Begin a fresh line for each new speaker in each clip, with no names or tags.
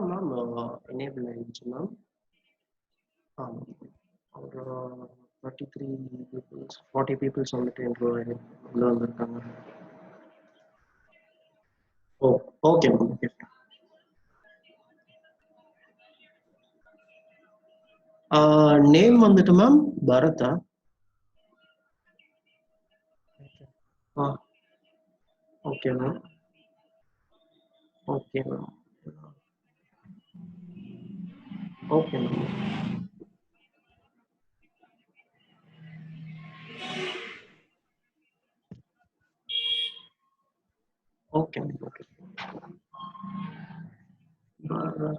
Ma'am enable ஆயிடுச்சு ma'am. ஒரு 33 peoples 40 peoples வந்துட்டு உள்ள வந்திருக்காங்க. Okay ma'am. ஓகே. நேம் வந்துட்டு ma'am Bharatha. Okay ma'am. Okay ma'am. Okay ma'am. Okay ma'am. Okay. Bharatha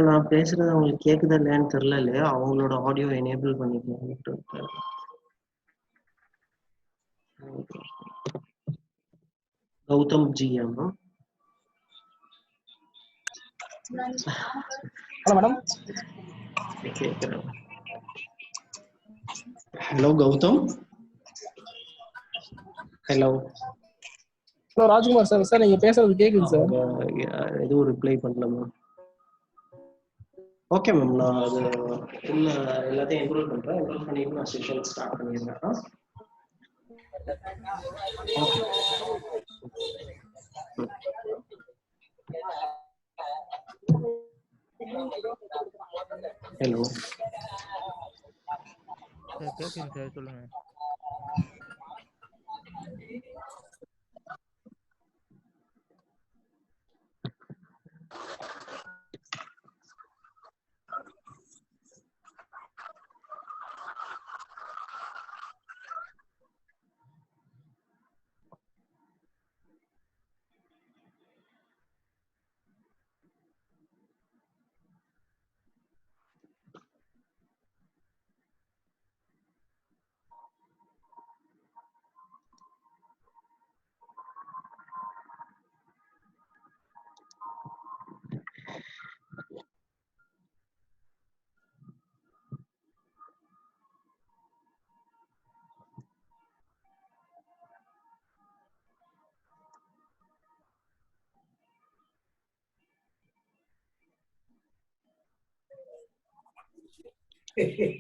நான் பேசுறது அவங்களுக்கு கேக்குதா இல்லையான்னு தெரியல இல்லையா, அவங்களோட ஆடியோ எனேபிள் பண்ணிட்டு கௌதம் ஜி. அம்மா
ஹலோ மேடம்.
கேட்குறேன். Hello Gautam. Hello
hello Rajkumar sir. Sir நீங்க பேசுறது கேக்குது சார்.
எதுவும் ரிப்ளை பண்ணலாமா? ஓகே மேம், நான் அது உள்ள எல்லாத்தையும் என்ரோல் பண்றேன். என்ரோல் பண்ணிட்டு நான் செஷன் ஸ்டார்ட் பண்ணிடுறேன். ஓகே. ஹலோ
சார் கேக்குங்க சார், சொல்லுங்க.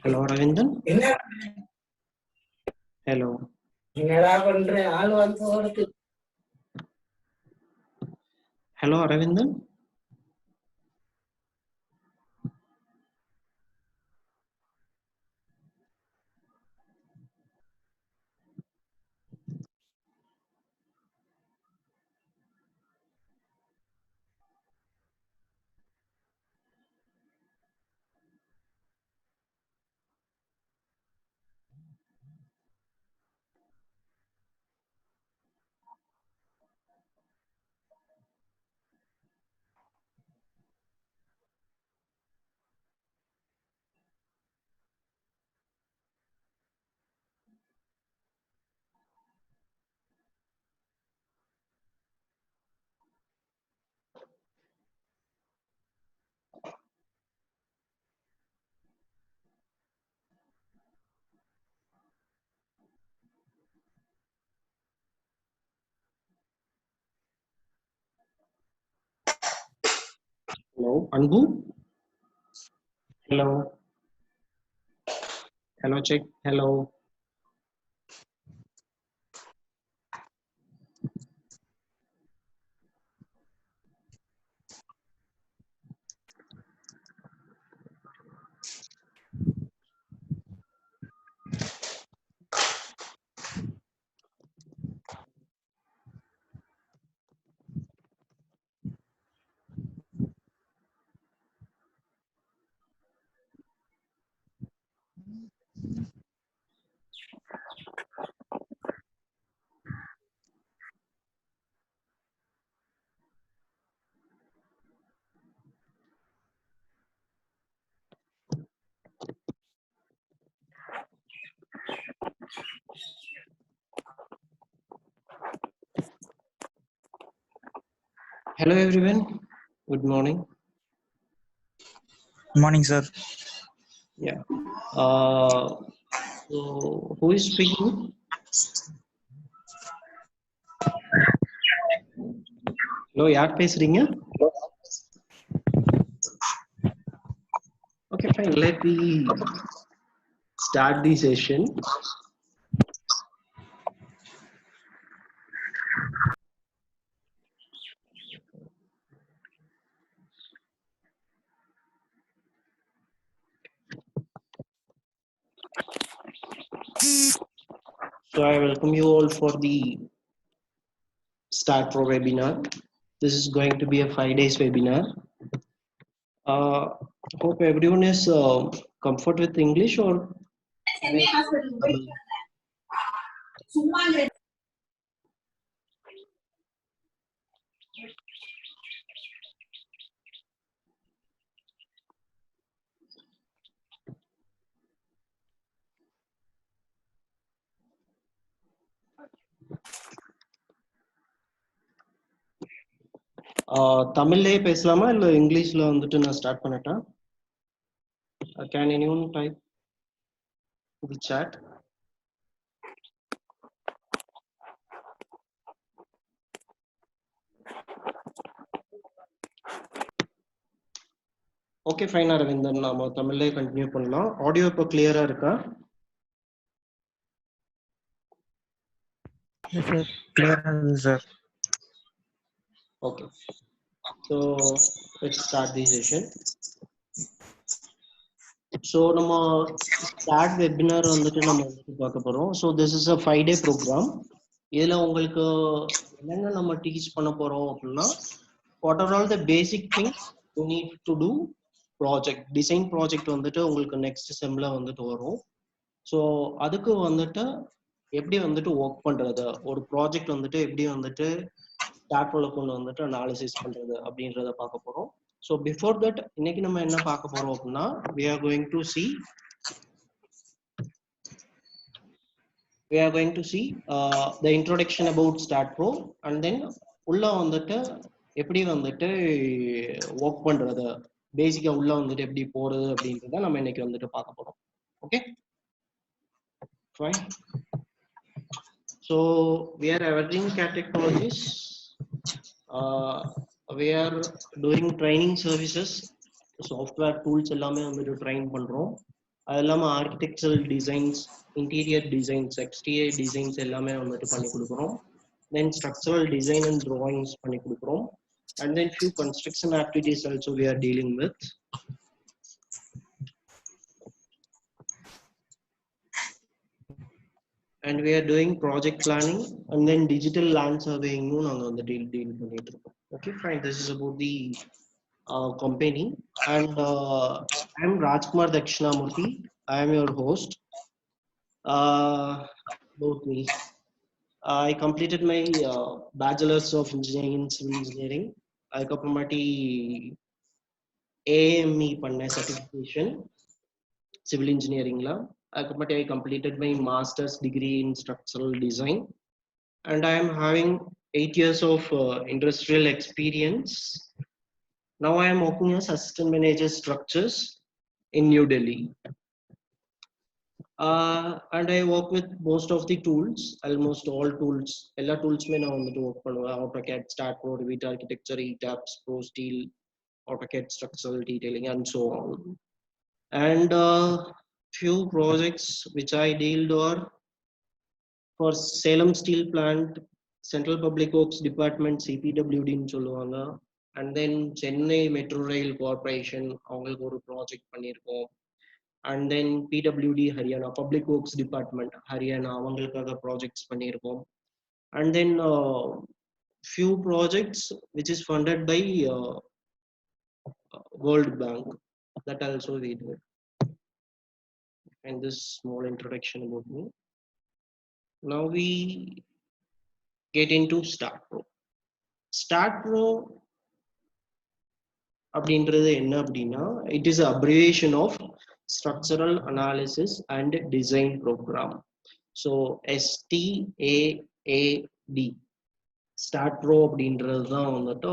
ஹலோ அரவிந்தன். ஹலோ
என்னடா பண்ற ஆள் வந்து ஓடுது.
Hello Aravindan. Hello, Anbu. Hello. Hello, check. Hello. Hello, everyone. Good morning.
Morning, sir.
Yeah. So who is speaking? Hello, யார் பேசுறீங்க? Okay, fine. Let me start the session. So I welcome you all for the Start Pro webinar. This is going to be a 5 days webinar. Hope everyone is comfort with English or தமிழ்லயே பேசலாமா இல்ல இங்கிலீஷ்ல வந்துட்டு நான் start பண்ணட்டா? Can anyone type the chat? Okay fine Aravindan, நாம தமிழ்லயே continue பண்ணலாம். ஆடியோ இப்போ கிளியரா இருக்கா?
Yes, sir.
Clear, sir.
Okay. So let's start the session. So நம்ம ஸ்டார்ட் வெபினார் வந்துட்டு நம்ம பார்க்க போறோம். So this is a 5 day programme. இதுல உங்களுக்கு என்னென்ன நம்ம டீச் பண்ண போறோம் அப்படின்னா, what are all the basic things you need to do project. Design project வந்துட்டு உங்களுக்கு நெக்ஸ்ட் செம்ல வந்துட்டு வரும். ஸோ அதுக்கு வந்துட்டு எப்படி வந்துட்டு ஒர்க் பண்றது, ஒரு ப்ராஜெக்ட் வந்துட்டு எப்படி வந்துட்டு ஸ்டார்ட்ல கொண்டு வந்துட்டு அனாலிசிஸ் பண்றது அப்படின்றத பார்க்க போறோம். ஸோ பிஃபோர் தட் இன்னைக்கு நம்ம என்ன பார்க்க போறோம் அப்படின்னா, we are going to see the introduction about Start Pro, and then உள்ள வந்துட்டு எப்படி வந்துட்டு ஒர்க் பண்றது, பேசிக்கா உள்ள வந்துட்டு எப்படி போறது அப்படின்றத நம்ம இன்னைக்கு வந்துட்டு பார்க்க போறோம். Okay fine. So we are Evergreen CAD Technologies. We are doing training services, software tools எல்லாமே வந்துட்டு ட்ரைன் பண்றோம். அது இல்லாம architectural designs, interior designs, exterior designs எல்லாமே வந்துட்டு பண்ணி கொடுக்குறோம். தென் ஸ்ட்ரக்சரல் டிசைன் அண்ட் drawings பண்ணி கொடுக்குறோம். And then few construction activities also we are dealing with. And we are doing project planning and then digital land surveying நாங்க வந்து deal பண்ணிட்டு இருக்கோம். Okay fine, this is about the company. And I am Rajkumar Dakshinamurthy. I am your host. About me, I completed my bachelor's of engineering in civil engineering. அதுக்கப்புறமாட்டி AME பண்ண certification civil engineering la. I completed my master's degree in structural design, and I am having 8 years of industrial experience. Now I am working as assistant manager structures in New Delhi. And I work with most of the tools, almost all tools. Ella tools mein na vandu work பண்ணுவேன். AutoCAD, Start Pro, Revit Architecture, ETABS, Pro Steel, AutoCAD structural detailing, and so on. And few projects which I dealt are for Salem Steel Plant, Central Public Works Department, CPWD ன்னு சொல்லுவாங்க. And then Chennai Metro Rail Corporation அவங்களுக்கு ஒரு project பண்ணியிருக்கோம். And then PWD Haryana, Public Works Department Haryana அவங்களுக்காக projects பண்ணியிருக்கோம். And then few projects which is funded by World Bank, that also we did. And this small introduction about me. Now we get into StartPro. StartPro அப்படின்றது என்ன அப்படின்னா, it is an abbreviation of Structural Analysis and Design Program. So STAAD, StartPro அப்படின்றது தான் வந்துட்டு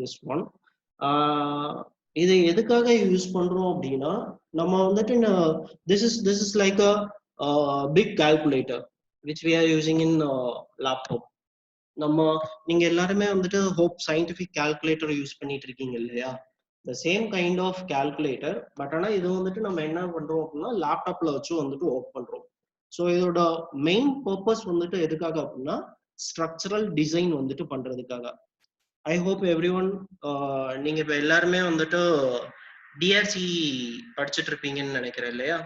this one. இதை எதுக்காக use பண்றோம் அப்படின்னா, நம்ம வந்துட்டு this is like a big calculator which we are using in laptop. நீங்க எல்லாருமே வந்துட்டு ஹோப் சயின்டிபிக் கால்குலேட்டர் யூஸ் பண்ணிட்டு இருக்கீங்க இல்லையா? the same kind of calculator, but ஆனா இது வந்துட்டு நம்ம என்ன பண்றோம் அப்படின்னா லேப்டாப்ல வச்சு வந்துட்டு ஒர்க் பண்றோம். ஸோ இதோட மெயின் பர்பஸ் வந்துட்டு எதுக்காக அப்படின்னா ஸ்ட்ரக்சரல் டிசைன் வந்துட்டு பண்றதுக்காக. ஐ ஹோப் எவ்ரி ஒன் நீங்க இப்ப எல்லாருமே வந்துட்டு டிஆர்சி படிச்சுட்டு இருப்பீங்கன்னு நினைக்கிறேன் இல்லையா?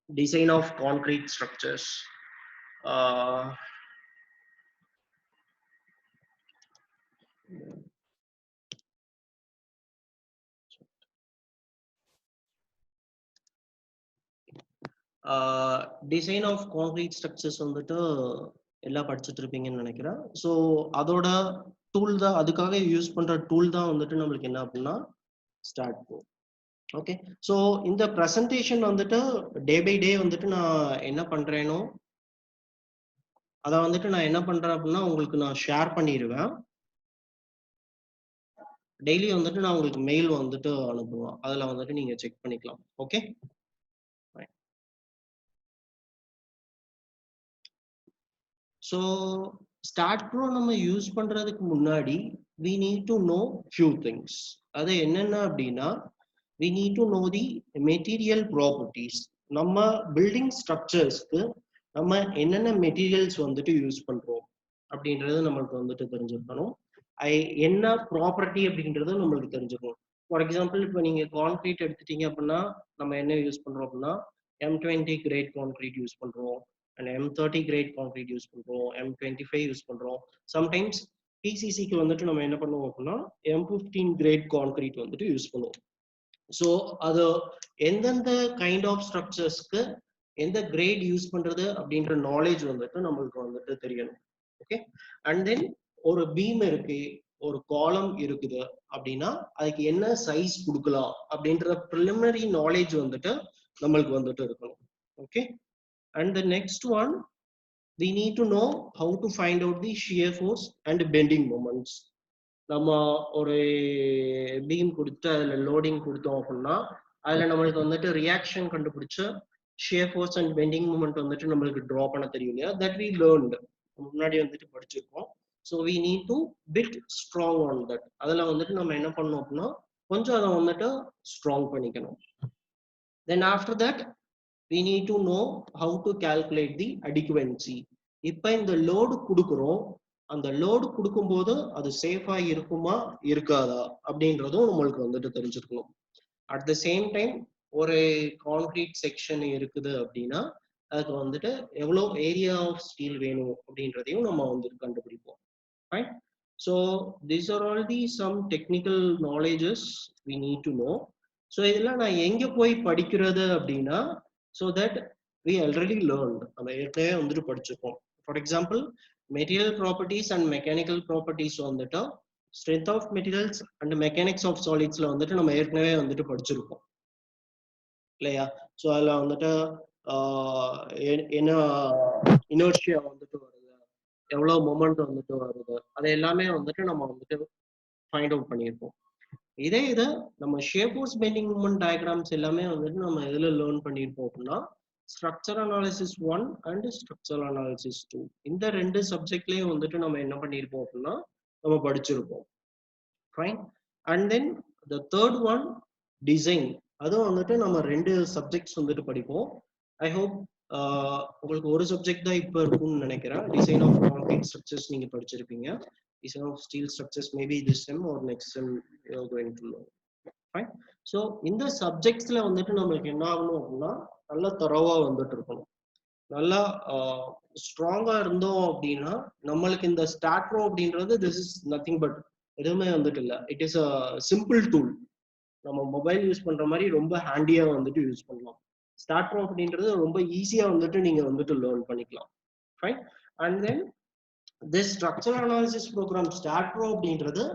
Design of concrete structures. Design of concrete structures வந்துட்டு எல்லாம் படிச்சுட்டு இருப்பீங்கன்னு நினைக்கிறேன். ஸோ அதோட டூல் தான், அதுக்காக யூஸ் பண்ற டூல் தான் வந்துட்டு நம்மளுக்கு என்ன அப்படின்னா StartPro. ஓகே, ஸோ இந்த ப்ரெசன்டேஷன் வந்துட்டு டே பை டே வந்துட்டு நான் என்ன பண்றேனோ அதை வந்துட்டு நான் என்ன பண்றேன் அப்படின்னா உங்களுக்கு நான் ஷேர் பண்ணிடுவேன். டெய்லி வந்துட்டு நான் உங்களுக்கு மெயில் வந்துட்டு அனுப்புவேன், அதில் வந்துட்டு நீங்க செக் பண்ணிக்கலாம். ஓகே, ஸோ StartPro நம்ம யூஸ் பண்றதுக்கு முன்னாடி we need to know few things. அது என்னென்ன அப்படின்னா we need to know the material properties. நம்ம பில்டிங் ஸ்ட்ரக்சர்ஸ்க்கு நம்ம என்னென்ன மெட்டீரியல்ஸ் வந்துட்டு யூஸ் பண்றோம் அப்படின்றது நம்மளுக்கு வந்துட்டு தெரிஞ்சிருக்கணும். என்ன ப்ராப்பர்ட்டி அப்படின்றது நம்மளுக்கு தெரிஞ்சுக்கணும். ஃபார் எக்ஸாம்பிள் இப்போ நீங்க கான்கிரீட் எடுத்துட்டீங்க அப்படின்னா நம்ம என்ன யூஸ் பண்றோம் அப்படின்னா M20 கிரேட் கான்கிரீட் யூஸ் பண்றோம், and M30 grade concrete use பண்றோம், M25 யூஸ் பண்றோம். சம்டைம்ஸ் PCCக்கு வந்துட்டு நம்ம என்ன பண்ணுவோம் அப்படின்னா M15 கிரேட் கான்கிரீட் வந்துட்டு யூஸ் பண்ணுவோம். ஸோ அது எந்தெந்த கைண்ட் ஆஃப் ஸ்ட்ரக்சர்ஸ்க்கு எந்த கிரேட் யூஸ் பண்றது அப்படின்ற நாலேஜ் வந்துட்டு நம்மளுக்கு வந்துட்டு தெரியணும். ஓகே, அண்ட் தென் ஒரு பீம் இருக்கு, ஒரு காலம் இருக்குது அப்படின்னா அதுக்கு என்ன சைஸ் கொடுக்கலாம் அப்படின்ற ப்ரிலிமினரி நாலேஜ் வந்துட்டு நம்மளுக்கு வந்துட்டு இருக்கணும். Okay, and the next one we need to know how to find out the shear force and bending moments. நம்ம ஒரு பீம் கொடுத்து அதுல லோடிங் கொடுத்தோம் அப்படின்னா அதுல நம்மளுக்கு வந்துட்டு ரியாக்ஷன் கண்டுபிடிச்சு shear force and bending moment வந்துட்டு நம்மளுக்கு டிரா பண்ண தெரியும் இல்லையா? that we learned, முன்னாடி வந்துட்டு படிச்சிருக்கோம். so we need to build strong on that. அதுல வந்துட்டு நம்ம என்ன பண்ணோம் அப்படின்னா கொஞ்சம் அதை வந்துட்டு ஸ்ட்ராங் பண்ணிக்கணும். then after that we need to know how to calculate the adequacy. இப்ப இந்த லோடு கொடுக்குறோம், அந்த லோடு கொடுக்கும்போது அது சேஃபா இருக்குமா இருக்காதா அப்படின்றதும் நம்மளுக்கு வந்துட்டு தெரிஞ்சிருக்கணும். அட் த சேம் டைம் ஒரு கான்கிரீட் செக்ஷன் இருக்குது அப்படின்னா அதுக்கு வந்துட்டு எவ்வளோ ஏரியா ஆஃப் ஸ்டீல் வேணும் அப்படின்றதையும் நம்ம வந்துட்டு கண்டுபிடிப்போம். Right, so these are all the some technical knowledges we need to know. So இதெல்லாம் நான் எங்க போய் படிக்கிறது அப்படின்னா so that we already learned, நம்ம ஏற்கனவே வந்துட்டு படிச்சிருக்கோம். For example material properties and mechanical properties வந்துட்டு strength of materials and mechanics of சாலிட்ஸ்ல வந்துட்டு நம்ம ஏற்கனவே வந்துட்டு படிச்சிருக்கோம் இல்லையா? ஸோ அதில் வந்துட்டு என்ன இனர்ஷியா வந்துட்டு வருது, எவ்வளோ மொமெண்ட் வந்துட்டு வருது, அது எல்லாமே வந்துட்டு நம்ம வந்துட்டு ஃபைண்ட் அவுட் பண்ணியிருப்போம். இதை நம்ம shear force bending moment diagrams எல்லாமே வந்துட்டு நம்ம எதுல லேர்ன் பண்ணியிருப்போம் அப்படின்னா structure analysis 1 and structural analysis 2, இந்த ரெண்டு சப்ஜெக்ட்லயும் வந்துட்டு நம்ம என்ன பண்ணியிருப்போம் அப்படின்னா நம்ம படிச்சிருப்போம். Fine, and then the third one design. அதுவும் வந்துட்டு நம்ம 2 சப்ஜெக்ட்ஸ் வந்துட்டு படிப்போம். ஐ ஹோப் உங்களுக்கு ஒரு சப்ஜெக்ட் தான் இப்போ இருக்கும்னு நினைக்கிறேன். டிசைன் ஆஃப் கான்கிரீட் ஸ்ட்ரக்சர்ஸ் நீங்க படிச்சிருப்பீங்க. Design of steel structures maybe this sem or next sem you are going to learn. Fine. So இந்த சப்ஜெக்ட்ஸ்ல வந்துட்டு நம்மளுக்கு என்ன ஆகணும் அப்படின்னா நல்ல தரவா வந்துட்டு இருக்கணும். நல்லா ஸ்ட்ராங்கா இருந்தோம் அப்படின்னா நம்மளுக்கு இந்த ஸ்டாட்ரோ அப்படின்றது திஸ் இஸ் நத்திங் பட் எதுவுமே வந்துட்டு இல்லை. It is a simple tool. நம்ம மொபைல் யூஸ் பண்ற மாதிரி ரொம்ப ஹேண்டியா வந்துட்டு யூஸ் பண்ணலாம். ஸ்டாட்ரோ அப்படின்றது ரொம்ப ஈஸியா வந்துட்டு நீங்க வந்துட்டு லேர்ன் பண்ணிக்கலாம். Fine. And then this structural analysis program STAAD Pro அப்படின்றது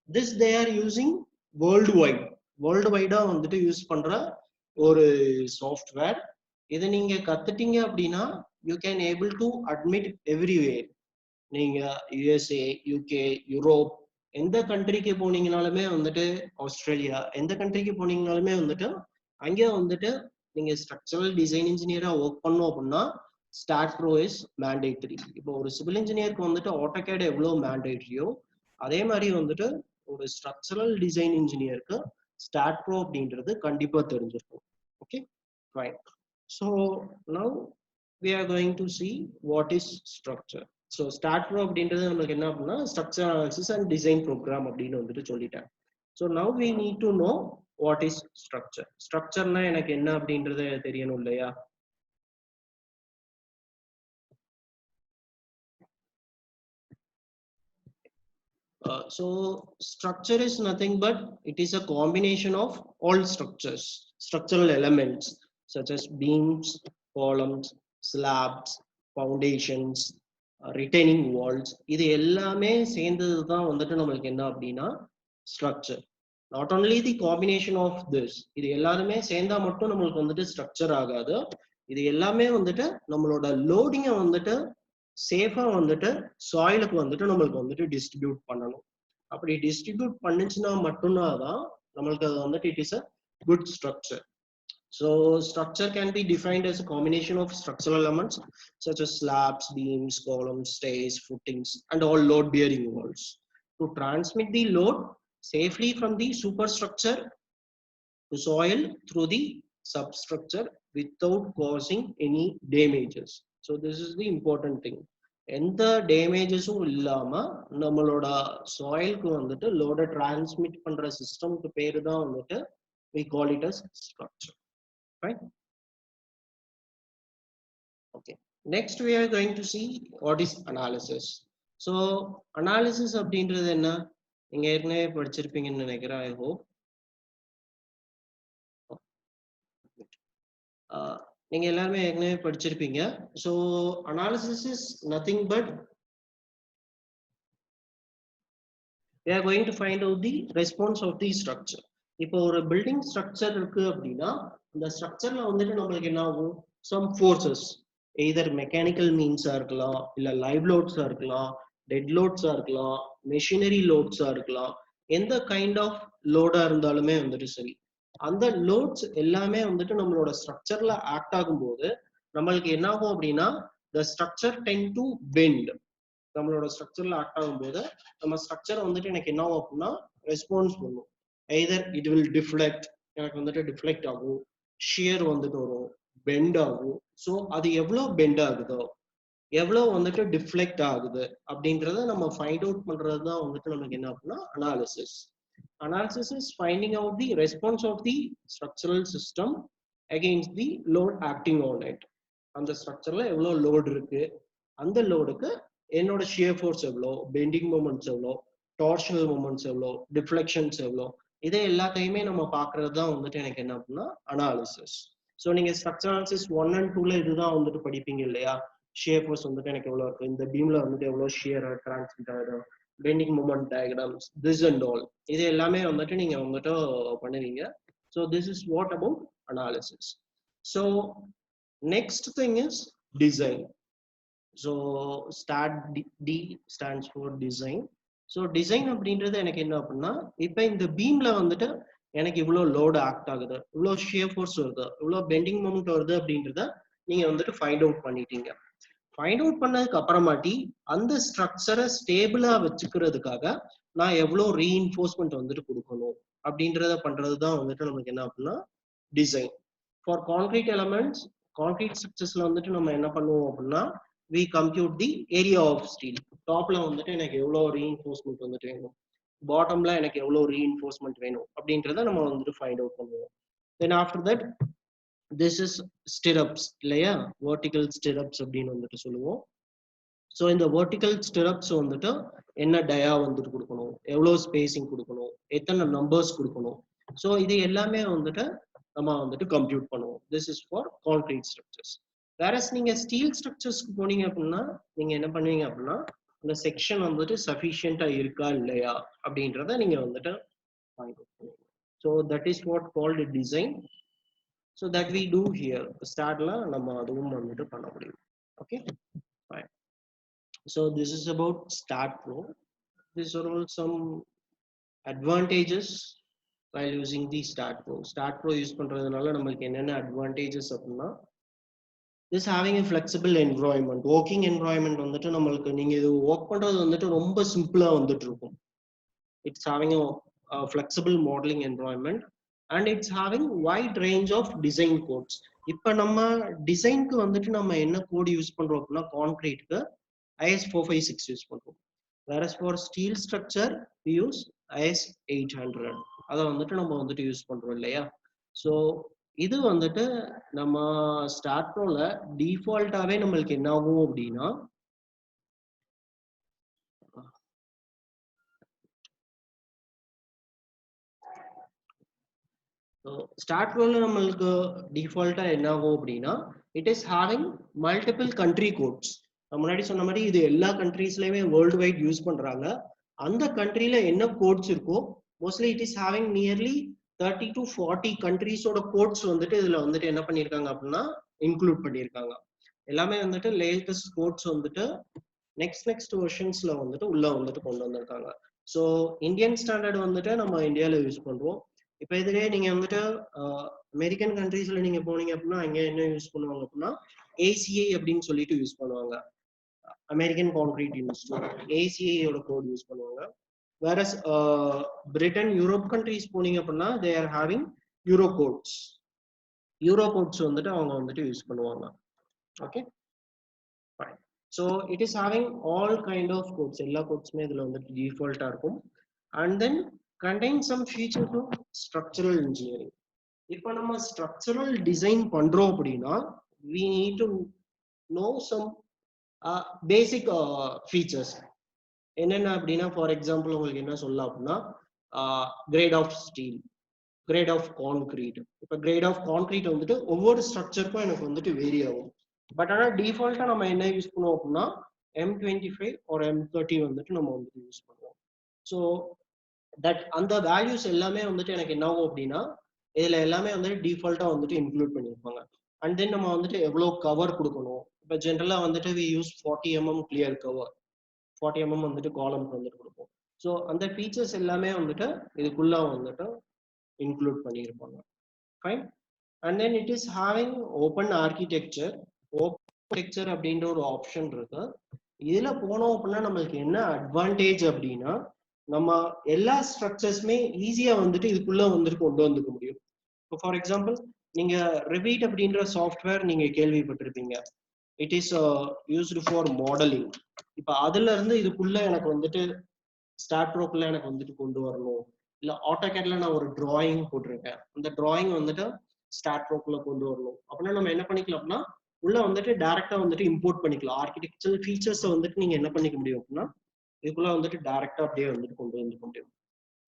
திஸ் தே ஆர் யூசிங் வேர்ல்டு வைடா வந்துட்டு யூஸ் பண்ற ஒரு சாஃப்ட்வேர். இதை நீங்க கத்துட்டீங்க அப்படின்னா you can able to admit everywhere. நீங்க யுஎஸ்ஏ, யூகே, யூரோப் எந்த கண்ட்ரிக்கு போனீங்கனாலுமே வந்துட்டு, ஆஸ்திரேலியா எந்த கண்ட்ரிக்கு போனீங்கனாலுமே வந்துட்டு அங்கே வந்துட்டு நீங்க ஸ்ட்ரக்சரல் டிசைன் இன்ஜினியரா ஒர்க் பண்ணோம் அப்படின்னா ஸ்டாட்ரோ இஸ் மேண்டேட்டரி. இப்போ ஒரு சிவில் இன்ஜினியருக்கு வந்துட்டு ஆட்டோகேட் எவ்வளவு மேண்டேட்டரியோ அதே மாதிரி வந்துட்டு ஒரு ஸ்ட்ரக்சரல் டிசைன் இன்ஜினியருக்கு ஸ்டாட்ரோ அப்படின்றது கண்டிப்பா தெரிஞ்சிருக்கும். Okay, fine. So now we are going to see what is structure. So STATPRO அப்படின்றது நமக்கு என்ன அப்படின்னா structure analysis and design program அப்படின்னு வந்துட்டு சொல்லிட்டேன். So now we need to know what is structure. Structureனா எனக்கு என்ன அப்படின்றது தெரியணும் இல்லையா? So structure is nothing but it is a combination of all structures, structural elements such as beams, columns, slabs, foundations, retaining walls. இது எல்லாமே சேர்ந்தது தான் வந்துட்டு நம்மளுக்கு என்ன அப்படின்னா structure. Not only the combination of this, இது எல்லாருமே சேர்ந்தா மட்டும் நம்மளுக்கு வந்துட்டு structure ஆகாது. இது எல்லாமே வந்துட்டு நம்மளோட லோடிங்கை வந்துட்டு சேஃபா வந்துட்டு சாயிலுக்கு வந்துட்டு நம்மளுக்கு வந்துட்டு டிஸ்ட்ரிபியூட் பண்ணணும். அப்படி டிஸ்ட்ரிபியூட் பண்ணுச்சுன்னா மட்டும்தான் தான் நம்மளுக்கு அது வந்துட்டு it is a good structure. So structure can be defined as a combination of structural elements such as slabs, beams, columns, stairs, footings, and all load bearing walls to transmit the load safely from the superstructure to soil through the substructure without causing any damages. So this is the important thing. எந்த டேமேஜஸும் இல்லாம நம்மளோட சாயிலுக்கு வந்துட்டு லோட transmit பண்ற சிஸ்டம்க்கு பேரு தான் வந்துட்டு we call it as structure. Right? Okay. Next we are going to see what is analysis. So analysis அப்படின்றது என்ன? நீங்க ஏற்கனவே படிச்சிருப்பீங்கன்னு நினைக்கிறேன். I hope. நீங்க எல்லாருமே ஏற்கனவே படிச்சிருப்பீங்க. So analysis is nothing but we are going to find out the response of the structure. இப்போ ஒரு பில்டிங் ஸ்ட்ரக்சர் இருக்கு அப்படின்னா இந்த ஸ்ட்ரக்சர்ல வந்துட்டு நம்மளுக்கு என்ன ஆகும்? சம் ஃபோர்சஸ் எய்தர் மெக்கானிக்கல் மீன்ஸா இருக்கலாம், இல்ல லைவ் லோட்ஸா இருக்கலாம், டெட் லோட்ஸா இருக்கலாம், மெஷினரி லோட்ஸா இருக்கலாம். எந்த கைண்ட் ஆஃப் லோடா இருந்தாலுமே வந்துட்டு சரி, அந்த லோட்ஸ் எல்லாமே வந்துட்டு நம்மளோட ஸ்ட்ரக்சர்ல ஆக்ட் ஆகும்போது நம்மளுக்கு என்ன ஆகும் அப்படின்னா the structure tend to bend. நம்மளோட ஸ்ட்ரக்சர்ல ஆக்ட் ஆகும்போது நம்ம ஸ்ட்ரக்சர் வந்துட்டு எனக்கு என்ன ஆகும் அப்படின்னா ரெஸ்பான்ஸ் பண்ணும். எய்தர் இட் வில் டிஃப்ளெக்ட், எனக்கு வந்துட்டு டிஃப்ளெக்ட் ஆகும், ஷியர் வந்துட்டு வரும், பெண்ட் ஆகும். ஸோ அது எவ்வளோ பெண்ட் ஆகுதோ எவ்வளோ வந்துட்டு டிஃப்ளெக்ட் ஆகுது அப்படின்றத நம்ம ஃபைண்ட் அவுட் பண்றது தான் வந்துட்டு நமக்கு என்ன அப்படின்னா analysis. Analysis is finding out the response of the structural system against the load acting on it. அந்த ஸ்ட்ரக்சர்ல எவ்வளவு லோட் இருக்கு, அந்த லோடுக்கு என்னோட ஷியர் ஃபோர்ஸ் எவ்வளோ, பெண்டிங் மூமெண்ட்ஸ் எவ்வளோ, டார்ஷனல் மூமெண்ட்ஸ் எவ்வளோ, டிஃப்ளெக்ஷன்ஸ் எவ்வளோ, இதை எல்லாத்தையுமே நம்ம பார்க்கறது தான் வந்துட்டு எனக்கு என்ன அப்படின்னா அனாலிசிஸ். ஸோ நீங்க ஸ்ட்ரக்சர் அனாலிசிஸ் 1 and 2ல இதுதான் வந்துட்டு படிப்பீங்க இல்லையா? ஷியர் ஃபோர்ஸ் வந்துட்டு எனக்கு எவ்வளோ இருக்கு, இந்த பீம்ல வந்துட்டு எவ்வளோ ஷியர் டிரான்ஸ்மிட் ஆகிடும், bending moment diagrams, this and all, இது எல்லாமே வந்துட்டு நீங்க வந்துட்டு பண்ணுவீங்க. So this is what about analysis. So next thing is design. So D stands for design. So design அப்படின்றது எனக்கு என்ன அப்படின்னா இப்போ இந்த பீம்ல வந்துட்டு எனக்கு இவ்வளோ லோடு ஆக்ட் ஆகுது, இவ்வளோ ஷியர் ஃபோர்ஸ் வருது, இவ்வளோ பெண்டிங் மூமெண்ட் வருது அப்படின்றத நீங்க வந்துட்டு ஃபைண்ட் அவுட் பண்ணிட்டீங்க. ஃபைண்ட் அவுட் பண்ணதுக்கு அப்புறமாட்டி அந்த ஸ்ட்ரக்சரை ஸ்டேபிளா வச்சுக்கிறதுக்காக நான் எவ்வளவு ரீஇன்ஃபோர்ஸ்மெண்ட் வந்துட்டு கொடுக்கணும் அப்படின்றத பண்றதுதான் வந்துட்டு நமக்கு என்ன அப்படின்னா design. For concrete elements, concrete ஸ்ட்ரக்சர்ஸ்ல வந்துட்டு நம்ம என்ன பண்ணுவோம் அப்படின்னா we compute the area of steel. டாப்ல வந்துட்டு எனக்கு எவ்வளவு ரீஇன்ஃபோர்ஸ்மெண்ட் வந்துட்டு வேணும், பாட்டம்ல எனக்கு எவ்வளவு ரீஇன்ஃபோர்ஸ்மெண்ட் வேணும் அப்படின்றத நம்ம வந்துட்டு ஃபைண்ட் அவுட் பண்ணுவோம். then after that this is stirrups இல்லையா, vertical stirrups அப்படின்னு வந்துட்டு சொல்லுவோம். ஸோ இந்த vertical stirrups வந்துட்டு என்ன டயா வந்துட்டு கொடுக்கணும், எவ்வளவு ஸ்பேசிங் கொடுக்கணும், எத்தனை நம்பர்ஸ் கொடுக்கணும், ஸோ இது எல்லாமே வந்துட்டு நம்ம வந்துட்டு கம்ப்யூட் பண்ணுவோம். This is for concrete structures. Whereas நீங்க ஸ்டீல் ஸ்ட்ரக்சர்ஸ்க்கு போனீங்க அப்படின்னா நீங்க என்ன பண்ணுவீங்க அப்படின்னா இந்த செக்ஷன் வந்துட்டு சஃபிஷியண்டா இருக்கா இல்லையா அப்படின்றத நீங்க வந்துட்டு ஃபைண்ட் அவுட் பண்ணுவீங்க. So that is what called design. So that we do here ஸ்டார்ட்ல நம்ம அதுவும் வந்துட்டு பண்ண முடியும். Okay fine. So this is about STAAD Pro. These are all some advantages while using the start pro. Start pro use பண்றதுனால நமக்கு என்னென்ன advantages அப்படின்னா this having a flexible environment, working environment வந்துட்டு நம்மளுக்கு நீங்க இது ஒர்க் பண்றது வந்துட்டு ரொம்ப சிம்பிளா வந்துட்டு இருக்கும். It's having a flexible modeling environment and it's having wide range of design codes. இப்ப நம்ம டிசைனுக்கு வந்துட்டு நம்ம என்ன கோட் யூஸ் பண்றோம் அப்படின்னா கான்கிரீட்க்கு IS 456 யூஸ் பண்றோம். whereas for steel structure we use IS 800. அதை வந்துட்டு நம்ம வந்துட்டு யூஸ் பண்றோம் இல்லையா. ஸோ இது வந்துட்டு நம்ம ஸ்டார்ட் ப்ரோல டிஃபால்ட்டாவே நம்மளுக்கு என்ன ஆகும் அப்படின்னா ஸ்டார்ட் ப்ரோல நம்மளுக்கு டிஃபால்ட்டா என்ன ஆகும் அப்படின்னா it is having multiple country codes. முன்னாடி சொன்ன மாதிரி இது எல்லா கண்ட்ரீஸ்லயுமே வேர்ல்டு வைட் யூஸ் பண்றாங்க. அந்த கண்ட்ரில என்ன கோட்ஸ் இருக்கோ mostly it is having nearly 30 to 40 கண்ட்ரீஸோட கோட்ஸ் வந்துட்டு இதுல வந்துட்டு என்ன பண்ணிருக்காங்க அப்படின்னா இன்க்ளூட் பண்ணிருக்காங்க. எல்லாமே வந்துட்டு லேட்டஸ்ட் கோட்ஸ் வந்துட்டு நெக்ஸ்ட் வெர்ஷன்ஸ்ல வந்துட்டு உள்ள வந்துட்டு கொண்டு வந்திருக்காங்க. ஸோ இந்தியன் ஸ்டாண்டர்ட் வந்துட்டு நம்ம இந்தியாவில யூஸ் பண்றோம். இப்போ இதுவே நீங்க வந்துட்டு அமெரிக்கன் கண்ட்ரீஸ்ல நீங்க போனீங்க அப்படின்னா அங்க என்ன யூஸ் பண்ணுவாங்க அப்படின்னா ACI அப்படின்னு சொல்லிட்டு யூஸ் பண்ணுவாங்க. அமெரிக்கன் கான்கிரீட் இன்ஸ்டிடியூட் ACI-யோட கோட் யூஸ் பண்ணுவாங்க. whereas பிரிட்டன் யூரோப் கண்ட்ரீஸ் போனீங்க அப்படின்னா they are having euro codes வந்துட்டு அவங்க வந்துட்டு யூஸ் பண்ணுவாங்க. Okay fine. So it is having all kind of codes, எல்லா கோட்ஸுமே இதுல வந்துட்டு டிஃபால்ட்டா இருக்கும். And then contain some features of structural engineering. இப்போ நம்ம ஸ்ட்ரக்சரல் டிசைன் பண்றோம் அப்படின்னா we need to know some basic features. என்னென்ன அப்படின்னா ஃபார் எக்ஸாம்பிள் உங்களுக்கு என்ன சொல்லலாம் அப்படின்னா grade of steel, grade of concrete. இப்போ கிரேட் ஆஃப் கான்கிரீட் வந்துட்டு ஒவ்வொரு ஸ்ட்ரக்சருக்கும் எனக்கு வந்துட்டு வேரி ஆகும். பட் ஆனால் டிஃபால்ட்டா நம்ம என்ன யூஸ் பண்ணுவோம் அப்படின்னா M25 or M30 வந்துட்டு நம்ம வந்துட்டு யூஸ் பண்ணுவோம். ஸோ தட் அந்த வேல்யூஸ் எல்லாமே வந்துட்டு எனக்கு என்ன ஆகும் அப்படின்னா இதுல எல்லாமே வந்துட்டு டிஃபால்ட்டா வந்துட்டு இன்க்ளூட் பண்ணியிருப்பாங்க. அண்ட் தென் நம்ம வந்துட்டு எவ்வளோ கவர் கொடுக்கணும். இப்போ ஜென்ரலா வந்துட்டு we use 40 mm clear cover, 40 mm வந்துட்டு காலம் வந்துட்டு கொடுப்போம். ஸோ அந்த ஃபீச்சர்ஸ் எல்லாமே வந்துட்டு இதுக்குள்ள வந்துட்டு இன்க்ளூட் பண்ணியிருப்பாங்க. Fine. And then it is having open architecture. Open architecture அப்படின்ற ஒரு ஆப்ஷன் இருக்கு. இதுல போனோம் அப்படின்னா நம்மளுக்கு என்ன அட்வான்டேஜ் அப்படின்னா நம்ம எல்லா ஸ்ட்ரக்சர்ஸுமே ஈஸியா வந்துட்டு இதுக்குள்ள வந்துட்டு கொண்டு வந்துக்க முடியும். இப்போ ஃபார் எக்ஸாம்பிள் நீங்க Revit அப்படின்ற சாஃப்ட்வேர் நீங்க கேள்விப்பட்டிருப்பீங்க. It is used for modelling. இப்போ அதுல இருந்து இதுக்குள்ள எனக்கு வந்துட்டு ஸ்டார்ட் ப்ரோக்குள்ள எனக்கு வந்துட்டு கொண்டு வரணும், இல்ல ஆட்டோகேட்ல நான் ஒரு டிராயிங் போட்டிருக்கேன், அந்த டிராயிங் வந்துட்டு ஸ்டார்ட் ப்ரோக்குள்ள கொண்டு வரணும் அப்படின்னா நம்ம என்ன பண்ணிக்கலாம் அப்படின்னா உள்ள வந்துட்டு டைரக்டா வந்துட்டு இம்போர்ட் பண்ணிக்கலாம். ஆர்கிடெக்சரல் ஃபீச்சர்ஸ் வந்துட்டு நீங்க என்ன பண்ணிக்க முடியும் அப்படின்னா இதுக்குள்ள வந்துட்டு டைரக்டா அப்படியே வந்துட்டு கொண்டு வந்துக்க முடியும்.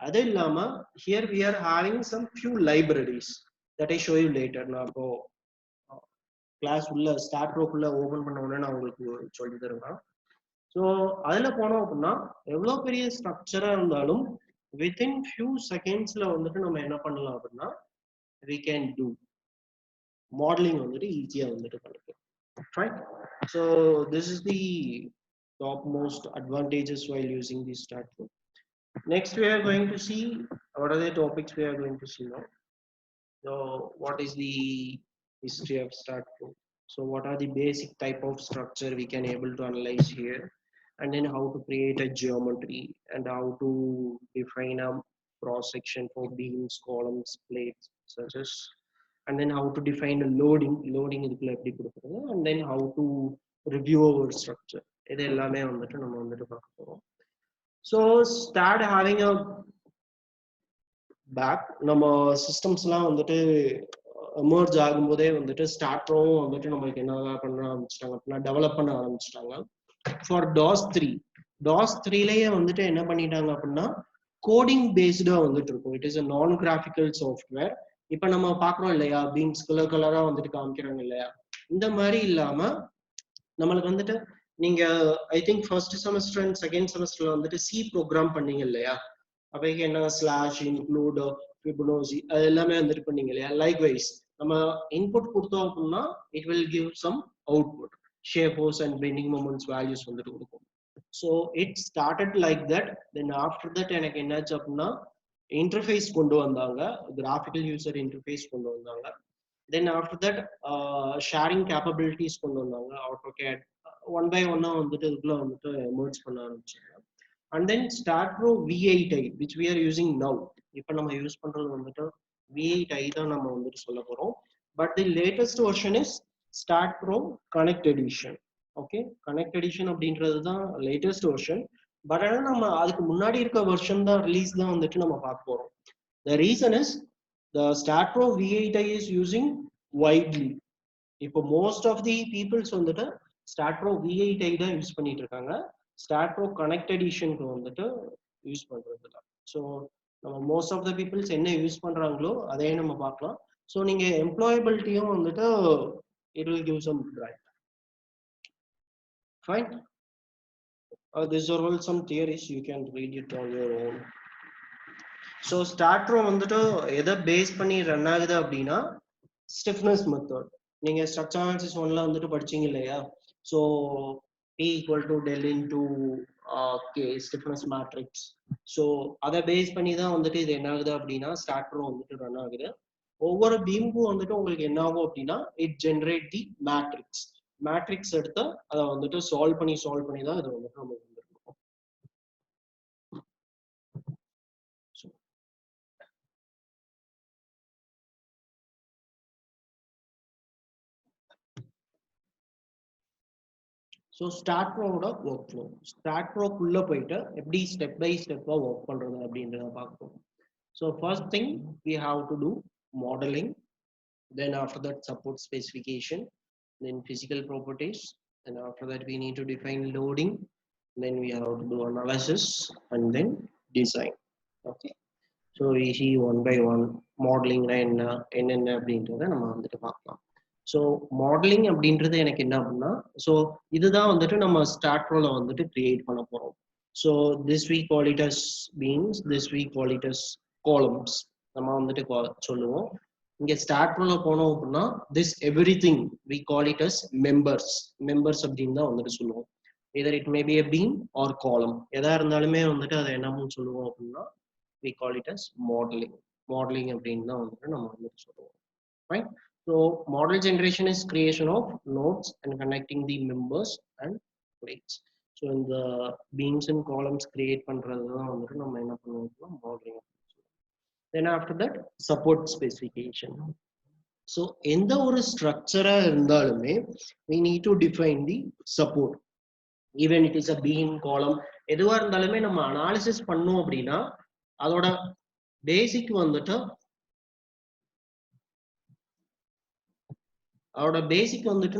அது இல்லாம here we are having some few libraries that I show you later. நான் இப்போ கிளாஸ் உள்ள ஸ்டார்ட் ப்ரோக்குள்ள ஓபன் பண்ண உடனே நான் உங்களுக்கு சொல்லி தருவேன். ஸோ அதுல போனோம் அப்படின்னா எவ்வளவு பெரிய ஸ்ட்ரக்சரா இருந்தாலும் within few secondsல வந்துட்டு நம்ம என்ன பண்ணலாம் அப்படின்னா we can do மாடலிங் வந்துட்டு ஈஸியா வந்துட்டு பண்ணிக்கலாம். Right? So this is the topmost advantages while using the start pro. Next we are going to see what are the topics we are going to see now. So what is the history of start pro? So what are the basic type of structure we can able to analyze here, and then how to create a geometry, and how to define a cross section for beams, columns, plates, such as, and then how to define a loading இதுக்குள்ள எப்படி கொடுக்குறது, and then how to review our structure. இது எல்லாமே வந்துட்டு நம்ம வந்துட்டு பார்க்க போறோம். So start having a back நம்ம சிஸ்டம்ஸ்லாம் வந்துட்டு எமர்ஜ் ஆகும்போதே வந்துட்டு ஸ்டார்ட்ரும் வந்துட்டு நம்மளுக்கு என்ன பண்ண ஆரம்பிச்சிட்டாங்க அப்படின்னா டெவலப் பண்ண ஆரம்பிச்சிட்டாங்க. ஃபார் DOS 3லயே வந்துட்டு என்ன பண்ணிட்டாங்க அப்படின்னா கோடிங் பேஸ்டா வந்துட்டு இருக்கும். இட் இஸ் a நான் கிராஃபிக்கல் சாஃப்ட்வேர். இப்ப நம்ம பாக்குறோம் இல்லையா, பீம்ஸ் கலர் கலரா வந்துட்டு காமிக்கிறாங்க இல்லையா, இந்த மாதிரி இல்லாம நம்மளுக்கு வந்துட்டு நீங்க I think first semester and second செமஸ்டர்ல வந்துட்டு சி ப்ரோக்ராம் பண்ணீங்க இல்லையா, அப்போக்கு என்ன ஸ்லாஷ் இன்க்ளூட் ஃபிபொனாச்சி அது எல்லாமே வந்துட்டு பண்ணீங்க இல்லையா. லைக் வைஸ் நம்ம இன்புட் கொடுத்தோம் அப்படின்னா it will give some output, shapes and bending moments values வந்துட்டு கொடுக்கும். So it started like that. Then after that எனக்கு என்னாச்சு அப்படின்னா இன்டர்ஃபேஸ் கொண்டு வந்தாங்க, கிராஃபிக்கல் யூசர் இன்டர்ஃபேஸ் கொண்டு வந்தாங்க. தென் ஆஃப்டர் தட் ஷேரிங் கேப்பபிலிட்டிஸ் கொண்டு வந்தாங்க. AutoCAD ஒன் பை ஒன்னா வந்துட்டு இதுக்குள்ள வந்துட்டு எமர்ஜ் பண்ண ஆரம்பிச்சாங்க. And then StartPro V8i which we are using now. இப்போ நம்ம யூஸ் பண்றது வந்துட்டு V8i தான் நம்ம வந்துட்டு சொல்ல போறோம். But the latest version is StartPro Connect Edition. Okay, Connect Edition அப்படின்றது தான் latest version. But ஆனா நம்ம அதுக்கு முன்னாடி இருக்க வெர்ஷன் தான் ரிலீஸ் தான் வந்துட்டு நம்ம பார்க்க போறோம். The reason is the StartPro V8i is using widely. இப்போ most of the peoples வந்துட்டு StartPro V8i தான் யூஸ் பண்ணிட்டு இருக்காங்க. StartPro Connect Edition வந்துட்டு யூஸ் பண்றது இல்லை. ஸோ நம்ம மோஸ்ட் ஆஃப் த பீப்புள்ஸ் என்ன யூஸ் பண்றாங்களோ அதே நம்ம பார்க்கலாம். ஸோ நீங்க எம்ப்ளாயபிலிட்டியும் வந்துட்டு it will give some bright. Fine. These are all some theories, you can read it on your own. So StartPro வந்துட்டு எதை பேஸ் பண்ணி ரன் ஆகுது அப்படின்னா ஸ்டிஃப்னஸ் மெத்தட். நீங்க ஸ்ட்ரக்சர் அனாலிசிஸ் 1ல வந்துட்டு படிச்சீங்க இல்லையா. So P equal to del into K stiffness matrix. So அதை பேஸ் பண்ணி தான் வந்துட்டு இது என்ன ஆகுது அப்படின்னா StartPro வந்துட்டு ரன் ஆகுது. ஒவ்வொரு பீமுக்கும் வந்துட்டு உங்களுக்கு என்ன ஆகும் அப்படின்னா இட் ஜென்ரேட் தி மேட்ரிக்ஸ் எடுத்து அதை வந்துட்டு சால்வ் பண்ணி தான் இது வந்துட்டு நம்ம வந்துருக்கோம். ஸோ StartProவோட ஒர்க் ஃப்ளோ, StartProக்குள்ள போயிட்டு எப்படி ஸ்டெப் பை ஸ்டெப்பா ஒர்க் பண்றது அப்படின்றத பார்ப்போம். So first thing we have to do modeling, then after that support specification, then physical properties, and after that we need to define loading, then we have to do analysis and then design. Okay, so we see one by one modeling என்ன அப்படின்றத நம்ம வந்துட்டு பார்க்கலாம். So modelling அப்படின்றது எனக்கு என்ன அப்படின்னா, so இதுதான் வந்துட்டு நம்ம StartProல வந்துட்டு கிரியேட் பண்ண போறோம். So this we call it as beams, this we call it as columns நம்ம வந்துட்டு சொல்லுவோம். இங்க StartProல போனோம் அப்படின்னா this everything we call it as members அப்படின்னு தான் வந்துட்டு சொல்லுவோம். either it may be a beam or column, எதா இருந்தாலுமே வந்துட்டு அதை என்னன்னு சொல்லுவோம் அப்படின்னா we call it as modeling அப்படின்னு தான் வந்துட்டு நம்ம வந்துட்டு சொல்லுவோம். Right? So model generation is creation of nodes and connecting the members and plates. So in the beams and columns create பண்றதுதான் வந்துட்டு நம்ம என்ன பண்ணுவோம்னா modeling. Then after that support specification. So எந்த ஒரு ஸ்ட்ரக்சரா இருந்தாலுமே we need to define the support. Even it is a beam, column, எதுவா இருந்தாலுமே நம்ம அனாலிசிஸ் பண்ணோம் அப்படின்னா அதோட பேசிக் வந்துட்டு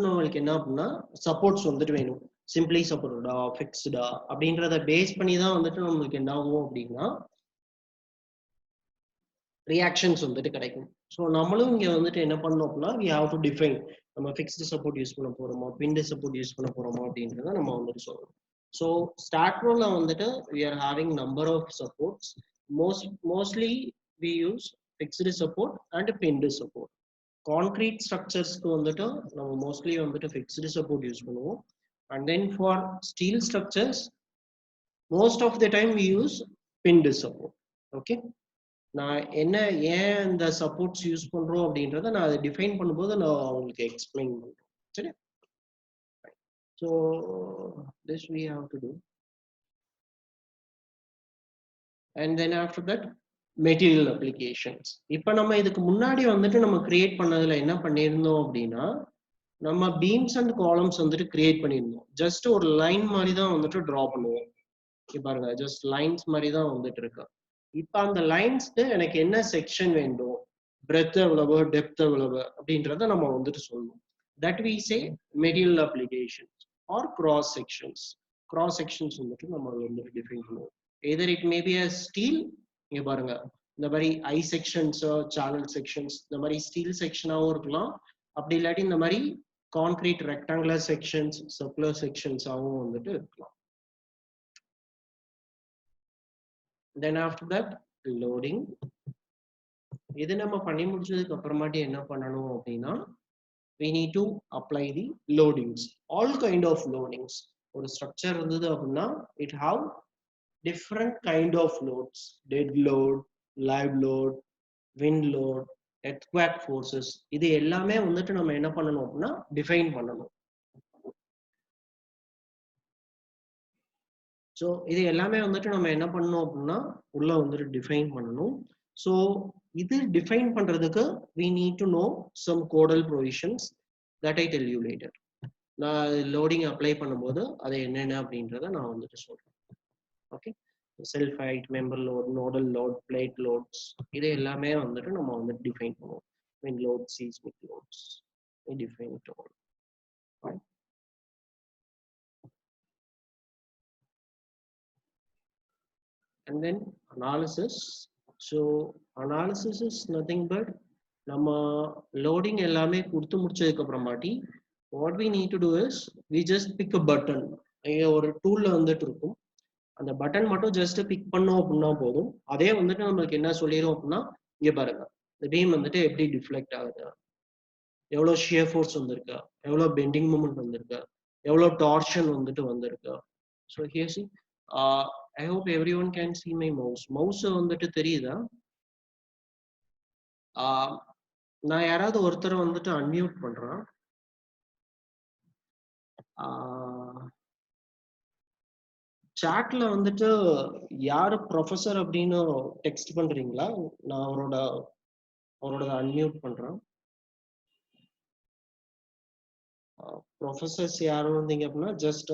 நம்மளுக்கு என்ன அப்படின்னா சப்போர்ட்ஸ் வந்துட்டு வேணும். சிம்பிளி சப்போர்ட்டடா ஃபிக்ஸ்டா அப்படின்றத பேஸ் பண்ணி தான் வந்துட்டு நம்மளுக்கு என்ன ஆகும் அப்படின்னா ரியாக்ஷன்ஸ் வந்துட்டு கிடைக்கும். ஸோ நம்மளும் இங்க வந்துட்டு என்ன பண்ணோம் அப்படின்னா we have to define நம்ம ஃபிக்ஸ்டு சப்போர்ட் யூஸ் பண்ண போறோமா பின்டு சப்போர்ட் யூஸ் பண்ண போறோமா அப்படின்றத நம்ம வந்துட்டு சொல்லணும். ஸோ StartProல வந்துட்டு we are having number of supports. Mostly we use fixed support and pinned support. Concrete ஸ்ட்ரக்சர்ஸ்க்கு வந்துட்டு நம்ம மோஸ்ட்லி வந்துட்டு ஃபிக்ஸ்டு சப்போர்ட் யூஸ் பண்ணுவோம். And then for steel structures most of the time we use pinned support. Okay, நான் ஏன் இந்த supports use பண்றோம் அப்படின்றத நான் அதை டிஃபைன் பண்ணும்போது நான் உங்களுக்கு எக்ஸ்பிளைன் பண்றேன். சரி. So this we have to do, and then after that material applications. இப்போ நம்ம இதுக்கு முன்னாடி வந்துட்டு நம்ம கிரியேட் பண்ணதுல என்ன பண்ணியிருந்தோம் அப்படின்னா, நம்ம பீம்ஸ் அண்ட் காலம்ஸ் வந்துட்டு கிரியேட் பண்ணியிருந்தோம். ஜஸ்ட் ஒரு லைன் மாதிரி தான் வந்துட்டு டிரா பண்ணுவோம். பாருங்க, ஜஸ்ட் லைன்ஸ் மாதிரி தான் வந்துட்டு இருக்கு. இப்போ அந்த லைன்ஸ்க்கு எனக்கு என்ன செக்ஷன் வேண்டும், பிரெத் எவ்வளவு, டெப்த் எவ்வளவு அப்படின்றத நம்ம வந்துட்டு சொல்லணும். That we say material application are cross sections. Cross sections வந்துட்டு நம்ம வந்துட்டு டிஃபைன் பண்ணுவோம். Either it may be a steel, இங்க பாருங்க இந்த மாதிரி ஐ செக்ஷன்ஸ், சேனல் செக்ஷன்ஸ், இந்த மாதிரி ஸ்டீல் செக்ஷனாகவும் இருக்கலாம். அப்படி இல்லாட்டி இந்த மாதிரி கான்கிரீட் ரெக்டாங்குலர் செக்ஷன்ஸ், சர்க்குலர் செக்ஷன்ஸாகவும் வந்துட்டு இருக்கலாம். Then after that loading. இது நம்ம பண்ணி முடிச்சதுக்கு அப்புறமாட்டி என்ன பண்ணணும் அப்படின்னா, we need to apply the loadings, all kind of loadings. ஒரு ஸ்ட்ரக்சர் இருந்தது அப்படின்னா it have different kind of loads, dead load, live load, wind load, earthquake forces. இது எல்லாமே வந்துட்டு நம்ம என்ன பண்ணணும் அப்படின்னா டிஃபைன் பண்ணணும். ஸோ இது எல்லாமே வந்துட்டு நம்ம என்ன பண்ணணும் அப்படின்னா உள்ள வந்துட்டு டிஃபைன் பண்ணணும். ஸோ இது டிஃபைன் பண்றதுக்கு we need to know some codal provisions that I tell you later. நான் லோடிங் அப்ளை பண்ணும்போது அது என்னென்ன அப்படின்றத நான் வந்துட்டு சொல்றேன். Okay, self height, member load, nodal load, plate loads, இது எல்லாமே வந்துட்டு நம்ம வந்துட்டு டிஃபைன் பண்ணுவோம். Wind load, seismic loads, define it all. And then analysis. So analysis is nothing but நம்ம லோடிங் எல்லாமே கொடுத்து முடிச்சதுக்கு அப்புறமாட்டி what we need to do is we just pick a button. ஒரு டூல்ல வந்துட்டு இருக்கும், அந்த பட்டன் மட்டும் ஜஸ்ட் பிக் பண்ணோம் அப்படின்னா போதும். அதே வந்துட்டு நம்மளுக்கு என்ன சொல்லிடும் அப்படின்னா, இங்க பாருங்க இந்த பீம் வந்துட்டு எப்படி டிஃப்ளெக்ட் ஆகுது, எவ்வளோ ஷியர் ஃபோர்ஸ் வந்திருக்கு, எவ்வளோ பெண்டிங் மூமெண்ட் வந்திருக்கு, எவ்வளோ டார்ஷன் வந்துட்டு வந்திருக்கு. So here C, I hope everyone can see my mouse. Mouse வந்துட்டு தெரியுதா? நான் யாராவது ஒருத்தரை வந்துட்டு அன்மியூட் பண்றேன். சாட்ல வந்துட்டு யாரு ப்ரொஃபசர் அப்படின்னு டெக்ஸ்ட் பண்றீங்களா? நான் அவரோட அன்மியூட் பண்றேன். ப்ரொஃபசர்ஸ் யாரும் இருந்தீங்க அப்படின்னா ஜஸ்ட்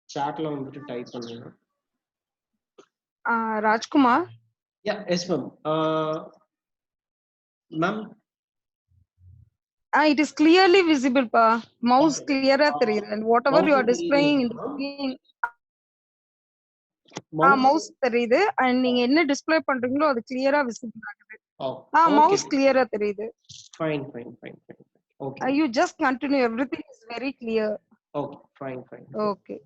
சாட்ல வந்துட்டு டைப் பண்ணுங்க.
Rajkumar.
Yeah, yes ma'am. Ma'am,
it is clearly visible pa. Mouse clear-ஆ தெரியுது, and whatever you are displaying in the screen, mouse தெரியுது, and நீங்க என்ன டிஸ்ப்ளே பண்றீங்களோ அது clear-ஆ visible ஆகுது. mouse clear-ஆ தெரியுது.
Fine. Okay.
You just continue, everything is very clear.
Okay, fine.
Okay.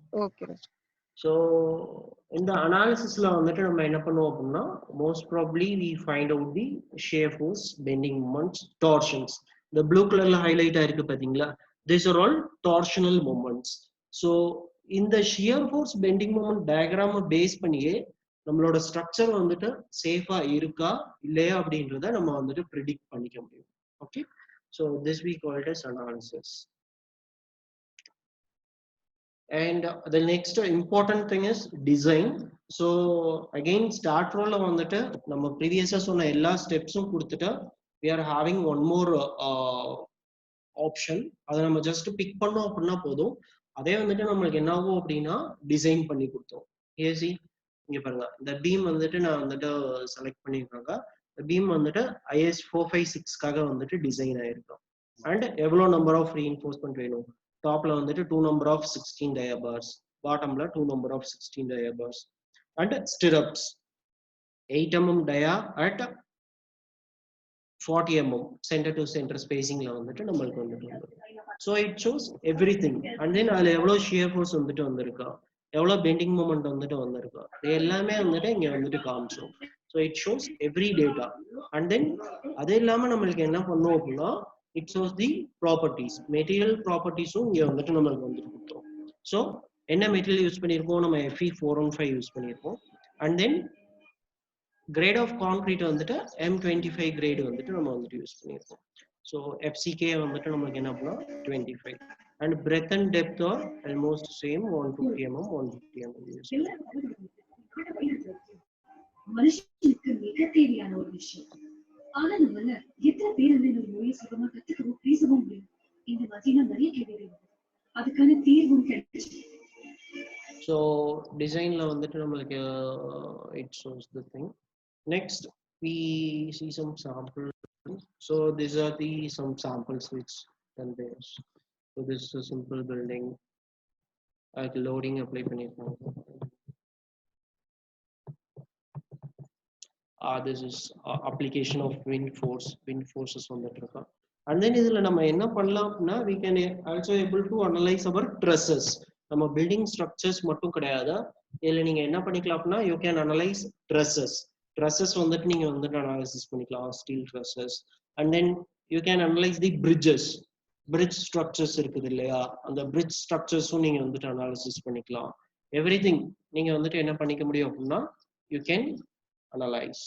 So in the analysis la வந்துட்டு நம்ம என்ன பண்ணுவோம் அப்படின்னா, most probably we find out the shear force, bending moments, torsions. The blue colorல highlight ஆயிருக்கு பாத்தீங்களா, these are all torsional moments. So இந்த shear force bending moment diagram base பண்ணியே நம்மளோட ஸ்ட்ரக்சர் வந்துட்டு சேஃபா இருக்கா இல்லையா அப்படின்றத நம்ம வந்துட்டு predict பண்ணிக்க முடியும். Okay, so this we call it as analysis. And the next important thing is design. So again start roll வந்துட்டு நம்ம ப்ரீவியஸா சொன்ன எல்லா ஸ்டெப்ஸும் கொடுத்துட்டு we are having one more option. அதை நம்ம ஜஸ்ட் பிக் பண்ணோம் அப்படின்னா போதும். அதே வந்துட்டு நம்மளுக்கு என்ன ஆகும் அப்படின்னா டிசைன் பண்ணி கொடுத்தோம். ஏசி இங்க பாருங்க, இந்த பீம் வந்துட்டு நான் வந்துட்டு செலக்ட் பண்ணிருக்காங்க. இந்த பீம் வந்துட்டு IS 456க்காக வந்துட்டு டிசைன் ஆயிருக்கும். அண்ட் எவ்வளோ நம்பர் ஆஃப் ரீஇன்ஃபோர்ஸ்மெண்ட் வேணும், டாப்ல வந்துட்டு 2 number of 16 dia bars, பாட்டம்ல 2 number of 16 dia bars, and stirrups 8 mm dia at 40 mm center to center spacing la வந்துட்டு நமக்கு வந்துட்டு. So it shows everything. And then அதுல எவ்வளவு shear force வந்துட்டு வந்திருக்கா, எவ்வளவு bending moment வந்துட்டு வந்திருக்கா, இது எல்லாமே வந்துட்டு இங்க வந்துட்டு காமிச்சோம். So it shows every data. And then அது இல்லாம நம்மளுக்கு என்ன பண்ணுவோம் அப்படின்னா, it shows the properties, material properties இங்க வந்துட்டு நம்மளுக்கு வந்துட்டு கொடுத்தோம். So என்ன மெட்டீரியல் யூஸ் பண்ணியிருக்கோம், நம்ம Fe 415 யூஸ் பண்ணியிருக்கோம். And then grade of concrete வந்துட்டு M25 கிரேடு வந்துட்டு நம்ம வந்துட்டு யூஸ் பண்ணியிருக்கோம். So FCK வந்துட்டு நமக்கு என்ன அப்படின்னா 25 and breadth and depth are almost same 150 mm 150 mm.
மனுஷனுக்கு மிக தேவையான ஒரு விஷயம். ஆனா நம்மள எத்தனை பேர் அந்த ஒரு மொழியை சுகமா கத்துக்கவும் பேசவும் முடியும்? இந்த மாதிரிலாம் நிறைய கேள்வி அதுக்கான தீர்வும் கிடைச்சு.
So design la வந்துட்டு நமக்கு it shows the thing. Next we see some samples. So these are the some samples which conveys. So this is a simple building like loading apply பண்ணிருக்காங்க. This is application of wind forces வந்துட்டு இருக்கா. And then இதுல நம்ம என்ன பண்ணலாம் அப்படின்னா we can also able to analyze our trusses. நம்ம building structures மட்டும் கிடையாது, இதுல நீங்க என்ன பண்ணிக்கலாம் அப்படின்னா you can analyze trusses வந்துட்டு நீங்க வந்துட்டு analysis பண்ணிக்கலாம், steel trusses. And then you can analyze the bridge structures இருக்குது இல்லையா, அந்த bridge structuresம் நீங்க வந்துட்டு analysis பண்ணிக்கலாம். Everything நீங்க வந்துட்டு என்ன பண்ணிக்க முடியும் அப்படின்னா you can analyze.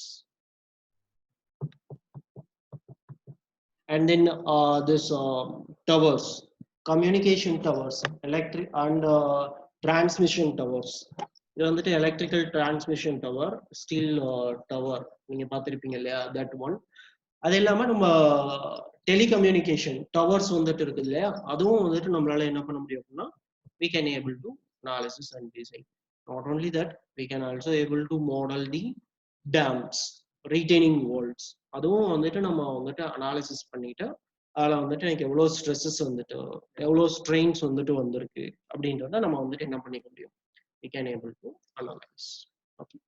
And then this towers, communication towers, electric and transmission towers. இது வந்துட்டு electrical transmission tower, steel tower நீங்க பார்த்திருப்பீங்க இல்லையா, that one. அது இல்லாம நம்ம telecommunication towers வந்துட்டு இருக்குது இல்லையா, அதுவும் வந்துட்டு நம்மளால என்ன பண்ண முடியும் அப்படின்னா we can able to analysis and design. Not only that, we can also able to model the dams, retaining walls. அதுவும் வந்துட்டு நம்ம வந்துட்டு அனாலிசிஸ் பண்ணிட்டு அதில் வந்துட்டு எனக்கு எவ்வளோ ஸ்ட்ரெஸ்ஸஸ் வந்துட்டு எவ்வளோ ஸ்ட்ரெயின்ஸ் வந்துட்டு வந்திருக்கு அப்படின்றத நம்ம வந்துட்டு என்ன பண்ணிக்க முடியும், we can able to analyze. Okay.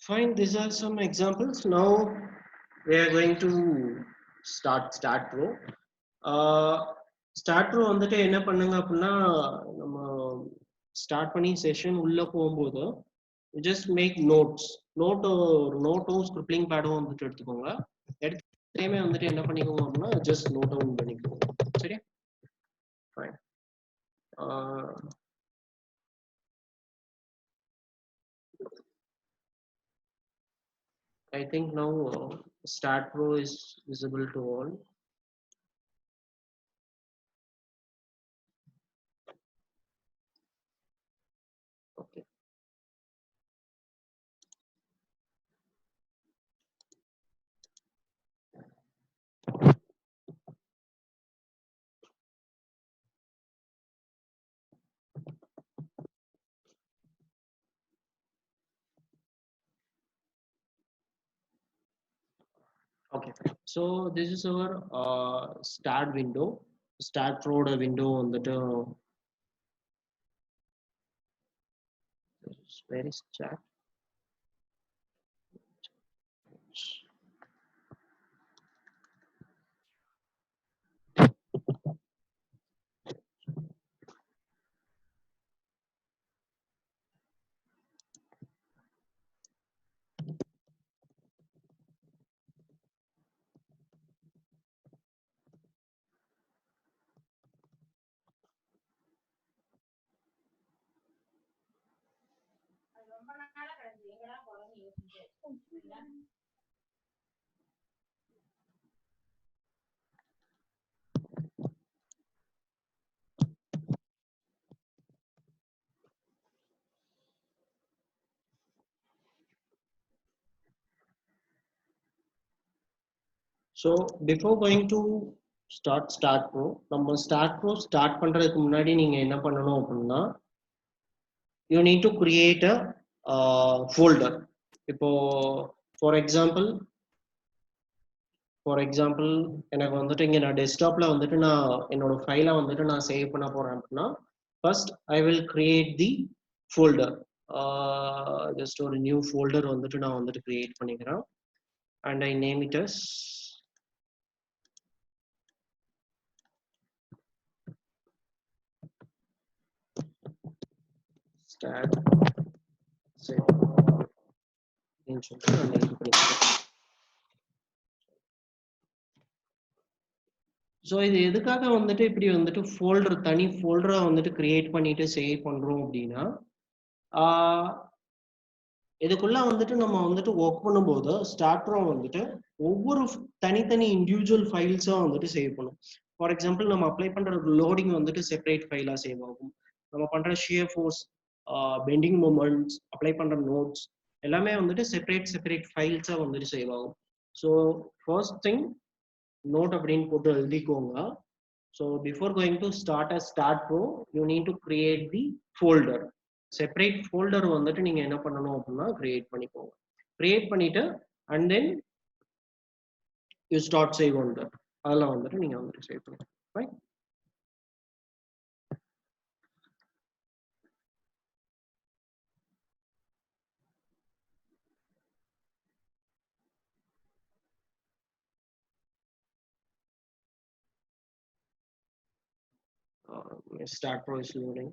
Fine, these are some examples. Now we are going to start pro. Start pro வந்துட்டு என்ன பண்ணுங்க அப்படின்னா நம்ம ஸ்டார்ட் பண்ணி செஷன் உள்ள போகும்போது just make நோட்டும் ஸ்கிரிப்லிங் பேடும் வந்துட்டு எடுத்துக்கோங்க. எடுத்துமே வந்துட்டு என்ன பண்ணிக்கோங்க அப்படின்னா ஜஸ்ட் நோட் டவுன் பண்ணிக்கோங்க. சரியா? Fine. I think now Start Pro is visible to all. Okay. Okay, so this is our start window, Start Pro window on the where is chat? So before going to start pro, நம்ம start pro start பண்றதுக்கு முன்னாடி நீங்க என்ன பண்ணணும் அப்படின்னா you need to create a folder. இப்போ for example எனக்கு வந்துட்டு இங்க நான் டெஸ்க்டாப்ல வந்துட்டு நான் என்னோட ஃபைலை வந்துட்டு நான் சேவ் பண்ண போறேன் அப்படின்னா first I will create the folder. Just ஒரு new folder வந்துட்டு நான் வந்துட்டு create பண்ணிக்கிறேன் and I name it as start save. So இது எதுக்காக வந்துட்டு இப்படி வந்துட்டு ஃபோல்டர் தனி ஃபோல்டரா வந்துட்டு கிரியேட் பண்ணிட்டு சேவ் பண்றோம் அப்படின்னா இதுக்குள்ள வந்துட்டு நம்ம வந்துட்டு ஒர்க் பண்ணும்போது ஸ்டார்ட்ரோ வந்துட்டு ஒவ்வொரு தனித்தனி இண்டிவிஜுவல் ஃபைல்ஸா வந்துட்டு சேவ் பண்ணும். ஃபார் எக்ஸாம்பிள் நம்ம அப்ளை பண்ற லோடிங் வந்துட்டு செப்பரேட் ஃபைலா சேவ் ஆகும். நம்ம பண்ற shear force, bending moments, apply பண்ற நோட்ஸ் எல்லாமே வந்துட்டு செப்பரேட் ஃபைல்ஸா வந்துட்டு சேவ் ஆகும். ஸோ ஃபர்ஸ்ட் திங் நோட் அப்படின்னு போட்டு எழுதிக்கோங்க. So before going to start a start bro you need to create the folder. Separate folder வந்துட்டு நீங்க என்ன பண்ணணும் அப்படின்னா கிரியேட் பண்ணிக்கோங்க. கிரியேட் பண்ணிட்டு and then you start save on that. அதெல்லாம் வந்துட்டு நீங்க வந்துட்டு சேவ் பண்ணுங்க. Right? Start pro is loading.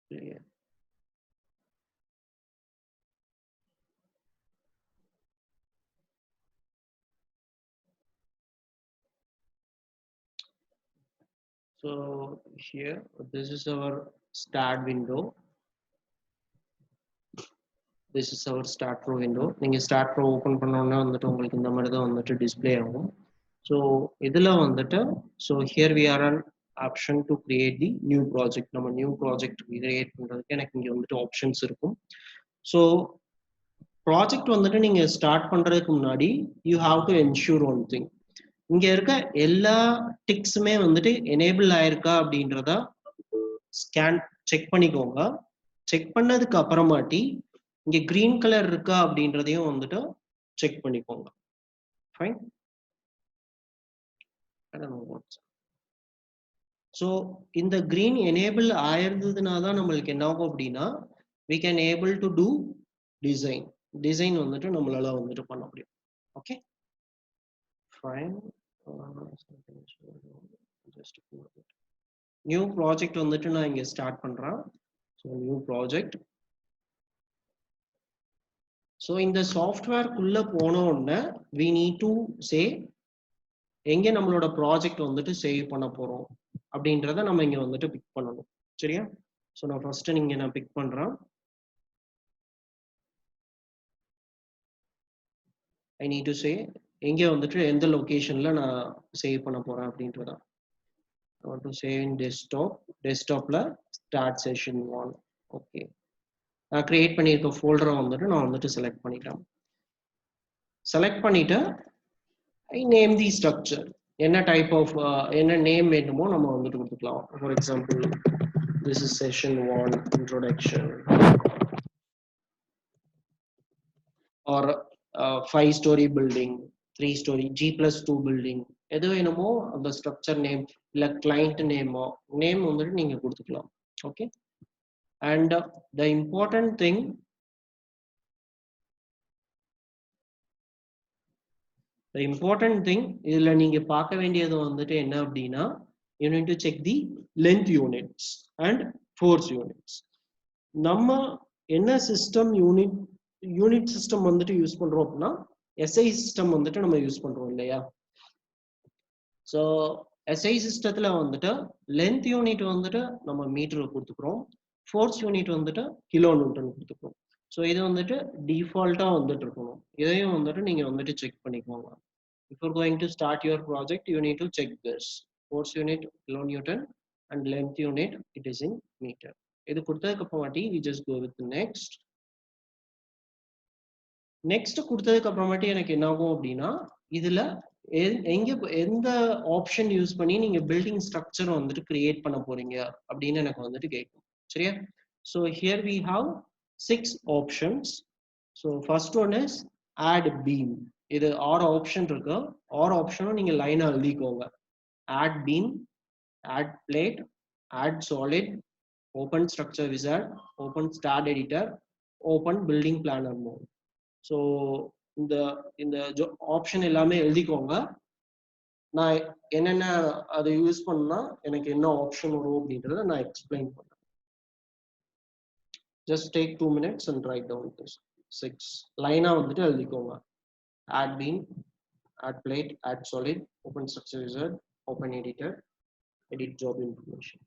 Clear. So here, this is our start window. This is our start pro window. நீங்க start pro open பண்ணோம்னா வந்துட்டு உங்களுக்கு இந்த மாதிரி தான் வந்துட்டு டிஸ்ப்ளே ஆகும். So இதுல வந்துட்டு so here we are an option to create the new project. நம்ம new project create பண்றதுக்கு எனக்கு இங்க வந்துட்டு ஆப்ஷன்ஸ் இருக்கும். So project வந்துட்டு நீங்க ஸ்டார்ட் பண்றதுக்கு முன்னாடி you have to ensure one thing. இங்க இருக்க எல்லா டிக்ஸுமே வந்துட்டு எனேபிள் ஆயிருக்கா அப்படின்றத ஸ்கேன் செக் பண்ணிக்கோங்க. செக் பண்ணதுக்கு அப்புறமாட்டி இங்க கிரீன் கலர் இருக்கா அப்படின்றதையும் வந்துட்டு செக் பண்ணிக்கோங்க. ஃபைன். ஸோ இந்த கிரீன் எனேபிள் ஆயிருந்ததுனா தான் நம்மளுக்கு என்ன ஆகும் அப்படின்னா we can able to do design வந்துட்டு நம்மளால வந்துட்டு பண்ண முடியும். Okay fine. just new project வந்துட்டு நான் இங்க ஸ்டார்ட் பண்றேன். So new project. ஸோ இந்த சாஃப்ட்வேர்க்குள்ள போன உடனே we need to say எங்க நம்மளோட ப்ராஜெக்ட் வந்துட்டு சேவ் பண்ண போறோம் அப்படின்றத நம்ம இங்க வந்துட்டு பிக் பண்ணணும். சரியா? ஸோ நான் ஃபர்ஸ்ட் நீங்க நான் பிக் பண்றேன். ஐ நீட் டு சே எங்க வந்துட்டு எந்த லொகேஷன்ல நான் சேவ் பண்ண போறேன் அப்படின்றத. I want to save in desktopல start session 1. ஓகே, நான் கிரியேட் பண்ணியிருக்க ஃபோல்டரை வந்துட்டு நான் வந்துட்டு செலக்ட் பண்ணிட்டேன். செலக்ட் பண்ணிட்டு ஐ நேம் தி ஸ்ட்ரக்சர். என்ன டைப் ஆஃப் என்ன நேம் வேணுமோ நம்ம வந்துட்டு கொடுத்துக்கலாம். For example this is session 1 introduction or 5 story building, 3 story, G+2 building, எது வேணுமோ அந்த ஸ்ட்ரக்சர் நேம் இல்ல கிளைண்ட் நேமோ நேம் வந்துட்டு நீங்க கொடுத்துக்கலாம். Okay. And the important thing இதுல நீங்க பார்க்க வேண்டியது வந்துட்டு என்ன அப்படின்னா you need to check the length units and force units. நம்ம என்ன சிஸ்டம் யூனிட் சிஸ்டம் வந்துட்டு யூஸ் பண்றோம் அப்படின்னா SI சிஸ்டம் வந்துட்டு நம்ம யூஸ் பண்றோம் இல்லையா? ஸோ SI சிஸ்டத்துல வந்துட்டு லென்த் யூனிட் வந்துட்டு நம்ம மீட்டர் கொடுத்துக்கிறோம், ஃபோர்ஸ் யூனிட் வந்துட்டு கிலோ நியூட்டன் கொடுத்துக்கிறோம். ஸோ இது வந்துட்டு டிஃபால்ட்டா வந்துட்டு இருக்கணும். இதையும் வந்துட்டு நீங்க வந்துட்டு செக் பண்ணிக்கோங்க. Before going to start your project, you need to check this. Force unit kilonewton and length unit it is in meter. இது கொடுத்ததுக்கு அப்புறமாட்டி we just go with the next கொடுத்ததுக்கு அப்புறமாட்டி எனக்கு என்ன ஆகும் அப்படின்னா இதுல எந்த ஆப்ஷன் யூஸ் பண்ணி நீங்க பில்டிங் ஸ்ட்ரக்சர் வந்துட்டு கிரியேட் பண்ண போறீங்க அப்படின்னு எனக்கு வந்துட்டு கேட்கும். சரியா? So here we have 6 options. So first one is add beam. இது 6 ஆப்ஷன் இருக்கு. 6 ஆப்ஷனும் நீங்க லைனா எழுதிக்கோங்க. add beam, add plate, add solid, open structure wizard, open start editor, open building planner mode. So இந்த ஆப்ஷன் எல்லாமே எழுதிக்கோங்க. நான் என்னென்ன அதை யூஸ் பண்ணா எனக்கு என்ன ஆப்ஷன் வரும் அப்படின்றத நான் எக்ஸ்பிளைன் பண்றேன். Just take 2 minutes and write down this 6 லைனா வந்துட்டு எழுதிக்கோங்க. Add beam, add plate, add solid, open structure wizard, open editor, edit job information.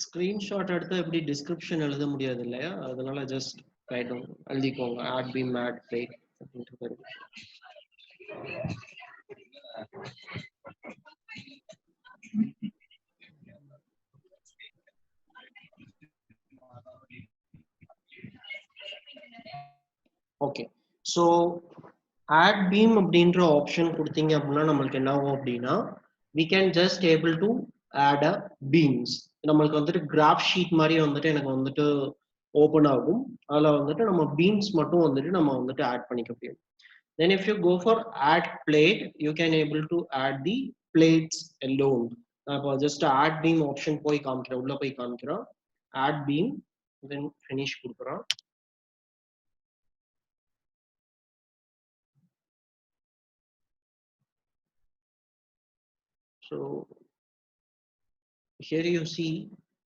Screenshot எடுத்து எப்படி டிஸ்கிரிப்ஷன் எழுத முடியாது இல்லையா, அதனால ஜஸ்ட் ரைட் டவுன் எழுதிக்கோங்க. ஆட் பீம், ஆட் பிளேட் அப்படின்றது. ஓகே, ஸோ ஆட் பீம் அப்படின்ற ஆப்ஷன் கொடுத்தீங்க அப்படின்னா நம்மளுக்கு என்ன ஆகும் அப்படின்னா, we can just able to add a beams. நம்மளுக்கு வந்துட்டு கிராஃப் ஷீட் மாதிரி வந்துட்டு எனக்கு வந்துட்டு ஓப்பன் ஆகும். அதில் வந்துட்டு நம்ம பீம்ஸ் மட்டும் வந்துட்டு நம்ம வந்துட்டு ஆட் பண்ணிக்க முடியும். Then if you go for add plate, you can able to add the plates alone. அப்போ just add beam option போய் காமிக்கிறேன், உள்ள போய் காமிக்கிறோம். add beam, then finish கொடுக்குறோம். So here you see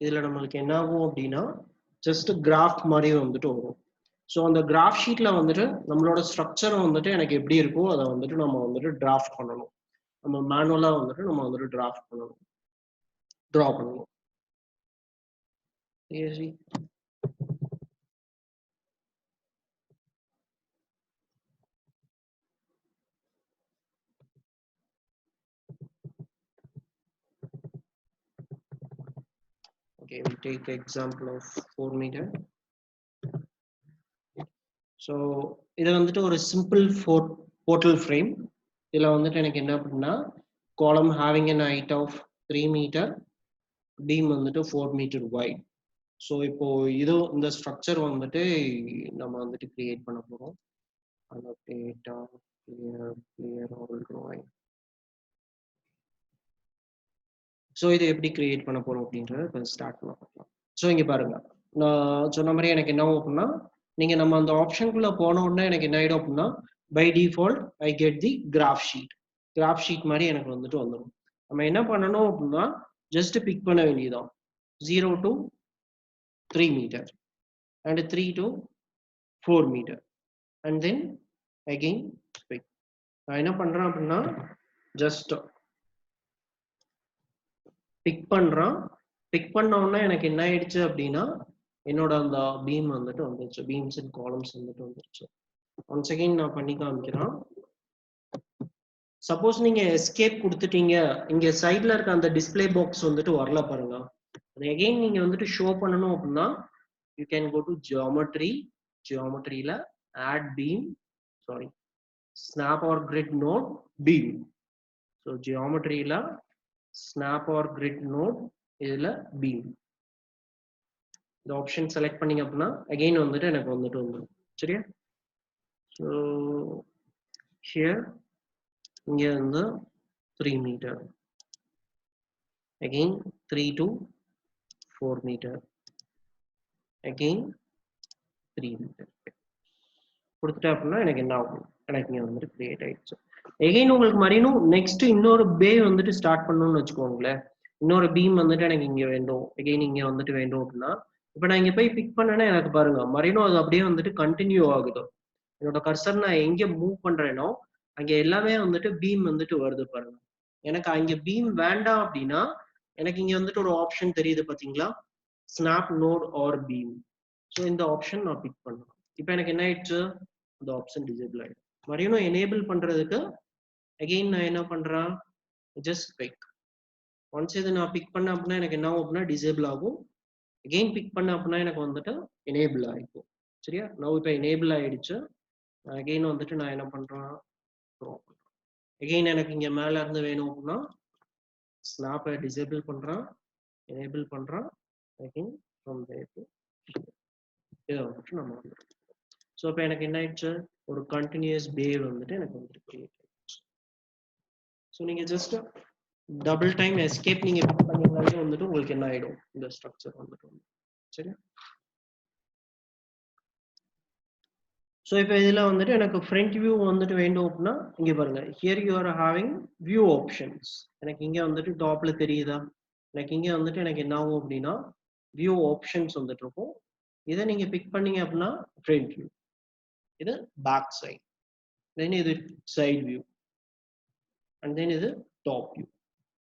இதுல நம்மளுக்கு என்ன ஆகும் அப்படின்னா ஜஸ்ட் கிராஃப் மாதிரி வந்துட்டு வரும். ஸோ அந்த கிராஃப் ஷீட்ல வந்துட்டு நம்மளோட ஸ்ட்ரக்சர் வந்துட்டு எனக்கு எப்படி இருக்கோ அதை வந்துட்டு நம்ம வந்துட்டு டிராஃப்ட் பண்ணணும். நம்ம மேனுவலா வந்துட்டு நம்ம வந்துட்டு டிராஃப்ட் பண்ணணும், டிரா பண்ணணும். Okay, we take the example of 4 meter. So இது வந்துட்டு ஒரு சிம்பிள் போர்ட்டல் ஃப்ரேம். இதுல வந்துட்டு எனக்கு என்ன அப்படின்னா column having an height of 3 meter, beam வந்துட்டு 4 meter wide. ஸோ இப்போ இது இந்த ஸ்ட்ரக்சர் வந்துட்டு நம்ம வந்துட்டு கிரியேட் பண்ண போறோம். அந்த data clear all drawing. So இது எப்படி கிரியேட் பண்ண போறோம் அப்படின்றத ஸ்டார்ட் பண்ண பார்க்கலாம். ஸோ இங்க பாருங்க, நான் சொன்ன மாதிரி எனக்கு என்ன ஆகும் அப்படின்னா, நீங்க நம்ம அந்த ஆப்ஷனுக்குள்ள போன உடனே எனக்கு என்ன ஆயிடும் அப்படின்னா, by default I get the graph sheet. Graph sheet மாதிரி எனக்கு வந்துட்டு வந்துடும். நம்ம என்ன பண்ணணும் அப்படின்னா ஜஸ்ட் பிக் பண்ண வேண்டியதான் 0 to 3 meter and 3 to 4 meter and then again pick. நான் என்ன பண்றேன் அப்படின்னா ஜஸ்ட் பிக் பண்றான். பிக் பண்ண உடனே எனக்கு என்ன ஆயிடுச்சு அப்படின்னா என்னோட அந்த பீம் வந்துட்டு வந்துருச்சு, பீம்ஸ் அண்ட் காலம்ஸ் வந்துட்டு வந்துருச்சு. ஒன்ஸ் அகைன் நான் பண்ணி காமிக்கிறேன். சப்போஸ் நீங்க எஸ்கேப் கொடுத்துட்டீங்க, இங்க சைட்ல இருக்க அந்த டிஸ்பிளே பாக்ஸ் வந்துட்டு வரல பாருங்க. அகைன் நீங்க வந்துட்டு ஷோ பண்ணணும் அப்படின்னா you can go to geometry. ஜியோமெட்ரியில add beam, sorry snap or grid node beam. So ஜியோமெட்ரியில ஸ்னாப் ஆர் கிரிட் நோட், இதுல பீம். இந்த ஆப்ஷன் செலக்ட் பண்ணீங்க அப்படின்னா அகைன் வந்துட்டு எனக்கு வந்துட்டு வந்துடும். சரியா? ஸோ ஹியர் இங்க வந்து 3 meter. again 3 to 4 meter, again 3 meter கொடுத்துட்டேன் அப்படின்னா எனக்கு என்ன ஆகும், எனக்கு இங்க வந்துட்டு கிரியேட் ஆயிடுச்சு. எகைன் உங்களுக்கு மறுபடியும் நெக்ஸ்ட் இன்னொரு பே வந்துட்டு ஸ்டார்ட் பண்ணணும்னு வச்சுக்கோங்களேன். இன்னொரு பீம் வந்துட்டு எனக்கு இங்க வேண்டும், எகைன் இங்க வந்துட்டு வேண்டும் அப்படின்னா இப்ப நான் இங்க போய் பிக் பண்ணேன்னா எனக்கு பாருங்க மறுபடியும் அது அப்படியே வந்துட்டு கண்டினியூ ஆகுது. என்னோட கர்சர் நான் எங்க மூவ் பண்றேனோ அங்க எல்லாமே வந்துட்டு பீம் வந்துட்டு வருது பாருங்க. எனக்கு அங்க பீம் வேண்டாம் அப்படின்னா எனக்கு இங்க வந்துட்டு ஒரு ஆப்ஷன் தெரியுது பாத்தீங்களா, snap node or beam. So இந்த ஆப்ஷன் நான் பிக் பண்ணலாம். இப்போ எனக்கு என்ன ஆயிடுச்சு, இந்த ஆப்ஷன் டிசேபிள் ஆயிடும். மறுபடியும் எனேபிள் பண்றதுக்கு அகெயின் நான் என்ன பண்றேன், ஜஸ்ட் பிக். ஒன்ஸ் இது நான் பிக் பண்ண அப்படின்னா எனக்கு என்ன ஆகும் அப்படின்னா டிசேபிள் ஆகும். அகெயின் பிக் பண்ண அப்படின்னா எனக்கு வந்துட்டு எனேபிள் ஆகிக்கும். சரியா, நான் இப்போ எனேபிள் ஆயிடுச்சு. அகெயின் வந்துட்டு நான் என்ன பண்றேன், அகெயின் எனக்கு இங்க மேல இருந்து வேணும் அப்படின்னா ஸ்னாப்பை டிசேபிள் பண்றேன், எனேபிள் பண்றேன், அகெயின் ஃப்ரம் தேர் டு இதை வந்துட்டு நம்ம வந்துட்டு. ஸோ இப்போ எனக்கு என்ன ஆயிடுச்சு, ஒரு கண்டினியூஸ் பேவ் வந்துட்டு எனக்கு வந்துட்டு கிரியேட் ஆயிடுச்சு. ஸோ நீங்க ஜஸ்ட் டபுள் டைம் எஸ்கேப் நீங்க பிக் பண்ணீங்கனாலே வந்துட்டு உங்களுக்கு என்ன ஆயிடும், இந்த ஸ்ட்ரக்சர் வந்துட்டு. சரியா, ஸோ இப்போ இதுல வந்துட்டு எனக்கு ஃப்ரண்ட் வியூ வந்துட்டு வேண்டும் அப்படின்னா இங்க பாருங்க, here you are having view options. எனக்கு இங்க வந்துட்டு டாப்ல தெரியுதா, எனக்கு இங்க வந்துட்டு எனக்கு என்ன ஆகும் அப்படின்னா வியூ ஆப்ஷன்ஸ் வந்துட்டு இருக்கும். இதை நீங்க பிக் பண்ணீங்க அப்படின்னா ஃப்ரண்ட் வியூ, இது பேக் சைட், தென் இது சைட் வியூ, அண்ட் தென் இது top view.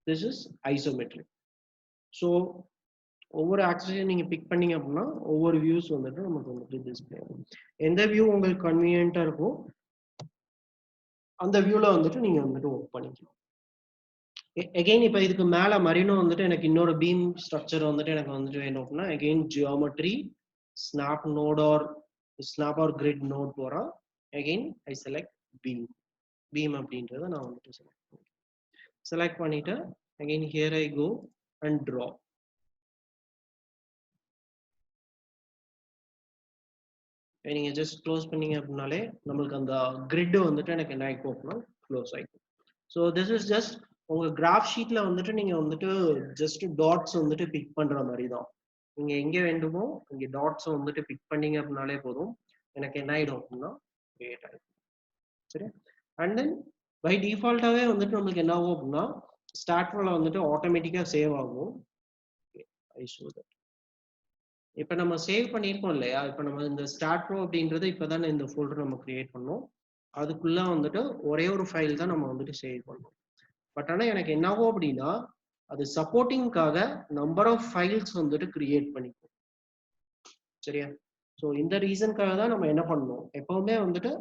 This is isometric. So ஒவ்வொரு ஆக்சஸையும் நீங்க பிக் பண்ணீங்க அப்படின்னா ஒவ்வொரு வியூஸ் வந்துட்டு நமக்கு வந்துட்டு டிஸ்பிளே ஆகும். எந்த வியூ உங்களுக்கு கன்வீனியன்ட்டா இருக்கும் அந்த வியூல வந்துட்டு நீங்க வந்துட்டு ஒர்க் பண்ணிக்கலாம். எகெயின் இப்போ இதுக்கு மேல மறுபடியும் வந்துட்டு எனக்கு இன்னொரு பீம் ஸ்ட்ரக்சர் வந்துட்டு எனக்கு வந்துட்டு வேணும் அப்படின்னா again geometry, snap node or snap or grid node போறோம். Again I select beam. Beam அப்படின்றத நான் வந்துட்டு செலக்ட் பண்ணிட்டு again here I go and draw. நீங்க ஜஸ்ட் க்ளோஸ் பண்ணீங்க அப்படின்னாலே நம்மளுக்கு அந்த கிரிட் வந்துட்டு எனக்கு என்ன ஆகிக்கும் அப்படின்னா க்ளோஸ் ஆகிக்கும். ஸோ திஸ் இஸ் ஜஸ்ட் உங்க கிராஃப் ஷீட்ல வந்துட்டு நீங்க வந்துட்டு ஜஸ்ட் டாட்ஸ் வந்துட்டு பிக் பண்ற மாதிரி தான். நீங்க எங்க வேண்டுமோ இங்க டாட்ஸ் வந்துட்டு பிக் பண்ணீங்க அப்படின்னாலே போதும், எனக்கு என்ன ஆயிடும் அப்படின்னா கிரியேட் ஆகிடும். சரி, அண்ட் தென் பை டிஃபால்ட்டாவே வந்துட்டு நம்மளுக்கு என்ன ஆகும் அப்படின்னா ஸ்டார்ட்ல வந்துட்டு ஆட்டோமேட்டிக்கா சேவ் ஆகும். I show that. இப்போ நம்ம சேவ் பண்ணியிருக்கோம் இல்லையா, இப்போ நம்ம இந்த ஸ்டார்ட் ப்ரோ அப்படின்றது இப்போதானே இந்த ஃபோல்டர் நம்ம கிரியேட் பண்ணோம். அதுக்குள்ள வந்துட்டு ஒரே ஒரு ஃபைல் தான் நம்ம வந்துட்டு சேவ் பண்ணோம். பட் ஆனால் எனக்கு என்னாகும் அப்படின்னா அது சப்போர்ட்டிங்காக நம்பர் ஆஃப் ஃபைல்ஸ் வந்துட்டு கிரியேட் பண்ணிக்கும். சரியா, ஸோ இந்த ரீசனுக்காக தான் நம்ம என்ன பண்ணணும், எப்பவுமே வந்துட்டு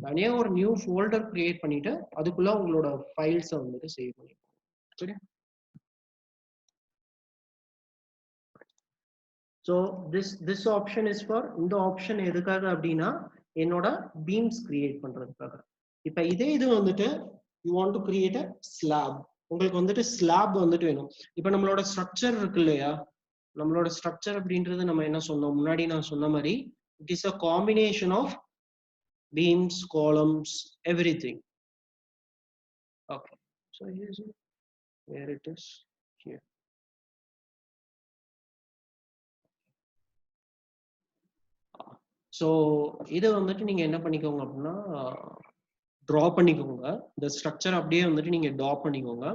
தனியாக ஒரு நியூ ஃபோல்டர் கிரியேட் பண்ணிட்டு அதுக்குள்ள உங்களோட ஃபைல்ஸை வந்துட்டு சேவ் பண்ணிக்கணும். சரியா, so this option is for, இந்த ஆப்ஷன் எதுக்காக அப்படின்னா என்னோட பீம்ஸ் கிரியேட் பண்றதுக்காக. இப்போ இதே இது வந்துட்டு you want to create a slab, உங்களுக்கு வந்துட்டு ஸ்லாப் வந்துட்டு வேணும். இப்போ நம்மளோட ஸ்ட்ரக்சர் இருக்கு இல்லையா, நம்மளோட ஸ்ட்ரக்சர் அப்படின்றது நம்ம என்ன சொன்னோம் முன்னாடி நான் சொன்ன மாதிரி it is a combination of beams, columns, everything. Okay, so here's where it is here. So இதை வந்துட்டு நீங்க என்ன பண்ணிக்கோங்க அப்படின்னா ட்ரா பண்ணிக்கோங்க. இந்த ஸ்ட்ரக்சர் அப்படியே வந்துட்டு நீங்க ட்ரா பண்ணிக்கோங்க.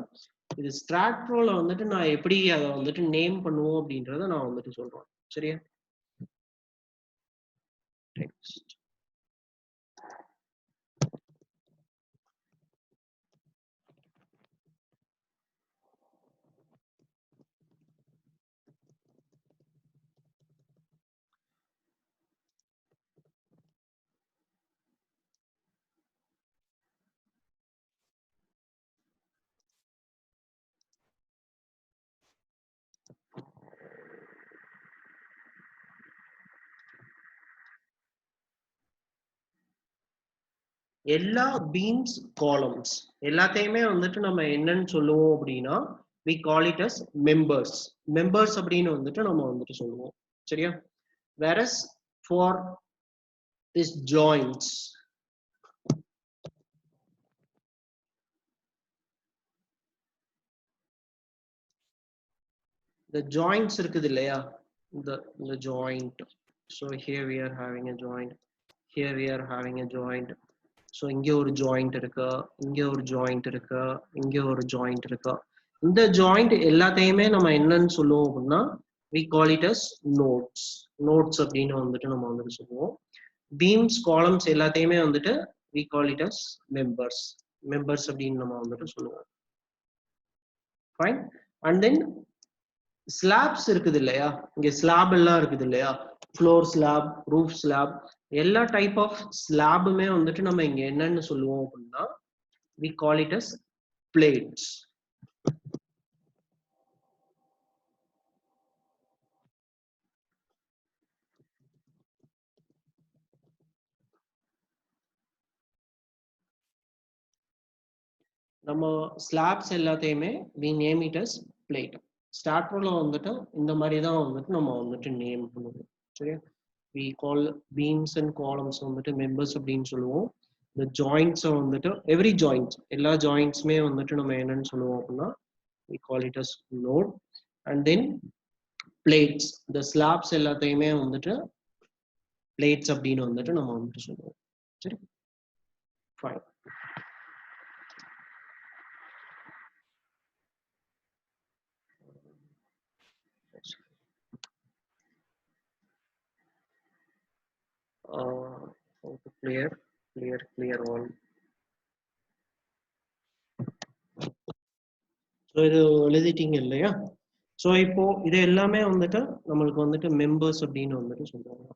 இது ஸ்ட்ராட் ப்ரோல வந்துட்டு நான் எப்படி அதை வந்துட்டு நேம் பண்ணுவோம் அப்படின்றத நான் வந்துட்டு சொல்றேன். சரியா, டெக்ஸ்ட் எல்லா பீம்ஸ் காலம்ஸ் எல்லாத்தையுமே வந்துட்டு நம்ம என்னன்னு சொல்லுவோம் அப்படின்னா we call it as members. members அப்படின்னு வந்துட்டு நம்ம வந்துட்டு சொல்லுவோம். சரியா, whereas for this joints the joints இருக்குது இல்லையா, the joint. So here we are having a joint, here we are having a joint. So இங்க ஒரு joint இருக்கு, இங்க ஒரு joint இருக்கு, இங்க ஒரு joint இருக்கு. இந்த joint எல்லாத்தையுமே நம்ம என்னன்னு சொல்லுவோம் அப்படின்னா we call it as nodes. Nodes அப்படின்னு வந்துட்டு நம்ம வந்துட்டு சொல்லுவோம். beams columns எல்லாத்தையுமே வந்துட்டு we call it as members. members அப்படின்னு நம்ம வந்துட்டு சொல்லுவோம். fine. and then slabs இருக்குது இல்லையா, இங்க slab எல்லாம் இருக்குது இல்லையா, floor slab, roof slab, எல்லா டைப் ஆஃப் ஸ்லாபுமே வந்துட்டு நம்ம இங்க என்னன்னு சொல்லுவோம் அப்படின்னா we call it as plates. நம்ம ஸ்லாப்ஸ் எல்லாத்தையுமே we name it as plate. ஸ்டார்டர்ல வந்துட்டு இந்த மாதிரி தான் வந்துட்டு நம்ம வந்துட்டு நேம் பண்ணுவோம். சரியா, we call beams and columns வந்துட்டு members அப்படின்னு சொல்லுவோம். the joints வந்துட்டு every joint, எல்லா jointsமே வந்துட்டு நம்ம என்னன்னு சொல்லுவோம் அப்படின்னா we call it as node. and then plates, the slabs எல்லாத்தையுமே வந்துட்டு plates அப்படின்னு வந்துட்டு நம்ம வந்துட்டு சொல்லுவோம். சரி, fine. clear all. ஸோ இது எழுதிட்டீங்க இல்லையா. ஸோ இப்போ இது எல்லாமே வந்துட்டு நம்மளுக்கு வந்துட்டு மெம்பர்ஸ் அப்படின்னு வந்துட்டு சொல்லுவாங்க.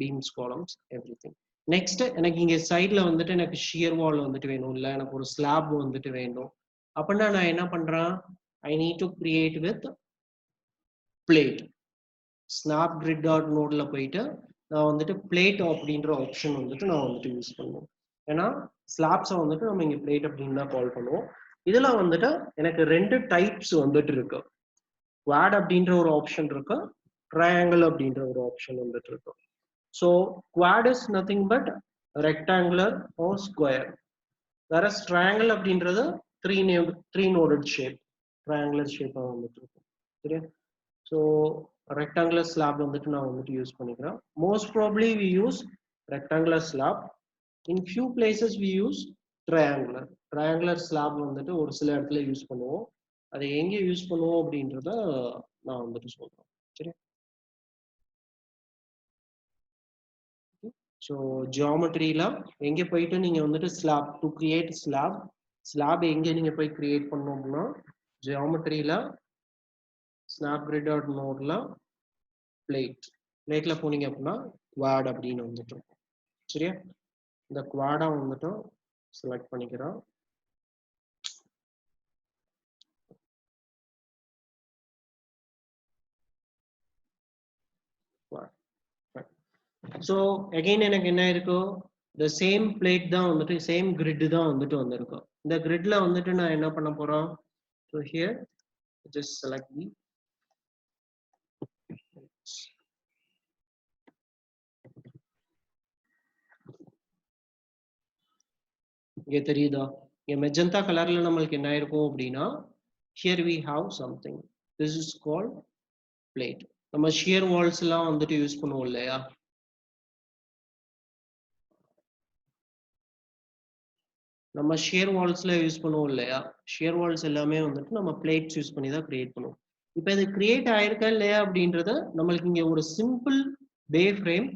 beams, columns, everything. நெக்ஸ்ட் எனக்கு இங்க சைட்ல வந்துட்டு எனக்கு ஷியர் வால் வந்துட்டு வேணும், இல்லை எனக்கு ஒரு ஸ்லாப் வந்துட்டு வேணும் அப்படின்னா நான் என்ன பண்றேன், I need to create with plate. Snap grid dot நோட்ல போயிட்டு நான் வந்துட்டு பிளேட் அப்படின்ற ஆப்ஷன் வந்துட்டு நான் வந்துட்டு யூஸ் பண்ணுவோம். ஏன்னா ஸ்லாப்ஸை வந்துட்டு நம்ம இங்க பிளேட் அப்படின்னு தான் கால் பண்ணுவோம். இதுல வந்துட்டு எனக்கு ரெண்டு டைப்ஸ் வந்துட்டு இருக்கு. குவாட் அப்படின்ற ஒரு ஆப்ஷன் இருக்கு, ட்ரையாங்கிள் அப்படின்ற ஒரு ஆப்ஷன் வந்துட்டு இருக்கு. So quad is nothing but rectangular or square. வேற ட்ரையாங்கிள் அப்படின்றது த்ரீ நோடட் ஷேப், ட்ரையாங்குலர் ஷேப்பாக வந்துட்டு இருக்கும். சரியா, ஸோ rectangular slab வந்துட்டு நான் வந்துட்டு யூஸ் பண்ணிக்கிறேன். most probably we use rectangular slab. in few places we use triangular slab வந்துட்டு ஒரு சில இடத்துல யூஸ் பண்ணுவோம். அதை எங்க யூஸ் பண்ணுவோம் அப்படின்றத நான் வந்துட்டு சொல்றேன். சரி, ஸோ ஜியாமெட்ரியில எங்க போயிட்டு நீங்க வந்துட்டு ஸ்லாப் டு கிரியேட் ஸ்லாப் எங்க நீங்க போய் கிரியேட் பண்ணோம் அப்படின்னா ஜியாமெட்ரியில ஸ்னாப் கிரிட் டாட் நோட்ல பிளேட்ல போனீங்க அப்படின்னா குவாட் அப்படின்னு வந்துட்டு இருக்கும். சரியா, இந்த குவாடா வந்துட்டு செலக்ட் பண்ணிக்கிறோம். ஸோ அகெயின் எனக்கு என்ன இருக்கும், இந்த சேம் பிளேட் தான் வந்துட்டு சேம் கிரிட் தான் வந்துட்டு வந்திருக்கும். இந்த கிரிட்ல வந்துட்டு நான் என்ன பண்ண போறோம், ஸோ ஹியர் ஜஸ்ட் செலக்ட் தி இங்க தெரியுதா, இங்க மெஜந்தா கலர்ல நம்மளுக்கு என்ன இருக்கும் அப்படின்னா here we have something, this is called plate. நம்ம shear walls எல்லாம் வந்துட்டு யூஸ் பண்ணுவோம் இல்லையா, நம்ம shear walls ல யூஸ் பண்ணுவோம் இல்லையா, shear walls எல்லாமே வந்துட்டு நம்ம plates யூஸ் பண்ணி தான் கிரியேட் பண்ணுவோம். இப்போ இது கிரியேட் ஆயிருக்கா இல்லையா அப்படின்றத நம்மளுக்கு இங்க ஒரு சிம்பிள் பே ஃப்ரேம்,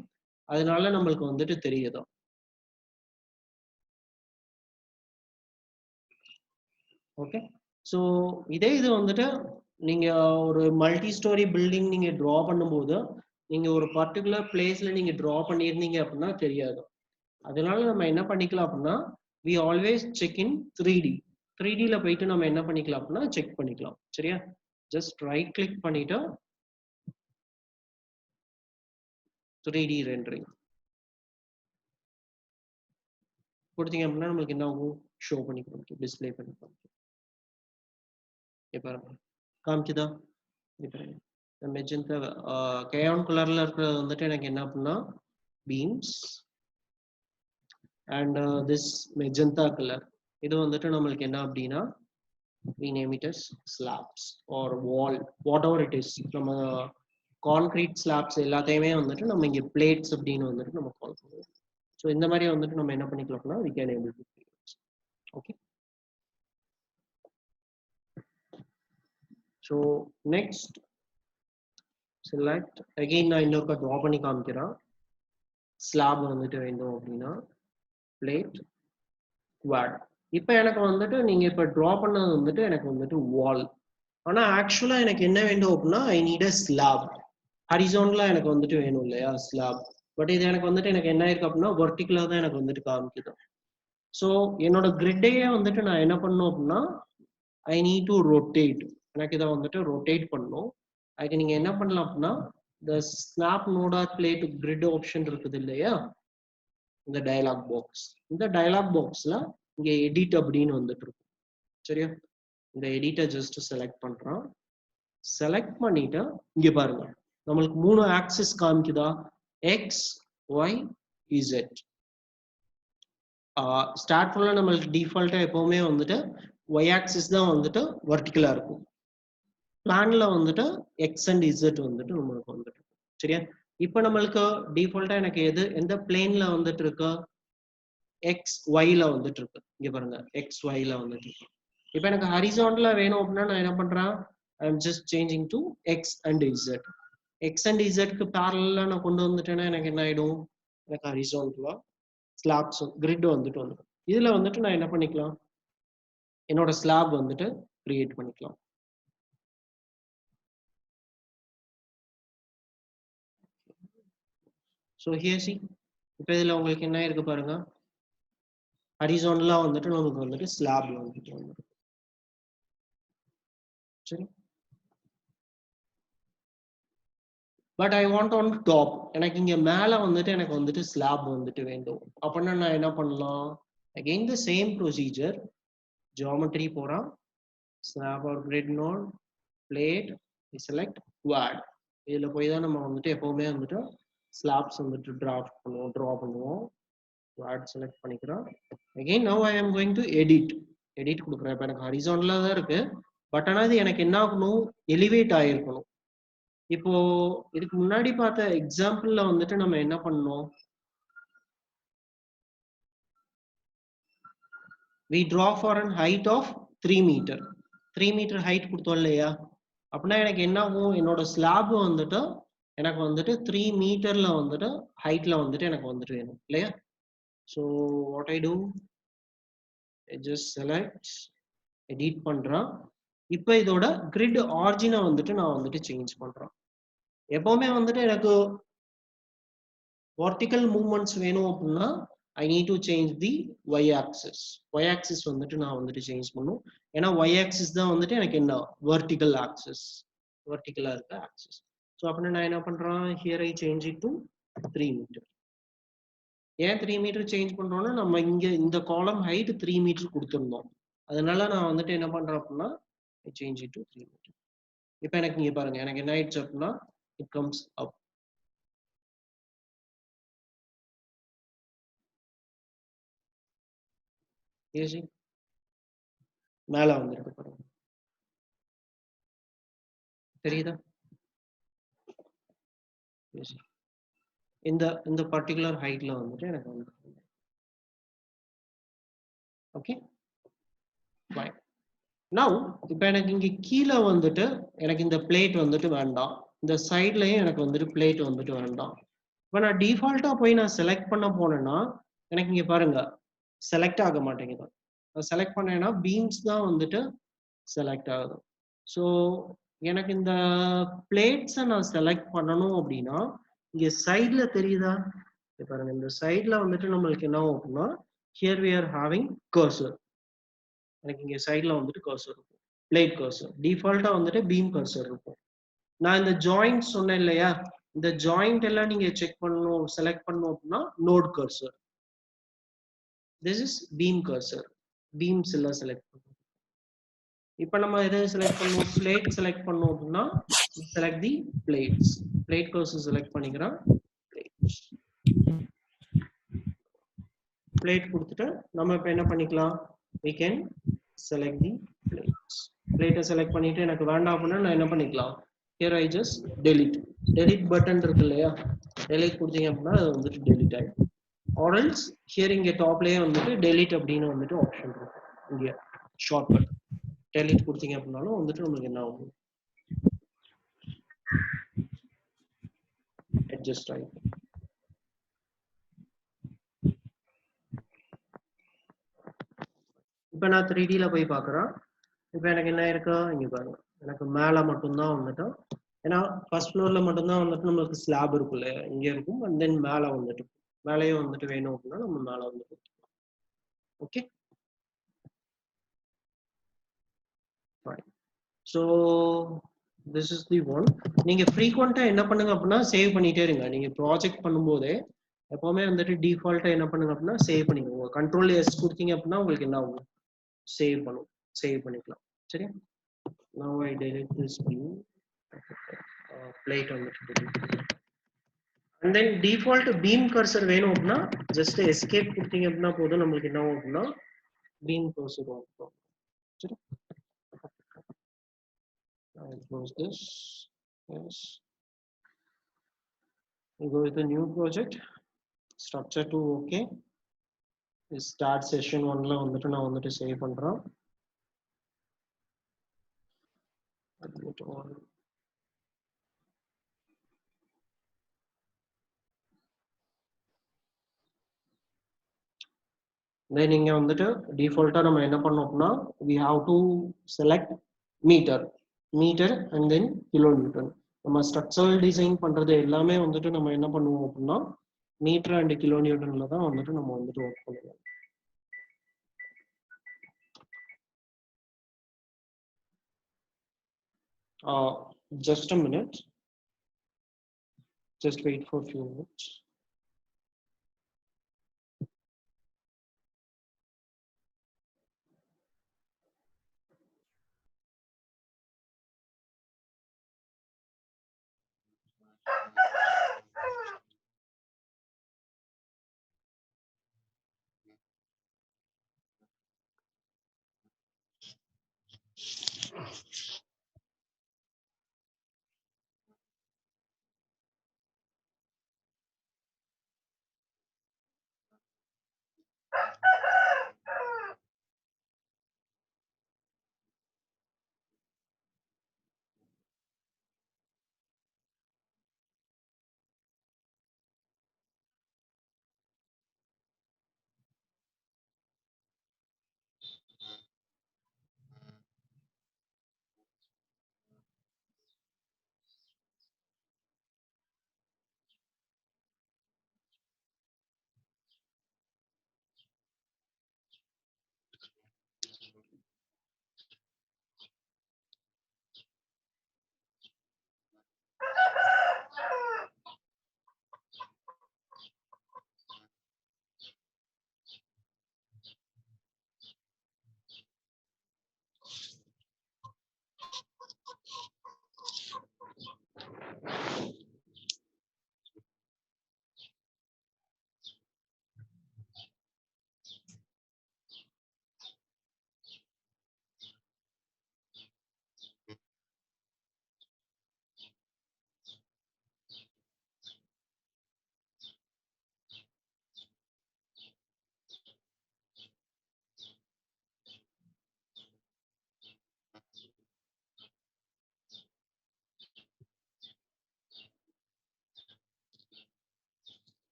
அதனால நம்மளுக்கு வந்துட்டு தெரியுதா. ஓகே, ஸோ இதே இது வந்துட்டு நீங்க ஒரு மல்டி ஸ்டோரி பில்டிங் நீங்க டிரா பண்ணும்போது நீங்க ஒரு பர்டிகுலர் பிளேஸ்ல நீங்க டிரா பண்ணியிருந்தீங்க அப்படின்னா தெரியாது. அதனால நம்ம என்ன பண்ணிக்கலாம் அப்படின்னா we always check in 3D ல போயிட்டு நம்ம என்ன பண்ணிக்கலாம் அப்படின்னா செக் பண்ணிக்கலாம். சரியா, ஜஸ்ட் ரைட் கிளிக் பண்ணிட்டு 3D ரெண்டரிங் கொடுத்தீங்க அப்படின்னா நம்மளுக்கு என்ன ஆகும், ஷோ பண்ணி கொடுக்கும், டிஸ்பிளே பண்ணி கொடுக்கும். இப்போ காமிச்சுதா, இப்போ மெஜந்தா கேயான் கலர்ல இருக்கிறது வந்துட்டு எனக்கு என்ன அப்படின்னா beams and this magenta colour இது வந்துட்டு நம்மளுக்கு என்ன அப்படின்னா we name it as slabs or wall, whatever it is. நம்ம கான்கிரீட் ஸ்லாப்ஸ் எல்லாத்தையுமே வந்துட்டு நம்ம இங்க பிளேட்ஸ் அப்படின்னு வந்துட்டு நம்ம கால் பண்ணுவோம். ஸோ இந்த மாதிரி வந்துட்டு நம்ம என்ன பண்ணிக்கலாம்னா we can able to create. Okay. So next select again நான் இன்னொரு ட்ரா பண்ணி காமிக்கிறேன். ஸ்லாப் வந்துட்டு வேண்டும் அப்படின்னா பிளேட் குவாட். இப்போ எனக்கு வந்துட்டு நீங்க இப்போ ட்ரா பண்ணது வந்துட்டு எனக்கு வந்துட்டு வால். ஆனா ஆக்சுவலா எனக்கு என்ன வேண்டும் அப்படின்னா ஐ நீட் அ ஸ்லாப். ஹரிசான்டலா எனக்கு வந்துட்டு வேணும் இல்லையா ஸ்லாப். பட் இது எனக்கு வந்துட்டு எனக்கு என்ன இருக்கு அப்படின்னா வெர்டிகலா தான் எனக்கு வந்துட்டு காமிக்குது. ஸோ என்னோட கிரிட்டையே வந்துட்டு நான் என்ன பண்ணணும் அப்படின்னா ஐ நீட் டு ரொட்டேட். எனக்கு இதை வந்துட்டு ரொட்டேட் பண்ணணும். அதுக்கு நீங்க என்ன பண்ணலாம் அப்படின்னா இந்த ஸ்னாப் நோடா பிளேட் கிரிட் ஆப்ஷன் இருக்குது இல்லையா, இந்த டயலாக் பாக்ஸ், இந்த டயலாக் பாக்ஸ்ல இங்க எடிட் அப்படின்னு வந்துட்டு இருக்கும். சரியா, இந்த எடிட்டை ஜஸ்ட் செலக்ட் பண்றோம். செலக்ட் பண்ணிட்டு இங்க பாருங்க நம்மளுக்கு 3 ஆக்சிஸ் காமிக்குதா, எக்ஸ் ஒய் இசட். ஸ்டார்ட் பண்ணல நம்மளுக்கு டிஃபால்ட்டா எப்பவுமே வந்துட்டு ஒய் ஆக்சிஸ் தான் வந்துட்டு வெர்டிகலா இருக்கும். பிளான்ல வந்துட்டு எக்ஸ் அண்ட் இசட் வந்துட்டு நம்மளுக்கு வந்துட்டு. சரியா, இப்போ நம்மளுக்கு டிஃபால்ட்டா எனக்கு எந்த பிளேன்ல வந்துட்டு இருக்கு, எக்ஸ் ஒய்ல வந்துட்டு இருக்கு. இங்க பாருங்க எக்ஸ் ஒய்ல வந்துட்டு இருக்கு. இப்போ எனக்கு ஹரிசான்டலா வேணும் அப்படின்னா நான் என்ன பண்றேன், I am just changing to X and Z. X and இசட்க்கு பேரலா நான் கொண்டு வந்துட்டேன்னா எனக்கு என்ன ஆயிடும், எனக்கு ஹரிசான்டலா ஸ்லாப்ஸ் கிரிட் வந்துட்டு வந்துடும். இதுல வந்துட்டு நான் என்ன பண்ணிக்கலாம், என்னோட ஸ்லாப் வந்துட்டு கிரியேட் பண்ணிக்கலாம். ஸோ ஹியர் சி, இப்போ இதுல உங்களுக்கு என்ன இருக்கு பாருங்க, ஹரிசான்டலா வந்துட்டு நமக்கு வந்துட்டு ஸ்லாப்ல வந்துட்டு வந்துடும். சரி, but I want on top. எனக்கு இங்க மேல வந்துட்டு எனக்கு வந்துட்டு ஸ்லாப் வந்துட்டு வேண்டும் அப்படின்னா நான் என்ன பண்ணலாம், again the same procedure. Geometry போறான், snap or grid node, plate, select quad. இதுல போய் தான் நம்ம வந்துட்டு எப்பவுமே வந்துட்டு ஸ்லாப்ஸ் வந்துட்டு ட்ரா பண்ணுவோம். குவாட் செலக்ட் பண்ணிக்கிறோம். Again now I am going to edit கொடுக்குறேன். இப்போ எனக்கு ஹரிசான்டலா தான் இருக்கு, பட் ஆனால் இது எனக்கு என்ன ஆகணும், எலிவேட் ஆயிருக்கணும். இப்போ இதுக்கு முன்னாடி பார்த்த எக்ஸாம்பிள்ல வந்துட்டு நம்ம என்ன பண்ணோம், we draw for an height of 3 meter. 3 meter height கொடுத்தோம் இல்லையா, அப்படின்னா எனக்கு என்ன ஆகும், என்னோட ஸ்லாப் வந்துட்டு எனக்கு வந்துட்டு 3 மீட்டர்ல வந்துட்டு ஹைட்ல வந்துட்டு எனக்கு வந்துட்டு வேணும் இல்லையா. So what I do, just select edit பண்றேன். இப்போ இதோட கிரிட் ஆரிஜினை வந்துட்டு நான் வந்துட்டு சேஞ்ச் பண்றேன். எப்பவுமே வந்துட்டு எனக்கு vertical movements வேணும் அப்படின்னா I need to change the y axis. Y axis வந்துட்டு நான் வந்துட்டு சேஞ்ச் பண்ணும். ஏன்னா y axis தான் வந்துட்டு எனக்கு என்ன vertical axis, vertical-ஆ இருக்க axis. ஸோ அப்படின்னா நான் என்ன பண்றேன், here I change it to 3 meter. ஏன் 3 meter சேஞ்ச் பண்றோம்னா நம்ம இங்க இந்த காலம் ஹைட் 3 மீட்டர் கொடுத்துருந்தோம். அதனால நான் வந்துட்டு என்ன பண்றேன் அப்படின்னா I change it to 3 meter. இப்போ எனக்கு இங்க பாருங்க எனக்கு என்ன ஆயிடுச்சு அப்படின்னா it comes up. ஈஸி, மேல வந்துருக்கு பாருங்க, தெரியுதா. இந்த பர்டிகுலர் ஹைட்ல வந்துட்டு எனக்கு வந்து ஓகே ஃபைன். நவ் இப்போ எனக்கு இங்க கீழே வந்துட்டு எனக்கு இந்த பிளேட் வந்துட்டு வேண்டாம், இந்த சைட்லயும் எனக்கு வந்துட்டு பிளேட் வந்துட்டு வேண்டாம். இப்போ நான் டிஃபால்ட்டா போய் நான் செலக்ட் பண்ண போனேன்னா எனக்கு இங்க பாருங்க செலக்ட் ஆக மாட்டேங்குது. நான் செலக்ட் பண்ணேன்னா பீம்ஸ் தான் வந்துட்டு செலக்ட் ஆகுது. ஸோ எனக்கு இந்த பிளேட்ஸை நான் செலக்ட் பண்ணணும் அப்படின்னா இங்க சைட்ல தெரியுதா பாருங்க, இந்த சைட்ல வந்துட்டு நம்மளுக்கு என்ன ஆகும்னா here we are having cursor. எனக்கு இங்க சைட்ல வந்துட்டு கர்சர் இருக்கும், பிளேட் கர்சர். டிஃபால்ட்டா வந்துட்டு பீம் கர்சர் இருக்கும். நான் இந்த ஜாயிண்ட் சொன்னேன் இல்லையா, இந்த ஜாயிண்ட் எல்லாம் நீங்க செக் பண்ணணும், செலக்ட் பண்ணணும் அப்படின்னா node cursor. This is beam cursor, beams எல்லாம் செலக்ட் பண்ணணும். இப்போ நம்ம எதை செலக்ட் பண்ணுவோம், பிளேட் செலக்ட் பண்ணோம் அப்படின்னா select the plates, plate cursor select பண்ணிக்கிறோம். பிளேட் கொடுத்துட்டு நம்ம இப்போ என்ன பண்ணிக்கலாம், we can select the plates. plate select பண்ணிட்டு எனக்கு வேண்டாம் அப்படின்னா நான் என்ன பண்ணிக்கலாம், here I just delete button இருக்கு இல்லையா, delete கொடுத்தீங்க அப்படின்னா அது வந்துட்டு delete ஆயிடும். or else here இங்க டாப்லயே வந்துட்டு delete அப்படின்னு வந்துட்டு ஆப்ஷன் இருக்கு, இங்க ஷார்ட்கட் delete கொடுத்தீங்க அப்படின்னாலும் வந்துட்டு உங்களுக்கு என்ன ஆகும், adjust ஆயிடும். இப்போ நான் 3D ல போய் பார்க்குறேன். இப்போ எனக்கு என்ன இருக்கு இங்க பாருங்க, எனக்கு மேலே மட்டும்தான் வந்துட்டு, ஏன்னா ஃபர்ஸ்ட் ஃப்ளோர்ல மட்டும்தான் வந்துட்டு நம்மளுக்கு ஸ்லாப் இருக்குல்ல இங்க இருக்கும், அண்ட் தென் மேலே வந்துட்டு மேலேயே வந்துட்டு வேணும் அப்படின்னா நம்ம மேலே வந்துட்டு okay fine. So this is the one. நீங்க ஃப்ரீக்வெண்டா என்ன பண்ணுங்க அப்படின்னா சேவ் பண்ணிட்டே இருங்க. நீங்க ப்ராஜெக்ட் பண்ணும்போதே எப்பவுமே வந்துட்டு டிஃபால்ட்டா என்ன பண்ணுங்க அப்படின்னா சேவ் பண்ணிக்கோங்க. கண்ட்ரோல் எஸ் கொடுத்தீங்க அப்படின்னா உங்களுக்கு என்ன ஆகும், சேவ் பண்ணிக்கலாம். சரி, now I delete this view, plate வந்துட்டு delete. and then default beam cursor வேணும் அப்படின்னா just escape கொடுத்தீங்க அப்படின்னா போதும், நம்மளுக்கு என்ன ஆகும் அப்படின்னா beam cursor வரும். சரி, I'll close this. Yes, we go with the new project, structure 2 okay. Start session 1 ல வந்துட்டு நான் வந்துட்டு சேவ் பண்றேன். admit all. then இங்க வந்துட்டு டிஃபால்ட்டா நம்ம என்ன பண்ணோம் அப்படின்னா we have to select meter and then kilonewton. நம்ம ஸ்ட்ரக்சரல் டிசைன் பண்றது எல்லாமே வந்துட்டு நம்ம என்ன பண்ணுவோம் அப்படின்னா மீட்டர் அண்ட் கிலோநியூட்டன்ல தான் வந்துட்டு நம்ம வந்துட்டு ஒர்க் பண்ணுவோம். Just a minute, just wait for a few minutes.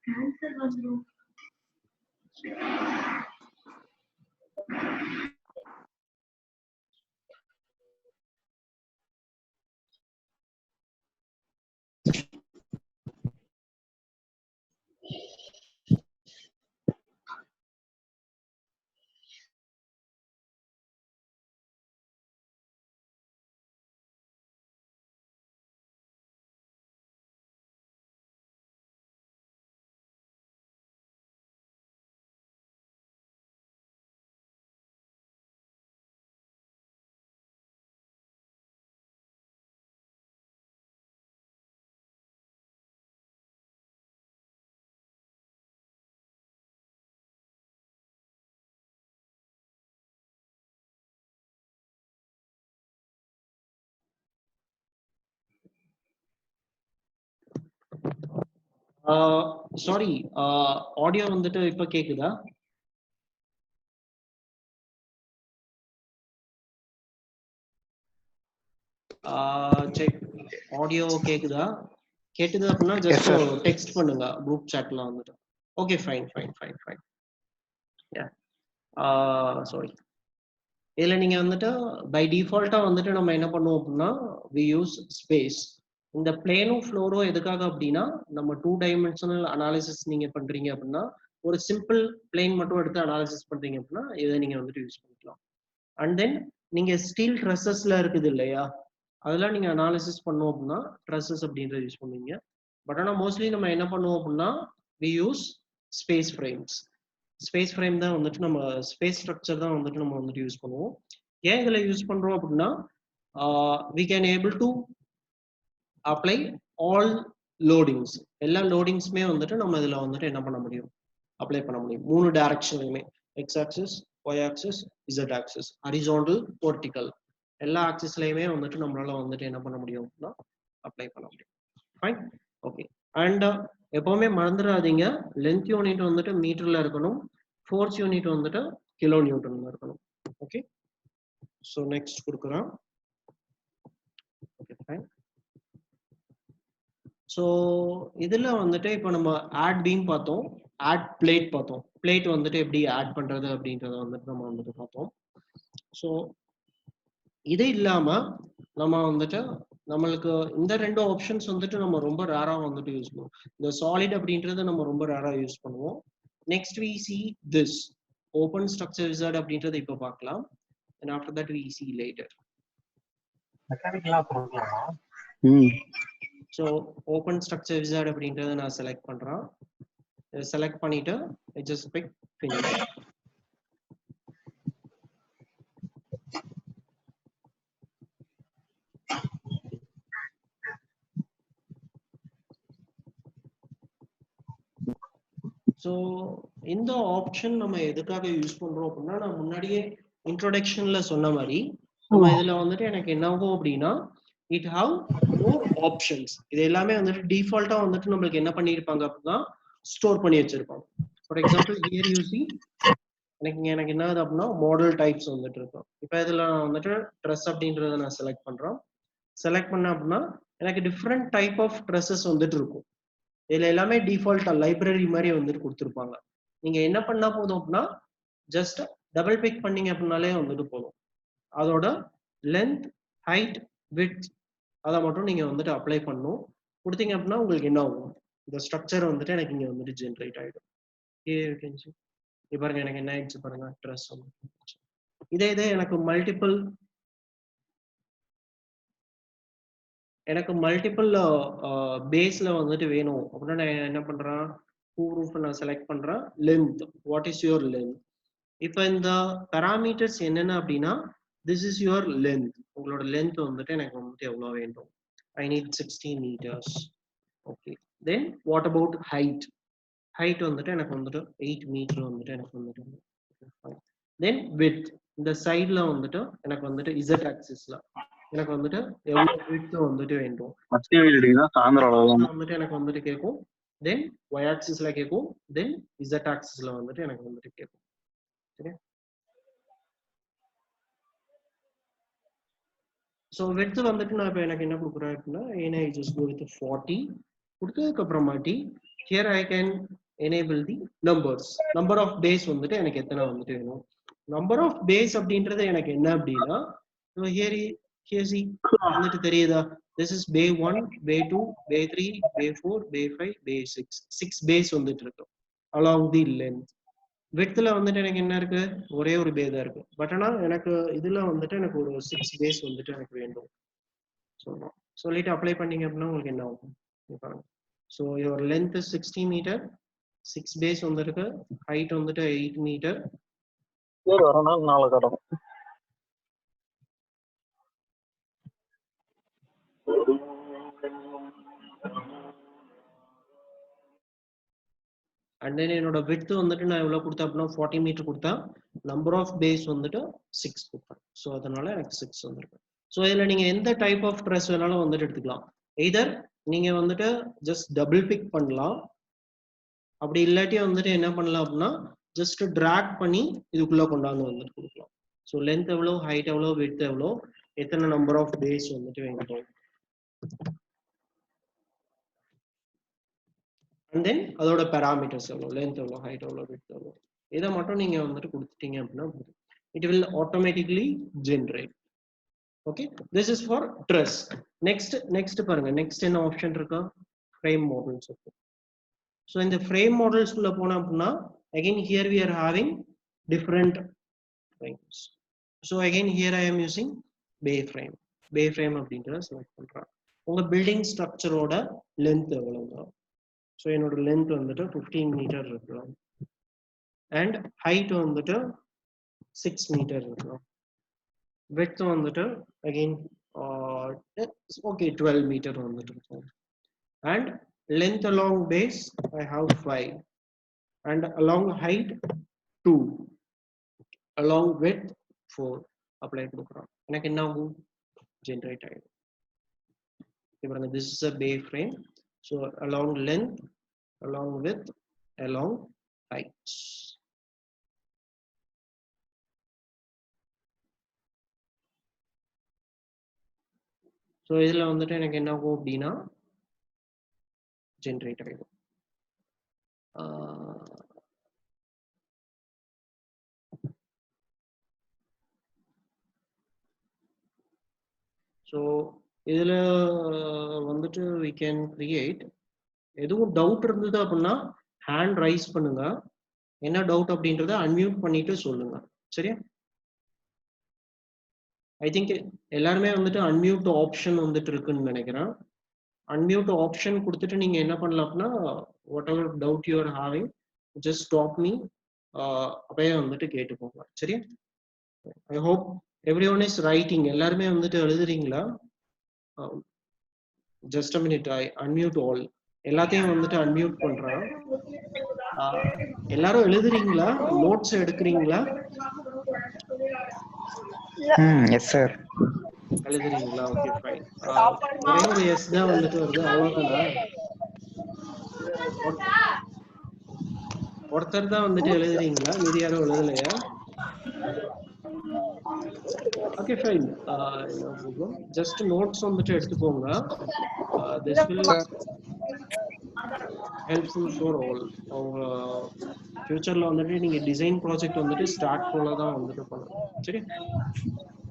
Cancer வந்துரும்.
சாரி, ஆடியோ வந்துட்டு இப்ப கேக்குதா? செக், ஆடியோ கேக்குதா? கேக்குது அப்படின்னா ஜஸ்ட் டெக்ஸ்ட் பண்ணுங்க குரூப் சாட்ல வந்துட்டு. Okay fine fine fine fine. Sorry, இதுல நீங்க வந்துட்டு பை டிஃபால்ட்டா வந்துட்டு நம்ம என்ன பண்ணுவோம் அப்படின்னா வி யூஸ் ஸ்பேஸ். இந்த பிளேனும் ஃப்ளோரும் எதுக்காக அப்படின்னா நம்ம 2 டைமென்ஷனல் அனாலிசிஸ் நீங்க பண்றீங்க அப்படின்னா ஒரு சிம்பிள் பிளேன் மட்டும் எடுத்து அனாலிசிஸ் பண்றீங்க அப்படின்னா இதை நீங்க வந்துட்டு யூஸ் பண்ணிக்கலாம். அண்ட் தென் நீங்க ஸ்டீல் ட்ரெஸ்ஸஸ்ல இருக்குது இல்லையா, அதெல்லாம் நீங்க அனாலிசிஸ் பண்ணோம் அப்படின்னா ட்ரெஸ்ஸஸ் அப்படின்றத யூஸ் பண்ணுவீங்க. பட் ஆனால் மோஸ்ட்லி நம்ம என்ன பண்ணுவோம் அப்படின்னா we use space frames. Space frame தான் வந்துட்டு நம்ம ஸ்பேஸ் ஸ்ட்ரக்சர் தான் வந்துட்டு நம்ம வந்துட்டு யூஸ் பண்ணுவோம். ஏன் இதில் யூஸ் பண்றோம் அப்படின்னா we can able to apply all loadings. எல்லா லோடிங்ஸுமே வந்துட்டு நம்ம இதில் வந்துட்டு என்ன பண்ண முடியும், அப்ளை பண்ண முடியும். 3 டைரக்ஷன்லையுமே, X axis, Y axis, Z axis, horizontal, vertical, எல்லா ஆக்சிஸ்லையுமே வந்துட்டு நம்மளால வந்துட்டு என்ன பண்ண முடியும் அப்படின்னா அப்ளை பண்ண முடியும். Fine, okay. அண்ட் எப்பவுமே மறந்துடாதீங்க, லென்த் யூனிட் வந்துட்டு மீட்டர்ல இருக்கணும், ஃபோர்ஸ் யூனிட் வந்துட்டு கிலோ நியூட்டன்ல இருக்கணும். ஓகே, ஸோ நெக்ஸ்ட் கொடுக்குறேன். Okay fine. ஸோ இதில் வந்துட்டு இப்போ நம்ம ஆட் பீம் பார்த்தோம், ஆட் பிளேட் பார்த்தோம். பிளேட் வந்துட்டு எப்படி ஆட் பண்றது அப்படின்றத வந்துட்டு நம்ம வந்துட்டு பார்த்தோம். ஸோ இது இல்லாம நம்ம வந்துட்டு நம்மளுக்கு இந்த 2 ஆப்ஷன்ஸ் வந்துட்டு நம்ம ரொம்ப ரேரா வந்துட்டு யூஸ் பண்ணுவோம். இந்த சாலிட் அப்படின்றத நம்ம ரொம்ப ரேரா யூஸ் பண்ணுவோம். Next we see this open structure wizard அப்படின்றத இப்ப பார்க்கலாம். and after that we see later.
மெக்கானிக்கலா போடலாமா?
so open structure wizard அப்படின்றத நான் செலக்ட் பண்றேன். செலக்ட் பண்ணிட்டு I just pick finish. So இந்த ஆப்ஷன் நம்ம எதுக்காக யூஸ் பண்றோம் அப்படின்னா, நான் முன்னாடியே இன்ட்ரோடக்ஷன்ல சொன்ன மாதிரி நம்ம இதுல வந்துட்டு எனக்கு என்ன ஆகும் அப்படின்னா இட் ஹாவ் மோர் ஆப்ஷன்ஸ். இது எல்லாமே வந்துட்டு டிஃபால்ட்டா வந்துட்டு நம்மளுக்கு என்ன பண்ணியிருப்பாங்க அப்படின்னா ஸ்டோர் பண்ணி வச்சிருப்பாங்க. For example here you see எனக்கு என்ன ஆகுது அப்படின்னா மாடல் டைப்ஸ் வந்துட்டு இருக்கும். இப்போ இதுல நான் வந்துட்டு ட்ரெஸ் அப்படின்றத நான் செலக்ட் பண்றேன். செலக்ட் பண்ண அப்படின்னா எனக்கு டிஃப்ரெண்ட் டைப் ஆஃப் ட்ரெஸ்ஸஸ் வந்துட்டு இருக்கும். இதுல எல்லாமே டிஃபால்ட்டா லைப்ரரி மாதிரி வந்துட்டு கொடுத்துருப்பாங்க. நீங்க என்ன பண்ணா போதும் அப்படின்னா ஜஸ்ட் டபுள் பிக் பண்ணீங்க அப்படின்னாலே வந்துட்டு போதும். அதோட லென்த், ஹைட், விட்த் அதை மட்டும் நீங்க வந்துட்டு அப்ளை பண்ணணும். கொடுத்தீங்க அப்படின்னா உங்களுக்கு என்ன ஆகும், இந்த ஸ்ட்ரக்சர் வந்துட்டு எனக்கு இங்க வந்துட்டு ஜென்ரேட் ஆயிடும். பாருங்க எனக்கு என்ன ஆயிடுச்சு பாருங்க, ட்ரெஸ் வந்துட்டு. இதே எனக்கு மல்டிபிள் பேஸ்ல வந்துட்டு வேணும் அப்படின்னா நான் என்ன பண்றேன், ரூஃப் நான் செலக்ட் பண்றேன். Length, what is your length. இப்போ இந்த பேராமீட்டர்ஸ் என்னென்ன அப்படின்னா திஸ் இஸ் யுவர் லென்த். உங்களோட லென்த் வந்துட்டு எனக்கு வந்துட்டு எவ்வளோ வேண்டும், I need 60 meters. Okay, then what about height. Height வந்துட்டு எனக்கு வந்துட்டு 8 meter வந்துட்டு எனக்கு வந்துட்டு. தென் விட்த், இந்த சைட்ல வந்துட்டு எனக்கு வந்துட்டு இசட் ஆக்சிஸ்ல எனக்கு வந்துட்டு எவ்வளவு விட்த் வந்துட்டு வேண்டும் வந்துட்டு எனக்கு வந்துட்டு கேட்கும். தென் y ஆக்சிஸ்ல கேட்கும், தென் z ஆக்சிஸ்ல வந்துட்டு எனக்கு வந்துட்டு கேட்கும். சரி, ஸோ விட்த் வந்துட்டு நான் இப்போ எனக்கு என்ன கொடுக்குறேன் அப்படின்னா ஏன்னா I just go with 40 கொடுத்ததுக்கு அப்புறமாட்டி here I can enable the numbers. Number of bays வந்துட்டு எனக்கு எத்தனை வந்துட்டு வேணும். நம்பர் ஆஃப் பேஸ் அப்படின்றது எனக்கு என்ன அப்படின்னா வந்துட்டு தெரியுதா, this is bay 1, bay 2, bay 3, bay 4, bay 5, bay 6 base வந்துட்டு இருக்கு along the length. விட்த்ல வந்துட்டு எனக்கு என்ன இருக்கு, ஒரே ஒரு பே தான் இருக்கு. பட் ஆனா எனக்கு இதுல வந்துட்டு எனக்கு ஒரு 6 பேஸ் வந்துட்டு எனக்கு வேண்டும் சொல்லிட்டு அப்ளை பண்ணீங்க அப்படின்னா உங்களுக்கு என்ன ஆகும் பாருங்க. So your length 60 meter, 6 bays வந்துருக்கு, ஹைட் வந்துட்டு 8 meter. அண்ட் தென் என்னோட விட்த் வந்துட்டு நான் எவ்வளவு கொடுத்தேன் அப்படின்னா 40 meter கொடுத்தா, நம்பர் ஆஃப் பேஸ் வந்துட்டு 6 கொடுப்பேன். ஸோ அதனால எனக்கு 6 வந்துருக்கு. ஸோ இதுல நீங்க எந்த டைப் ஆஃப் ட்ரெஸ் வேணாலும் வந்துட்டு எடுத்துக்கலாம். எய்தர் நீங்க வந்துட்டு ஜஸ்ட் டபுள் பிக் பண்ணலாம், அப்படி இல்லாட்டி வந்துட்டு என்ன பண்ணலாம் அப்படின்னா ஜஸ்ட் டிராக் பண்ணி இதுக்குள்ள கொண்டாந்து வந்துட்டு கொடுக்கலாம். ஸோ லென்த் எவ்வளோ, ஹைட் எவ்வளோ, விட்த் எவ்வளோ, எத்தனை நம்பர் ஆஃப் பேஸ் வந்துட்டு வேணும், அண்ட் தென் அதோட பேராமீட்டர்ஸ் எவ்வளோ, லென்த் எவ்வளோ, ஹைட் எவ்வளோ, விட்த் எவ்வளோ, இதை மட்டும் நீங்க வந்துட்டு கொடுத்துட்டீங்க அப்படின்னா it will automatically generate. Okay, this is for truss. Next பாருங்க, next என்ன ஆப்ஷன் இருக்கா, frame models இருக்கு. So in the frame models குள்ள போனா அப்படின்னா again here we are having different frames. So again here I am using bay frame. Bay frame அப்படின்றத select பண்றேன். உங்க பில்டிங் ஸ்ட்ரக்சரோட லென்த் எவ்வளவு, ஸோ என்னோட லென்த் வந்துட்டு 15 மீட்டர் இருக்கலாம், அண்ட் ஹைட் வந்துட்டு 6 மீட்டர் இருக்கலாம், width வந்துட்டு again okay 12 மீட்டர் வந்துட்டு இருக்கும், and length along base I have 5, and along height 2, along width 4 apply கொடுக்குறோம். எனக்கு என்ன ஆகும், generate ஆயிடும். இப்போ this is a bay frame, so along length, along width, along height. So இதில் வந்துட்டு எனக்கு என்ன ஆகும் அப்படின்னா ஜென்ரேட் ஆகிடும். ஸோ இதில் வந்துட்டு we can create. எதுவும் டவுட் இருந்தது அப்படின்னா ஹேண்ட் ரைஸ் பண்ணுங்க, என்ன டவுட் அப்படின்றத அன்மியூட் பண்ணிட்டு சொல்லுங்க, சரியா? ஐ திங்க் எல்லாருமே வந்துட்டு அன்மியூட் ஆப்ஷன் வந்துட்டு இருக்குன்னு நினைக்கிறேன். அன்மியூட் ஆப்ஷன் கொடுத்துட்டு நீங்க என்ன பண்ணலாம் அப்படின்னா whatever doubt you are having just stop me, அப்பயே வந்துட்டு கேட்டுக்கோங்க, சரியா? I hope everyone is writing. எல்லாருமே வந்துட்டு எழுதுறீங்களா? Just a minute, I unmute all. எல்லாத்தையும் வந்துட்டு அன்மியூட் பண்றேன். எல்லாரும் எழுதுறீங்களா, நோட்ஸ் எடுக்கிறீங்களா?
Yes sir.
எழுதுறீங்களா? Okay fine. ஒரே ஒரு எஸ் தான் வந்துட்டு வருது, அவ்வளவுதானா? ஒருத்தர் தான் வந்துட்டு எழுதுறீங்களா, மீதி யாரும் எழுதலையா? ஓகே ஃபைன், ஜஸ்ட் நோட்ஸ் வந்துட்டு எடுத்துக்கோங்க. This will helpful for all. அவங்க ஃபியூச்சர்ல வந்துட்டு நீங்க டிசைன் ப்ராஜெக்ட் வந்துட்டு ஸ்டார்ட் போல தான் வந்துட்டு பண்ணணும், சரி?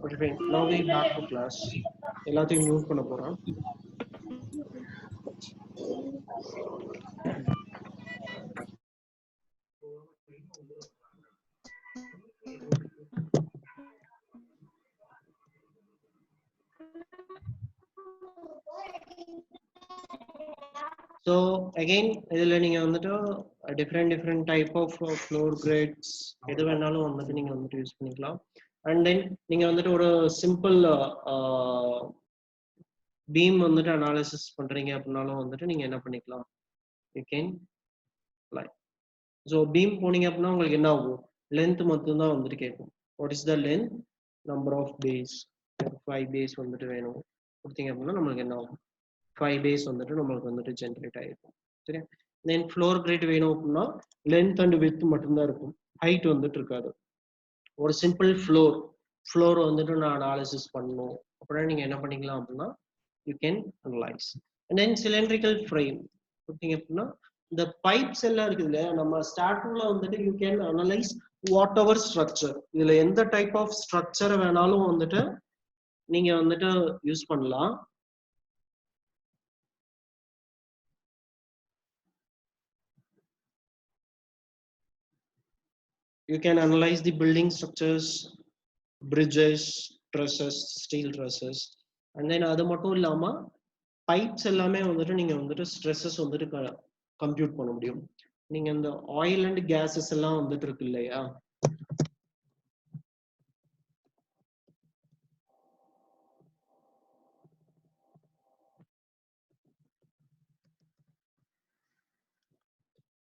Okay fine, now we back to class. எல்லாத்தையும் மியூட் பண்ண போறேன். ஸோ அகெயின் இதில் நீங்கள் வந்துட்டு different type of floor grades எது வேணாலும் வந்துட்டு நீங்கள் வந்துட்டு யூஸ் பண்ணிக்கலாம். அண்ட் தென் நீங்கள் வந்துட்டு ஒரு சிம்பிள் பீம் வந்துட்டு அனாலிசிஸ் பண்ணுறீங்க அப்படின்னாலும் வந்துட்டு நீங்கள் என்ன பண்ணிக்கலாம், you can apply. So beam போனீங்க அப்படின்னா உங்களுக்கு என்ன ஆகும், லென்த் மட்டும்தான் வந்துட்டு கேட்கும். What is the length, number of bays, 5 bays வந்துட்டு வேணும் கொடுத்தீங்க அப்படின்னா நம்மளுக்கு என்ன ஆகும், 5 பேஸ் வந்துட்டு நம்மளுக்கு வந்துட்டு ஜென்ரேட் ஆகிருக்கும், சரியா? தென் ஃப்ளோர் கிரேட் வேணும் அப்படின்னா லென்த் அண்ட் வித் மட்டும்தான் இருக்கும், ஹைட் வந்துட்டு இருக்காது. ஒரு சிம்பிள் ஃப்ளோர் வந்துட்டு நான் அனாலிசிஸ் பண்ணணும் அப்படின்னா நீங்க என்ன பண்ணிக்கலாம் அப்படின்னா you can analyse. And then cylindrical frame கொடுத்தீங்க அப்படின்னா இந்த பைப்ஸ் எல்லாம் இருக்குது இல்லையா, நம்ம ஸ்டார்டிங்ல வந்துட்டு you can analyse what ever structure. இதுல எந்த டைப் ஆஃப் ஸ்ட்ரக்சர் வேணாலும் வந்துட்டு நீங்க வந்துட்டு யூஸ் பண்ணலாம். You can analyze the building structures, bridges, trusses, steel trusses, and then அது மட்டும் இல்லாம பைப்ஸ் எல்லாமே வந்துட்டு நீங்க வந்துட்டு ஸ்ட்ரெஸ்ஸஸ் வந்துட்டு கம்ப்யூட் பண்ண முடியும். நீங்க இந்த ஆயில் அண்ட் கேஸஸ் எல்லாம் வந்துட்டு இருக்கு இல்லையா,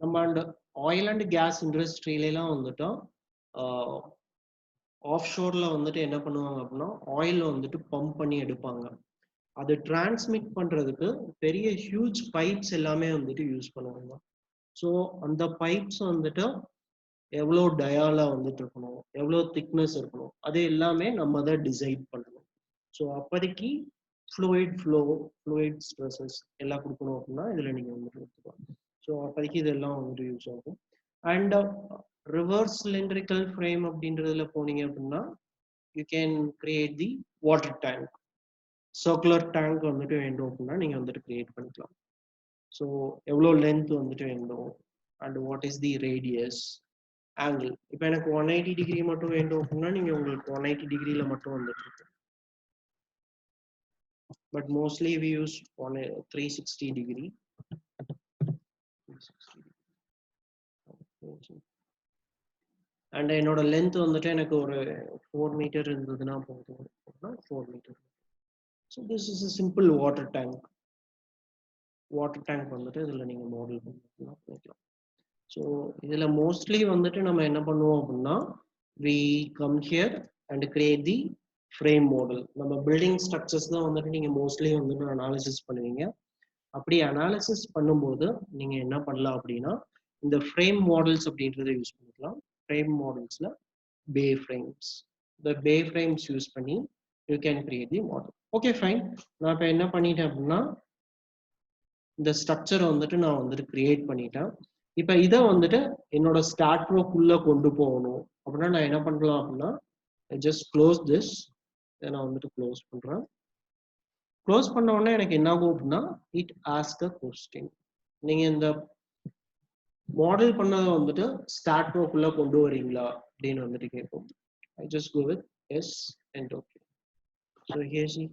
நம்ம அந்த ஆயில் அண்ட் கேஸ் இண்டஸ்ட்ரியிலாம் வந்துட்டோம் ஆஃப் ஷோர்ல வந்துட்டு என்ன பண்ணுவாங்க அப்படின்னா ஆயில் வந்துட்டு பம்ப் பண்ணி எடுப்பாங்க. அது டிரான்ஸ்மிட் பண்றதுக்கு பெரிய ஹியூஜ் பைப்ஸ் எல்லாமே வந்துட்டு யூஸ் பண்ணுவாங்க. ஸோ அந்த பைப்ஸ் வந்துட்டு எவ்வளோ டயாலா வந்துட்டு இருக்கணும், எவ்வளோ திக்னஸ் இருக்கணும், அது எல்லாமே நம்ம அதை டிசைட் பண்ணணும். ஸோ அப்போதைக்கு ஃப்ளூயிட் ஃப்ளோ, ஃப்ளூயிட் ஸ்ட்ரெஸஸ் எல்லாம் கொடுக்கணும் அப்படின்னா இதில் நீங்கள் வந்துட்டு எடுத்துக்கலாம். ஸோ அப்போதைக்கு இதெல்லாம் வந்துட்டு யூஸ் ஆகும். அண்ட் ரிவர்ஸ் சிலிண்ட்ரிக்கல் ஃப்ரேம் அப்படின்றதுல போனீங்க அப்படின்னா you can create the water tank. Circular tank வந்துட்டு வேண்டும் அப்படின்னா நீங்கள் வந்துட்டு கிரியேட் பண்ணிக்கலாம். ஸோ எவ்வளோ லென்த் வந்துட்டு வேண்டும் and what is the radius, angle. இப்போ எனக்கு 180 டிகிரி மட்டும் வேண்டும் அப்படின்னா நீங்கள் உங்களுக்கு 180 டிகிரியில் மட்டும் வந்துட்டு இருக்கு. But mostly we use 360 degree. And என்னோட லென்த் வந்துட்டு எனக்கு ஒரு 4 மீட்டர் இருந்ததுன்னா போதும், 4 metre. So this is a simple water tank. Water tank வந்துட்டு இதில் நீங்கள் மாடல் பண்ணிக்கலாம். ஸோ இதில் மோஸ்ட்லி வந்துட்டு நம்ம என்ன பண்ணுவோம் அப்படின்னா we come here and create the frame model. நம்ம பில்டிங் ஸ்ட்ரக்சர்ஸ் தான் வந்துட்டு நீங்கள் மோஸ்ட்லி வந்துட்டு அனாலிசிஸ் பண்ணுவீங்க. அப்படி அனாலிசிஸ் பண்ணும்போது நீங்கள் என்ன பண்ணலாம் அப்படின்னா இந்த ஃப்ரேம் மாடல்ஸ் அப்படின்றத யூஸ் பண்ணிக்கலாம். ஃப்ரேம் மாடல்ஸில் பே ஃப்ரேம்ஸ், இந்த பே ஃப்ரேம்ஸ் யூஸ் பண்ணி you can create the model. Okay fine. நான் இப்போ என்ன பண்ணிட்டேன் அப்படின்னா இந்த ஸ்ட்ரக்சரை வந்துட்டு நான் வந்துட்டு கிரியேட் பண்ணிட்டேன். இப்போ இதை வந்துட்டு என்னோட ஸ்டார்ட் ரோக்குள்ளே கொண்டு போகணும் அப்படின்னா நான் என்ன பண்ணலாம் அப்படின்னா ஜஸ்ட் க்ளோஸ் திஸ். இதை நான் வந்துட்டு க்ளோஸ் பண்ணுறேன். க்ளோஸ் பண்ண உடனே எனக்கு என்ன ஆகும் அப்படின்னா இட் ஆஸ்க் அ கொஸ்டின். நீங்கள் இந்த மாடல் பண்ணதை வந்துட்டு ஸ்டார்ட் ரோக்குள்ளே கொண்டு வரீங்களா அப்படின்னு வந்துட்டு கேட்கும். I just go with yes and okay. So here see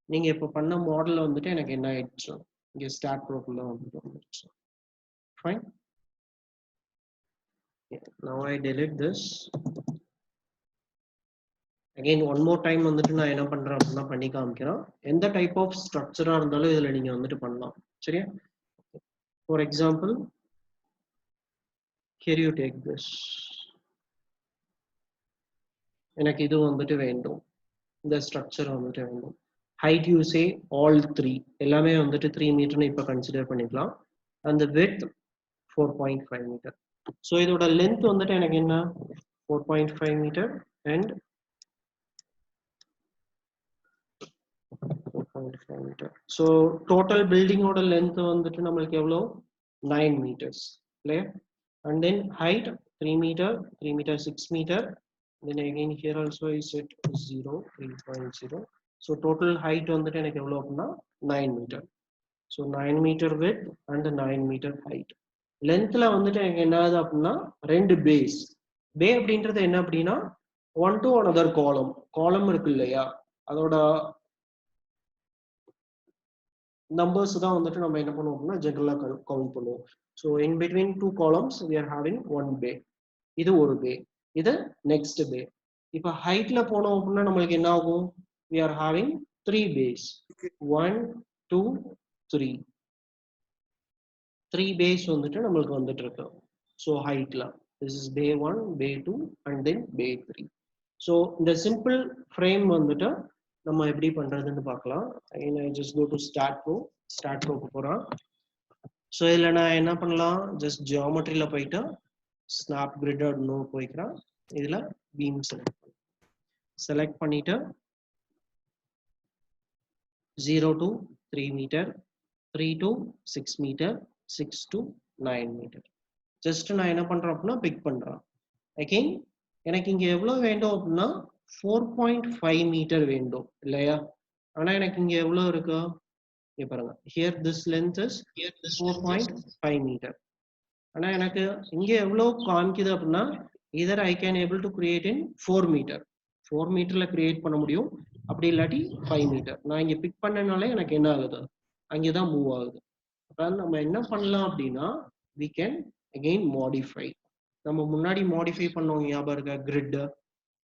நீங்கள் இப்போ பண்ண மாடலில் வந்துட்டு எனக்கு என்ன ஆயிடுச்சு, இங்கே ஸ்டார்ட் ரோக்குள்ள வந்துட்டு வந்துடுச்சு. Fine. Now I delete this. Again one more time வந்துட்டு நான் என்ன பண்றேன் அப்படின்னா பண்ணி காமிக்கிறேன். எந்த டைப் ஆஃப் ஸ்ட்ரக்சரா இருந்தாலும் இதுல நீங்க வந்துட்டு பண்ணலாம். சரியா? For example, here you take this. எனக்கு இது வந்துட்டு வேண்டும், இந்த ஸ்ட்ரக்சர் வந்துட்டு வேண்டும். ஹைட் யூ சே all 3, எல்லாமே வந்துட்டு 3 மீட்டர்னு இப்போ கன்சிடர் பண்ணிக்கலாம். அந்த width 4.5 மீட்டர். ஸோ இதோட லென்த் வந்துட்டு எனக்கு என்ன 4.5 metre and 4.5 metre. So total பில்டிங்கோட லென்த் வந்துட்டு நம்மளுக்கு எவ்வளோ 9 மீட்டர்ஸ் இல்லையா? And then height 3 metre, 3 metre 6 metre. Then again here also I set 0, 3.0. So total height வந்துட்டு எனக்கு எவ்வளோ அப்படின்னா 9 metre. So 9 metre width and 9 metre height. லென்த்ல வந்துட்டு எனக்கு என்ன ஆகுது அப்படின்னா 2 பேஸ். பே அப்படின்றது என்ன அப்படின்னா 1 to another காலம் இருக்கு இல்லையா, அதோட நம்பர்ஸ் தான் வந்துட்டு நம்ம என்ன பண்ணுவோம் அப்படின்னா ஜெனரலா கவுண்ட் பண்ணுவோம். So in between 2 columns we are having 1 பே. இது ஒரு பே, இது நெக்ஸ்ட் பே. இப்போ ஹைட்ல போனோம் அப்படின்னா நம்மளுக்கு என்ன ஆகும், we are having 3 bays. 1 2 3 3 bays வந்துட்டு நம்மளுக்கு வந்துட்டு இருக்கு. ஸோ ஹைட்ல this is bay 1, bay 2 and then bay 3. So இந்த சிம்பிள் ஃப்ரேம் வந்துட்டு நம்ம எப்படி பண்றதுன்னு பார்க்கலாம். I just go to start row போறேன். ஸோ இதில் நான் என்ன பண்ணலாம், ஜஸ்ட் ஜியோமெட்ரியில் போயிட்டு ஸ்னாப் கிரிட் போய்க்கிறேன். இதில் பீம் செலக்ட் பண்ணிட்டு 0 to 3 metre, 3 to 6 metre, 6 to 9 metre. Just நான் என்ன பண்றேன் அப்படின்னா பிக் பண்றேன். அகைன் எனக்கு இங்க எவ்வளவு வேண்டும் அப்படின்னா 4.5 மீட்டர் வேண்டும் இல்லையா? ஆனா எனக்கு இங்க எவ்வளவு இருக்கு இங்க பாருங்க. Here this length is 4.5 metre. ஆனா எனக்கு இங்க எவ்வளவு காமிக்குது அப்படின்னா either I can able to create in 4 metre. 4 மீட்டர்ல கிரியேட் பண்ண முடியும், அப்படி இல்லாட்டி 5 மீட்டர். நான் இங்க பிக் பண்ணனாலே எனக்கு என்ன ஆகுது, அங்கேதான் மூவ் ஆகுது. அப்ப நம்ம என்ன பண்ணலாம் அப்படின்னா we can again modify. நம்ம முன்னாடி மாடிஃபை பண்ணோம் ஞாபகம் இருக்கா, கிரிட்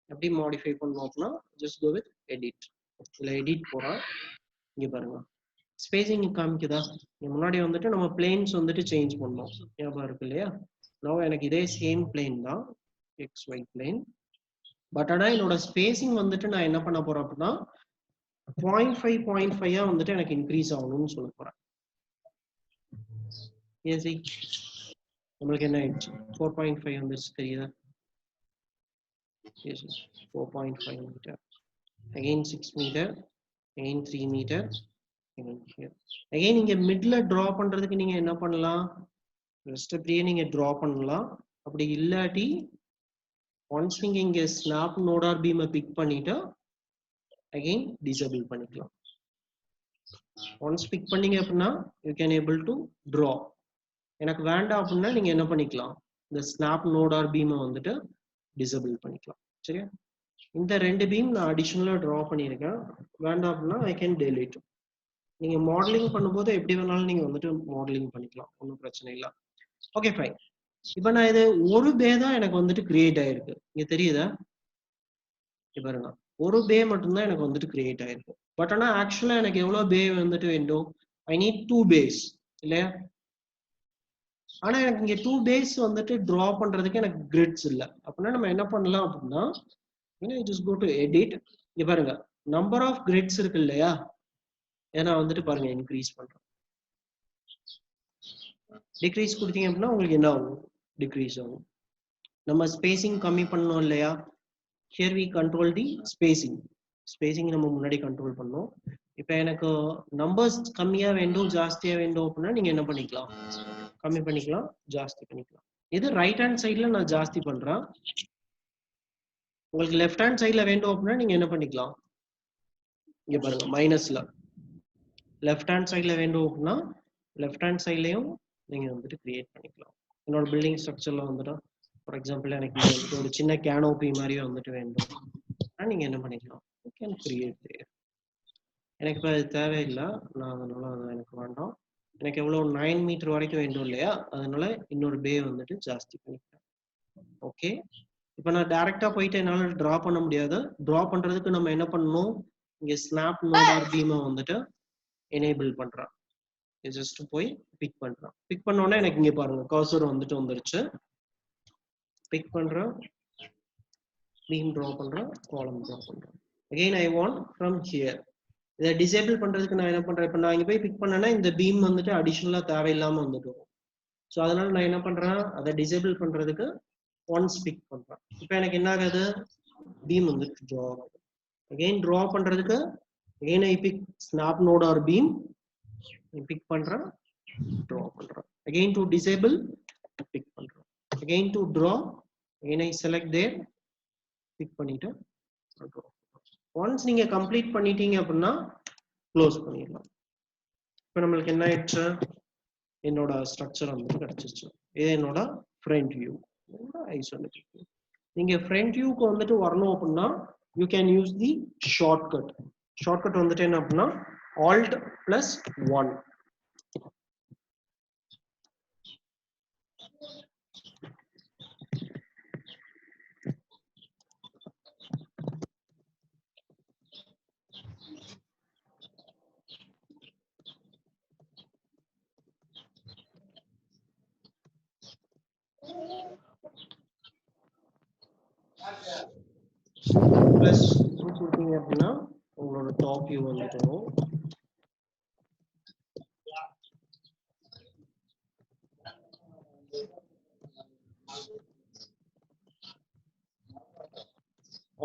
எப்படி மாடிஃபை பண்ணோம் அப்படின்னா ஜஸ்ட் கோ வித் எடிட். இதுல எடிட் போறோம். இங்க பாருங்க ஸ்பேசிங் காமிக்குதா, முன்னாடி வந்துட்டு நம்ம பிளேன்ஸ் வந்துட்டு சேஞ்ச் பண்ணோம் ஞாபகம் இருக்கு இல்லையா? நான் எனக்கு இதே சேம் பிளேன் தான், XY பிளேன். பட் ஆனா என்னோட ஸ்பேசிங் வந்துட்டு நான் என்ன பண்ண போறேன் அப்படின்னா 0.5 வந்துட்டு எனக்கு இன்க்ரீஸ் ஆகணும்னு சொல்ல போறேன். நம்மளுக்கு என்ன ஆயிடுச்சு 4.5 வந்துருச்சு தெரியுதா? Yes, 4.5 meter. Again 6 meter. Again 3 meter. Again here. Again இங்க மிட்ல டிரா பண்றதுக்கு நீங்க என்ன பண்ணலாம்? ஜஸ்ட் அப்படியே நீங்க டிரா பண்ணலாம். அப்படி இல்லாட்டி ஒன்ஸ் நீங்க இங்க ஸ்னாப் நோடார் பீமை பிக் பண்ணிட்டு அகைன் டிசேபிள் பண்ணிக்கலாம். ஒன்ஸ் பிக் பண்ணீங்க அப்படின்னா you can able to draw. எனக்கு வேண்டாம் அப்படின்னா நீங்க என்ன பண்ணிக்கலாம், இந்த ஸ்னாப் நோடார் பீமை வந்துட்டு டிசேபிள் பண்ணிக்கலாம். சரியா? இந்த ரெண்டு பீம் நான் அடிஷனலா டிரா பண்ணியிருக்கேன். வேண்டாம் அப்படின்னா ஐ கேன் டெலீட். நீங்க மாடலிங் பண்ணும்போது எப்படி வேணாலும் நீங்க வந்துட்டு மாடலிங் பண்ணிக்கலாம், ஒன்றும் பிரச்சனை இல்லை. Okay fine. இப்போ நான் இது ஒரு பே தான் எனக்கு வந்துட்டு கிரியேட் ஆயிருக்கு. இங்க தெரியுதா? பாருங்க, ஒரு பே மட்டும்தான் எனக்கு வந்துட்டு கிரியேட் ஆயிருக்கு. பட் ஆனா ஆக்சுவலா எனக்கு எவ்வளவு பே வந்துட்டு வேண்டும்? ஐ நீட் 2 பேஸ் இல்லையா? ஆனா எனக்கு இங்க 2 பேஸ் வந்துட்டு டிரா பண்றதுக்கு எனக்கு கிரிட்ஸ் இல்லை. அப்படின்னா நம்ம என்ன பண்ணலாம் அப்படின்னா just go to edit. இங்க பாருங்க, நம்பர் ஆஃப் கிரிட்ஸ் இருக்கு இல்லையா? ஏன்னா வந்துட்டு பாருங்க இன்க்ரீஸ் பண்றோம். டிக்ரீஸ் கொடுத்தீங்க அப்படின்னா உங்களுக்கு என்ன ஆகும்? டிக்ரீஸ் ஆகும். நம்ம ஸ்பேசிங் கம்மி பண்ணோம் இல்லையா? here we control the spacing நம்ம முன்னாடி கண்ட்ரோல் பண்ணோம். இப்போ எனக்கு நம்பர்ஸ் கம்மியா வேண்டும் ஜாஸ்தியா வேண்டும் அப்படின்னா நீங்க என்ன பண்ணிக்கலாம், கம்மி பண்ணிக்கலாம், ஜாஸ்தி பண்ணிக்கலாம். இது ரைட் ஹேண்ட் சைட்ல நான் ஜாஸ்தி பண்றேன். உங்களுக்கு லெஃப்ட் ஹேண்ட் சைட்ல வேண்டும் அப்படின்னா நீங்க என்ன பண்ணிக்கலாம், இங்க பாருங்க மைனஸ்ல லெஃப்ட் ஹேண்ட் சைட்ல வேண்டும் அப்படின்னா லெஃப்ட் ஹேண்ட் சைட்லயும் நீங்க வந்துட்டு கிரியேட் பண்ணிக்கலாம். என்னோட பில்டிங் ஸ்ட்ரக்சர்ல வந்துட்டு ஃபார் எக்ஸாம்பிள் எனக்கு வந்துட்டு ஒரு சின்ன கேனோபி மாதிரியே வந்துட்டு வேண்டும், நீங்க என்ன பண்ணிக்கலாம், யூ கேன் கிரியேட் தேர். எனக்கு இப்போ அது தேவையில்லை, நான் அதனால அது எனக்கு வேண்டாம். எனக்கு எவ்வளோ 9 மீட்டர் வரைக்கும் வேண்டும் இல்லையா? அதனால இன்னொரு பே வந்துட்டு ஜாஸ்தி பண்ணிக்கிறேன். ஓகே, இப்போ நான் டைரக்டா போயிட்டு என்னால் டிரா பண்ண முடியாது. டிரா பண்றதுக்கு நம்ம என்ன பண்ணணும், இங்க ஸ்னாப் நோடார் பீமை வந்துட்டு எனேபிள் பண்றேன். ஜஸ்ட் போய் பிக் பண்றேன். பிக் பண்ண உடனே எனக்கு இங்க பாருங்க கர்சர் வந்துட்டு வந்துருச்சு. பிக் பண்றேன், பீம் டிரா பண்றேன், காலம் டிரா பண்றேன். Again I want from here. இதை டிசேபிள் பண்றதுக்கு நான் என்ன பண்றேன், இப்போ நான் இங்க போய் பிக் பண்ணேன்னா இந்த பீம் வந்துட்டு அடிஷனலா தேவையில்லாம வந்துட்டு வரும். ஸோ அதனால நான் என்ன பண்றேன், அதை டிசேபிள் பண்றதுக்கு ஒன்ஸ் பிக் பண்றேன். இப்போ எனக்கு என்ன ஆகுது, பீம் வந்துட்டு டிரா ஆகுது. அகைன் டிரா பண்றதுக்கு again I pick snap node or beam, pick பண்றேன், டிரா பண்றேன். அகைன் டு டிசேபிள் பிக் பண்றேன். Again to draw, again I select there, pick பண்ணிட்டு டிரா. ஒன்ஸ் நீங்க கம்ப்ளீட் பண்ணிட்டீங்க அப்படின்னா க்ளோஸ் பண்ணிடலாம். இப்போ நம்மளுக்கு என்ன ஆயிடுச்சு, என்னோட ஸ்ட்ரக்சர் வந்து கிடைச்சிருச்சு. இது என்னோட ஃப்ரண்ட் வியூ, ஐசோமெட்ரிக் வியூ. நீங்க ஃப்ரண்ட் வியூக்கு வந்துட்டு வரணும் அப்படின்னா you can use the shortcut. Shortcut வந்துட்டு என்ன அப்படின்னா Alt+1. ப்ளஸ் கொடுத்தீங்க அப்படின்னா உங்களோட டாப் வியூ வந்துட்டு வரும்.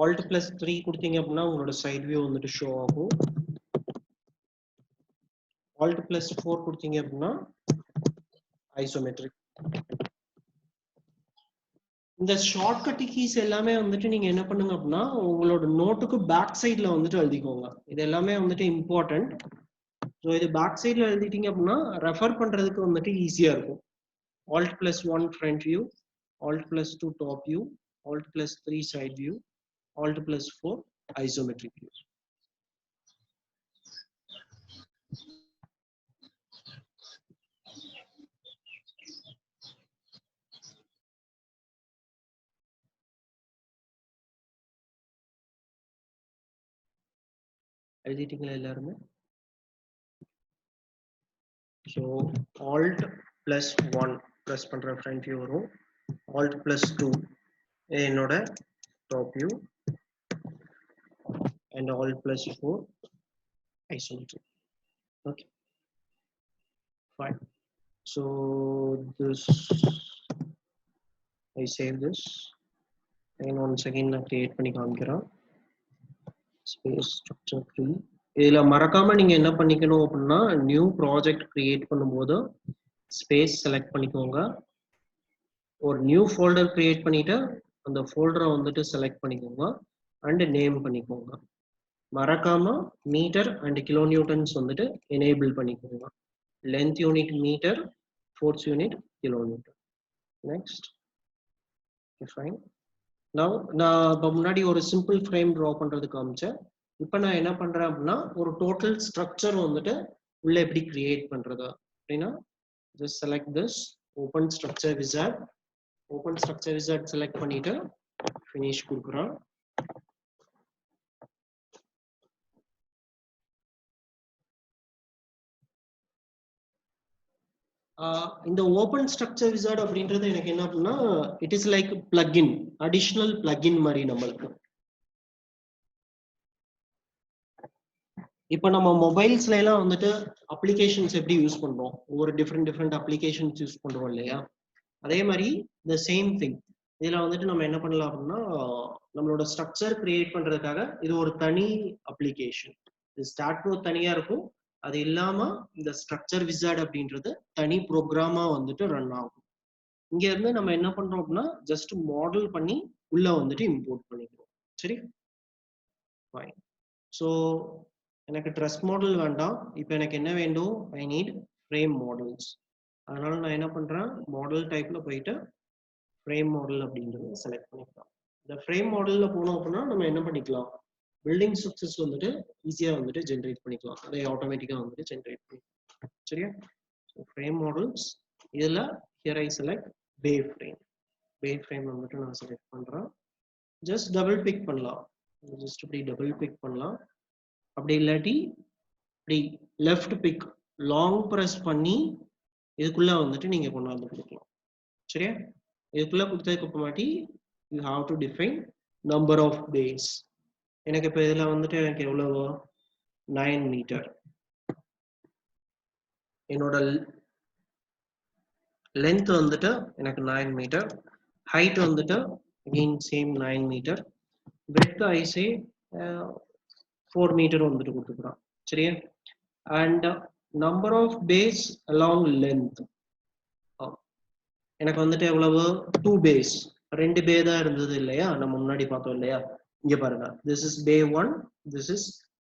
Alt+3 கொடுத்தீங்க அப்படின்னா உங்களோட சைட் வியூ வந்துட்டு ஷோ ஆகும். Alt+4 கொடுத்தீங்க அப்படின்னா ஐசோமெட்ரிக். இந்த ஷார்ட்கட் கீஸ் எல்லாமே வந்துட்டு நீங்க என்ன பண்ணுங்க அப்படின்னா உங்களோட நோட்டுக்கு பேக் சைட்ல வந்துட்டு எழுதிக்கோங்க. இது எல்லாமே வந்துட்டு இம்பார்ட்டன்ட். ஸோ இது பேக் சைட்ல எழுதிட்டீங்க அப்படின்னா ரெஃபர் பண்றதுக்கு வந்துட்டு ஈஸியா இருக்கும். Alt+1 front view, Alt+2 top view, Alt+3 side view, Alt+4 isometric view. எழுதிட்டீங்களா எல்லாருமே? ஸோ Alt+1 ப்ரெஸ் பண்ற ஃப்ரண்ட் வியூ வரும். Alt+2 என்னோட top view and Alt+4 isometric. Okay, fine. So this I save this and once again நான் create பண்ணி காமிக்கிறேன். Space structure 3. இதுல மறக்காம நீங்க என்ன பண்ணிக்கணும் அப்படின்னா நியூ ப்ராஜெக்ட் கிரியேட் பண்ணும்போது ஸ்பேஸ் செலக்ட் பண்ணிக்கோங்க. ஒரு நியூ ஃபோல்டர் கிரியேட் பண்ணிட்டு அந்த ஃபோல்டரை வந்துட்டு செலக்ட் பண்ணிக்கோங்க அண்ட் நேம் பண்ணிக்கோங்க. மறக்காம மீட்டர் அண்ட் கிலோ நியூட்டன்ஸ் வந்துட்டு எனேபிள் பண்ணிக்கோங்க. Length unit metre, force unit kilo newton. Next fine. நான் இப்போ முன்னாடி ஒரு சிம்பிள் ஃப்ரேம் ட்ரா பண்றது காமிச்சேன். இப்போ நான் என்ன பண்றேன் அப்படின்னா ஒரு டோட்டல் ஸ்ட்ரக்சர் வந்துட்டு உள்ள எப்படி கிரியேட் பண்றது அப்படின்னா just select this open structure wizard. Open structure wizard select பண்ணிட்டு finish கொடுக்குறோம். இந்த ஓபன் ஸ்ட்ரக்சர் விசார்ட் அப்படின்றது எனக்கு என்ன அப்படின்னா it is like plugin, additional plugin மாதிரி நம்மளுக்கு. இப்போ நம்ம மொபைல்ஸ்ல எல்லாம் வந்துட்டு அப்ளிகேஷன்ஸ் எப்படி யூஸ் பண்றோம், ஒவ்வொரு டிஃப்ரெண்ட் அப்ளிகேஷன்ஸ் யூஸ் பண்றோம் இல்லையா, அதே மாதிரி the same thing இதுல வந்துட்டு நம்ம என்ன பண்ணலாம் அப்படின்னா நம்மளோட ஸ்ட்ரக்சர் கிரியேட் பண்றதுக்காக இது ஒரு தனி அப்ளிகேஷன். இது ஸ்டார்ட் ப்ரோ தனியா இருக்கும், அது இல்லாம இந்த ஸ்ட்ரக்சர் விசார்ட் அப்படின்றது தனி ப்ரோக்ராமா வந்துட்டு ரன் ஆகும். இங்க இருந்து நம்ம என்ன பண்றோம் அப்படின்னா ஜஸ்ட் மாடல் பண்ணி உள்ள வந்துட்டு இம்போர்ட் பண்ணிக்கிறோம். சரி ஃபைன். ஸோ எனக்கு ட்ரெஸ் மாடல் வேண்டாம், இப்போ எனக்கு என்ன வேண்டும், ஐ நீட் ஃப்ரேம் மாடல்ஸ். அதனால நான் என்ன பண்றேன், மாடல் டைப்ல போயிட்டு ஃப்ரேம் மாடல் அப்படின்றத செலக்ட் பண்ணிக்கலாம். இந்த ஃப்ரேம் மாடல்ல போனோம் அப்படின்னா நம்ம என்ன பண்ணிக்கலாம், பில்டிங் ஸ்ட்ரக்சர்ஸ் வந்துட்டு ஈஸியா வந்துட்டு ஜென்ரேட் பண்ணிக்கலாம், அதை ஆட்டோமேட்டிக்கா வந்துட்டு ஜென்ரேட் பண்ணிக்கலாம். சரியா? ஸோ ஃப்ரேம் மாடல்ஸ் இதுல here I select pay frame. Pay frame வந்துட்டு நான் செலக்ட் பண்றேன். ஜஸ்ட் டபுள் பிக் பண்ணலாம், ஜஸ்ட் இப்படி டபுள் பிக் பண்ணலாம். அப்படி இல்லாட்டி இப்படி லெஃப்ட் பிக் லாங் ப்ரெஸ் பண்ணி இதுக்குள்ள வந்துட்டு நீங்க கொண்டாந்து கொடுக்கலாம். சரியா? இதுக்குள்ள கொடுத்ததுக்கு அப்புறமாட்டி you have to define number of bays. எனக்கு இப்போ இதுல வந்துட்டு எனக்கு எவ்வளவு 9 மீட்டர், என்னோட லென்த் வந்துட்டு எனக்கு 9 மீட்டர், ஹைட் வந்துட்டு again same 9 metre, width I say 4 metre வந்துட்டு கொடுத்துக்கிறோம். சரியா? And number of bays along length எனக்கு வந்துட்டு எவ்வளவு 2 பேஸ், 2 பே தான் இருந்தது இல்லையா, நம்ம முன்னாடி பார்த்தோம் இல்லையா. இங்க பாருங்க, this is bay 1, this is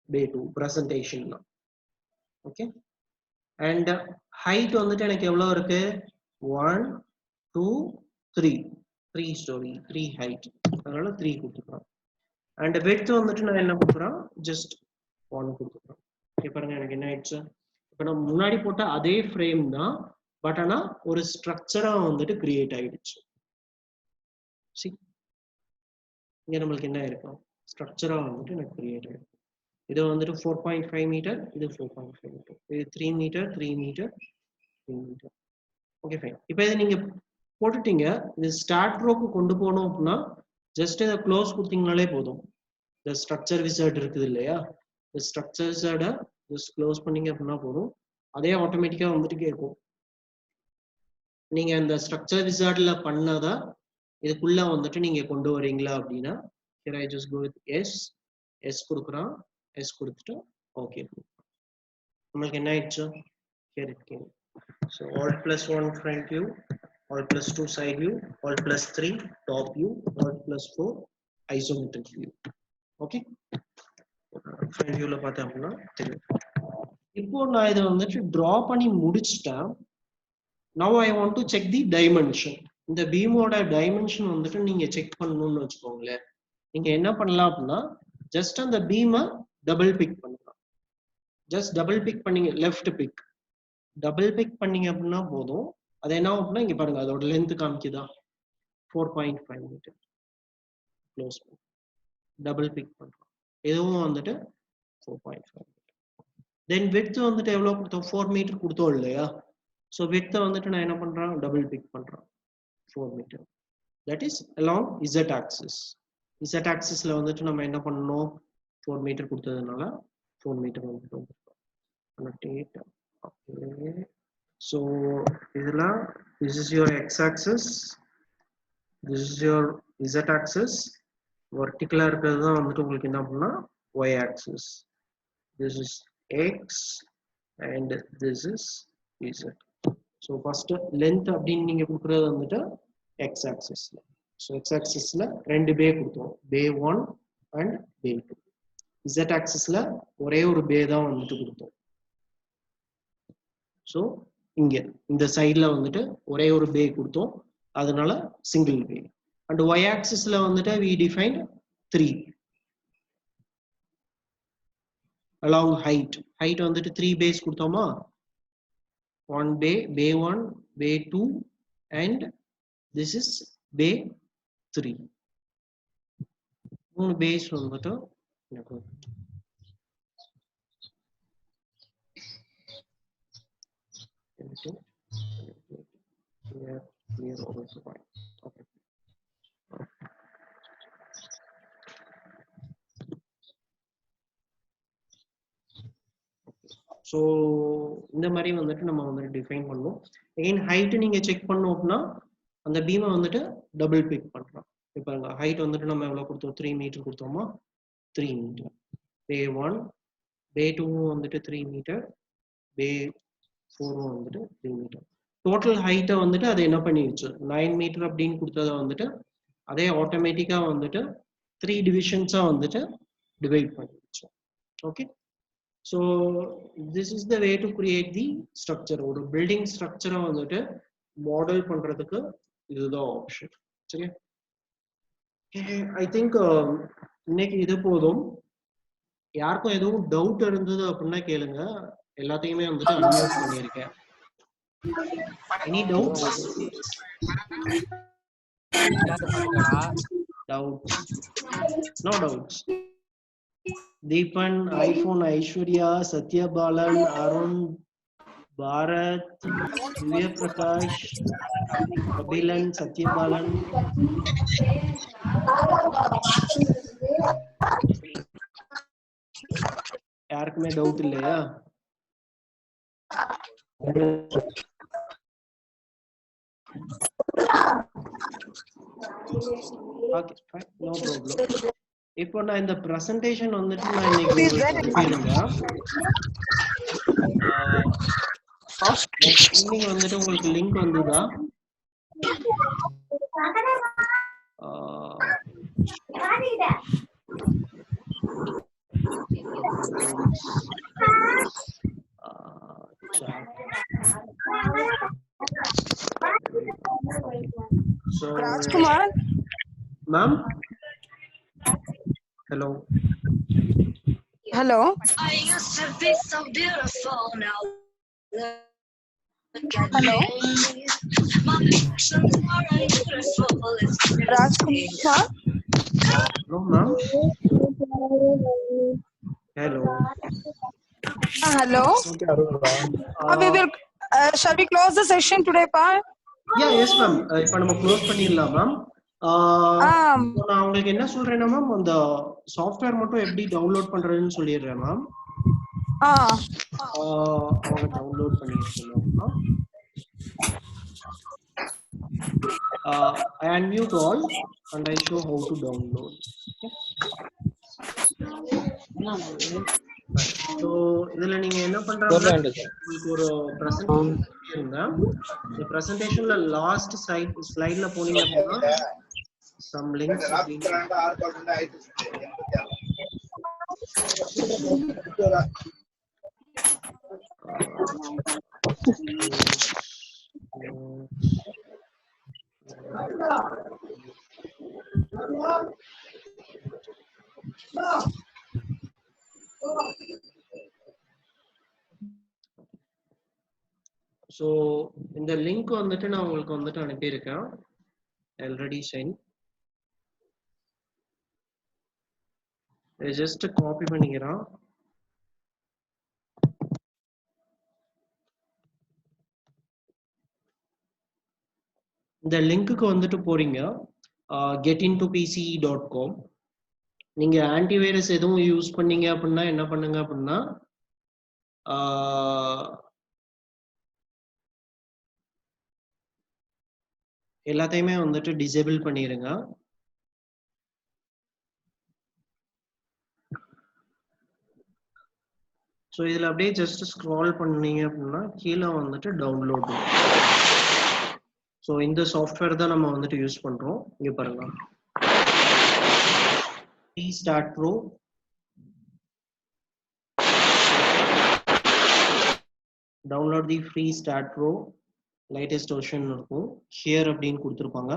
bay 2 presentation. Okay. And height வந்துட்டு எனக்கு எவ்வளவு இருக்கு, 1 2 3 ஸ்டோரி 3 ஹைட், அதனால 3 கொடுத்துக்கிறோம். அண்ட் விட்த் வந்துட்டு நான் என்ன கொடுக்குறேன், ஜஸ்ட் 1 கொடுத்துக்கிறோம். ஓகே பாருங்க எனக்கு என்ன ஆயிடுச்சு, இப்போ நம்ம முன்னாடி போட்ட அதே ஃப்ரேம் தான், பட் ஆனா ஒரு ஸ்ட்ரக்சரா வந்துட்டு கிரியேட் ஆயிடுச்சு. இங்க நம்மளுக்கு என்ன இருக்கும், ஸ்ட்ரக்சரா வந்துட்டு எனக்கு கிரியேட் ஆயிடும். இது வந்துட்டு 4.5 மீட்டர், இது 4.5 மீட்டர், இது 3 metre 3 metre 3 metre. Okay fine. இப்போ இதை நீங்க போட்டுட்டீங்க, இது ஸ்டார்ட் ரோக்கு கொண்டு போகணும் அப்படின்னா ஜஸ்ட் இதை க்ளோஸ் கொடுத்தீங்கனாலே போதும். இந்த ஸ்ட்ரக்சர் விசார்ட் இருக்குது இல்லையா, இந்த ஸ்ட்ரக்சர் விசார்டை ஜஸ்ட் க்ளோஸ் பண்ணீங்க அப்படின்னா போதும், அதே ஆட்டோமேட்டிக்கா வந்துட்டு கேட்கும். நீங்க இந்த ஸ்ட்ரக்சர் விசார்ட்ல பண்ணதா இதுக்குள்ள வந்துட்டு நீங்க கொண்டு வரீங்களா அப்படின்னா here I just go with yes, yes கொடுக்குறான், yes கொடுத்துட்டு ஓகே. நமக்கு என்ன ஆயிடுச்சு, here it came. So alt plus 1 front view, alt plus 2 side view, alt plus 3 top view, alt plus 4 isometric view. Okay, front viewல பார்த்தா அப்படின்னா தெரியும். இப்போ நான் இதை வந்துட்டு டிரா பண்ணி முடிச்சிட்டேன். Now I want to check the dimension. இந்த பீமோட டைமென்ஷன் வந்துட்டு நீங்க செக் பண்ணணும்னு வச்சுக்கோங்களேன். நீங்க என்ன பண்ணலாம் அப்படின்னா ஜஸ்ட் அந்த பீமை டபுள் பிக் பண்ணலாம். ஜஸ்ட் டபுள் பிக் பண்ணீங்க, லெஃப்ட் பிக் டபுள் பிக் பண்ணீங்க அப்படின்னா போதும். அது என்ன அப்படின்னா இங்க பாருங்க, அதோட லென்த் காமிக்குதா 4.5 மீட்டர். க்ளோஸ் பண்ணி டபுள் பிக் பண்றோம், இதுவும் வந்துட்டு 4.5 மீட்டர். தென் விட்த் வந்துட்டு எவ்வளவு கொடுத்தோம், 4 மீட்டர் கொடுத்தோம் இல்லையா. ஸோ விட்த்தை வந்துட்டு நான் என்ன பண்றேன், டபுள் பிக் பண்றேன் 4 metre. That is along z axis. z axisல வந்துட்டு நம்ம என்ன பண்ணணும், 4 மீட்டர் கொடுத்ததுனால 4 மீட்டர் வந்துட்டு வந்துட்டோம். ஓகே, ஸோ இதுல this is your x axis, this is your z axis, vertical இருக்கிறது தான் வந்துட்டு உங்களுக்கு என்ன பண்ணா y axis. This is x and this is z. So first length அப்படினு நீங்க கொடுக்கிறது வந்துட்டு x axis. So x axis ல ரெண்டு பே கொடுத்தோம், bay 1 and bay 2. z axis ல ஒரே ஒரு பே தான் வந்துட்டு கொடுத்தோம். So இங்க இந்த சைடுல வந்துட்டு ஒரே ஒரு பே கொடுத்தோம், அதனால single pay. And y axis ல வந்துட்டு we defined 3 along height வந்துட்டு 3 bays கொடுத்தோமா, 1 bay, bay 1, bay 2 and this is bay 3. மூணு bays வந்துட்டு clear over the point. Okay. So இந்த மாதிரி வந்துட்டு நம்ம வந்துட்டு டிஃபைன் பண்ணோம். அகைன் ஹைட் நீங்க செக் பண்ணோம் அப்படின்னா அந்த பீமை வந்துட்டு டபுள் பிக் பண்றோம். இப்போ ஹைட் வந்துட்டு நம்ம எவ்வளவு கொடுத்தோம், 3 மீட்டர் கொடுத்தோமா, 3 மீட்டர். பே 1, பே 2 வந்துட்டு 3 மீட்டர், பே 4 வந்துட்டு 3 மீட்டர். டோட்டல் ஹைட்டை வந்துட்டு அது என்ன பண்ணிடுச்சு, 9 மீட்டர் அப்படின்னு கொடுத்ததை வந்துட்டு அதே ஆட்டோமேட்டிக்கா வந்துட்டு 3 டிவிஷன்ஸா வந்துட்டு டிவைட் பண்ணிடுச்சு. Okay, so this is the way to create the structure. ஒரு building structure வந்துட்டு மாடல் பண்றதுக்கு இதுதான் ஆப்ஷன். சரி, I think இன்னைக்கு இது போதும். யாருக்கும் எதுவும் டவுட் இருந்தது அப்படின்னா கேளுங்க, எல்லாத்தையுமே வந்துட்டு அன்மியூட் பண்ணியிருக்கேன். Any doubt? Doubt? No doubts. Deepan, iPhone, Aishwarya, Satya Balan, Arun, Bharat, Divya Prakash, Kabilan, Satya Balan. யாருக்குமே டவுட் இல்லையா? Okay, fine, no problem. இப்போ நான் இந்த பிரசன்டேஷன் வந்துட்டு நான் இன்னைக்கு அனுப்பிடுங்க. ஈவினிங் வந்துட்டு உங்களுக்கு லிங்க் வந்துதா?
Rajkumar
ma'am, hello.
Hello.
I used to be so beautiful now.
Hello.
My actions are beautiful.
Rajkumar.
Hello, ma'am. Hello.
Hello. We will. Shall we close the session today, Pa?
Yeah, yes, ma'am. இப்போ நம்ம close பண்ணிடலாம் ma'am. நான் உங்களுக்கு என்ன சொல்றேன்னா ma'am, அந்த software மட்டும் எப்படி டவுன்லோட் பண்றதுன்னு சொல்லிடுறேன் மேம். அவங்க டவுன்லோட் பண்ணிருக்கீங்க. I unmute all and I show how to download. So இதுல நீங்க என்ன பண்றீங்க, உங்களுக்கு ஒரு பிரசன்டேஷன் இருங்க. இந்த பிரசன்டேஷன்ல லாஸ்ட் ஸ்லைட்ல போனீங்க அப்படின்னா some links so இந்த லிங்க் வந்துட்டு நான் உங்களுக்கு வந்துட்டு அனுப்பியிருக்கேன். already sent. just காப்பி பண்ணிக்கிறேன். இந்த லிங்க்குக்கு வந்துட்டு போறீங்க, getintopc.com. நீங்க ஆன்டிவைரஸ் எதுவும் யூஸ் பண்ணீங்க அப்படின்னா என்ன பண்ணுங்க அப்படின்னா, எல்லாத்தையுமே வந்துட்டு டிசேபிள் பண்ணிடுங்க. ஸோ இதில் அப்படியே ஜஸ்ட் ஸ்க்ரால் பண்ணீங்க அப்படின்னா கீழே வந்துட்டு டவுன்லோட். ஸோ இந்த சாஃப்ட்வேர் தான் நம்ம வந்துட்டு யூஸ் பண்ணுறோம். இங்கே பாருங்க, Free Start Pro. Download the Free Start Pro latest version இருக்கும். ஷேர் அப்படின்னு கொடுத்துருப்பாங்க.